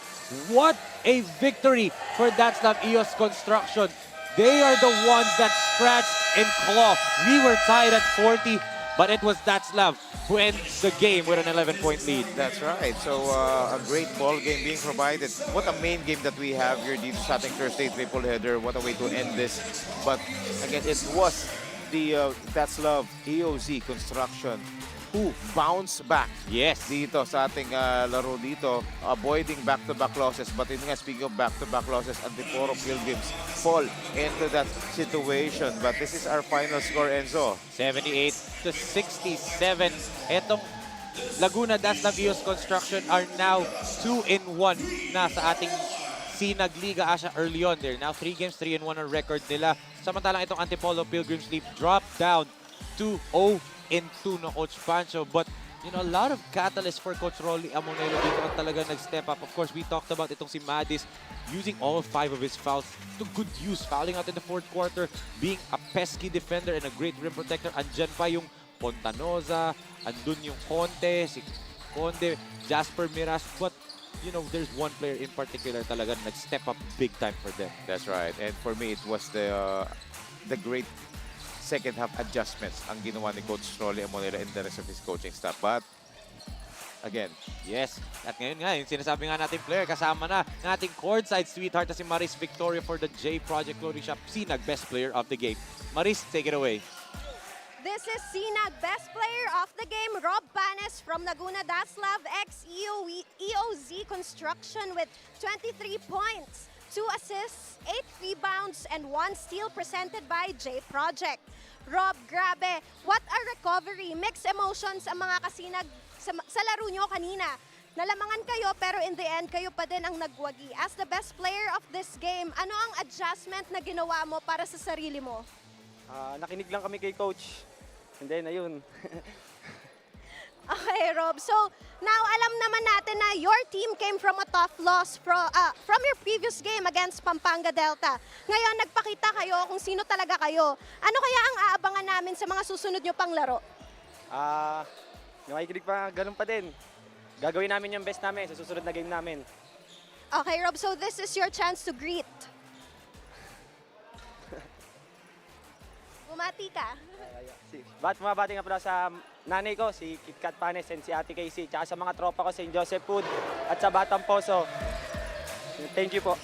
What a victory for DATZLAV EOZ Construction. They are the ones that scratched and clawed. We were tied at 40, but it was DATZLAV who ends the game with an 11-point lead. That's right. So, a great ball game being provided. What a main game that we have here dito sa ating Thursday triple header. What a way to end this. But, again, it was the DATZLAV EOZ Construction who bounce back dito sa ating laro dito, avoiding back-to-back losses. But yun nga, speaking of back-to-back losses, Antipolo Pilgrims fall into that situation. But this is our final score, Enzo. 78-67. Etong Laguna DATZLAV EOZ Construction are now 2-1 na sa ating Sinag Liga Asya early on. They're now 3 games, 3-1 ang record nila. Samantalang itong Antipolo Pilgrims lead dropped down to 0-2 no Coach Pancho. But, a lot of catalysts for Coach Rolly Amonelo dito ang talaga nag-step up. Of course, we talked about itong si Madis using all 5 of his fouls to good use. Fouling out in the fourth quarter, being a pesky defender and a great rim protector. Andyan pa yung Fontanoza, andun yung si Conde, Jasper Miras. But, there's one player in particular talaga nag-step up big time for them. That's right. And for me, it was the great second half adjustments ang ginawa ni Coach Rolly Amonelo and the rest of his coaching staff. But, again, yes. At ngayon nga, yung sinasabi nga natin player, kasama na ng ating courtside sweetheart na si Maris Victoria for the J Project Clothing Shop, Sinag Best Player of the Game. Maris, take it away. This is Sinag Best Player of the Game, Rob Panes from Laguna DATZLAV EOZ Construction with 23 points, 2 assists, 8 rebounds, and 1 steal presented by J Project. Rob, grabe, what a recovery. Mixed emotions ang mga kasinag sa laro nyo kanina. Nalamangan kayo pero in the end kayo pa din ang nagwagi. As the best player of this game, ano ang adjustment na ginawa mo para sa sarili mo? Nakinig lang kami kay Coach. And then, ayun. Okay, Rob. So, now alam naman natin na your team came from a tough loss from your previous game against Pampanga Delta. Ngayon, nagpakita kayo kung sino talaga kayo. Ano kaya ang aabangan namin sa mga susunod nyo pang laro? Nakikinig pa, ganun pa din. Gagawin namin yung best namin sa susunod na game namin. Okay, Rob, so this is your chance to greet. Bumati ka. Bumabati nga pala sa nanay ko, si KitKat Panes and si Ate Casey, tsaka sa mga tropa ko, St. Joseph Food at sa Batang Poso. Thank you po.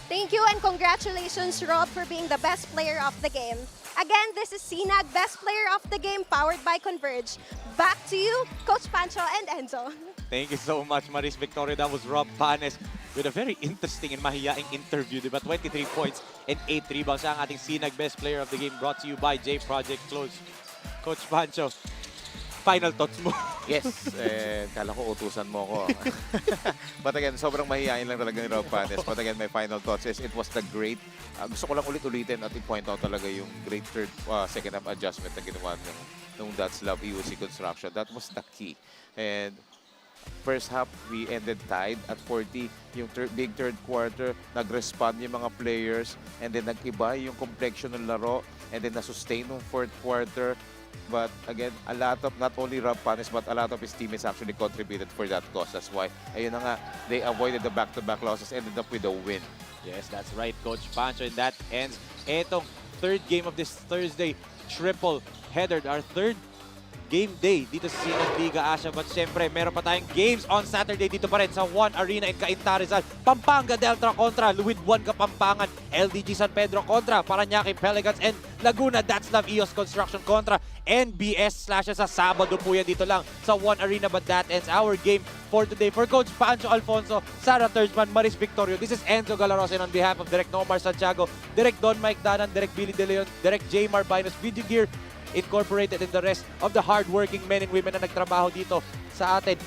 Thank you and congratulations, Rob, for being the best player of the game. Again, this is Sinag, best player of the game, powered by Converge. Back to you, Coach Pancho and Enzo. Thank you so much, Maris Victoria. That was Rob Panes with a very interesting and mahiyaing interview. Diba? 23 points and 8 rebounds. Siya ang ating Sinag best player of the game, brought to you by J Project Close. Coach Pancho, final thoughts mo. Yes, kala ko utusan mo ko. But again, sobrang mahihain lang talaga ni Rob Panes. But again, my final thoughts is it was the great, gusto ko lang ulit-ulitin at i-point out talaga yung great second half adjustment na ginawa ng DATZLAV EOZ construction. That was the key. And first half, we ended tied at 40. Yung big third quarter, nag-respond yung mga players. And then nag-iba yung complexion ng laro. And then na-sustain yung fourth quarter. But again, a lot of, not only Rob Panes, but a lot of his teammates actually contributed for that cause. That's why, ayun na nga, they avoided the back-to-back losses, ended up with a win. Yes, that's right, Coach Pancho. And that ends etong third game of this Thursday triple header. Our third game day dito sa Sinag Liga Asya. But syempre, meron pa tayong games on Saturday dito pa rin sa One Arena in Cainta, Rizal. Pampanga Delta kontra Luwid 1 Kapampangan. LDG San Pedro kontra Paranaque Pelicans. And Laguna DATZLAV EOZ Construction kontra NBS Slashes. Sa Sabado po yan dito lang sa One Arena. But that ends our game for today. For Coach Pancho Alfonso, Sarah Thurjman, Maris Victorio, this is Enzo Galarosin on behalf of Direk Nomar Santiago, Direk Don Mike Danan, Direk Billy De Leon, Direk J. Marbinos, Video Gear Incorporated, and the rest of the hardworking men and women na nagtrabaho dito sa atin.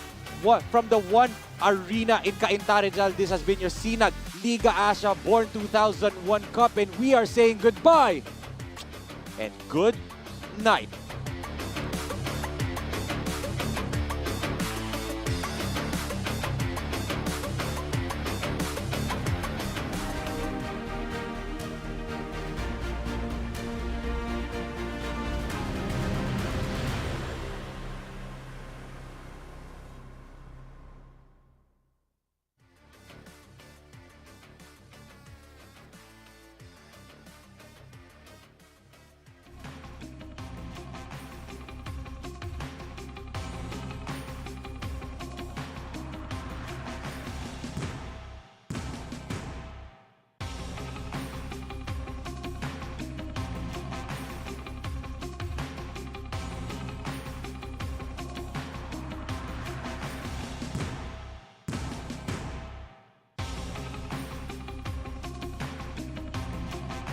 From the One Arena in Cainta, Rizal, this has been your Sinag Liga Asya Born 2001 Cup, and we are saying goodbye and good night.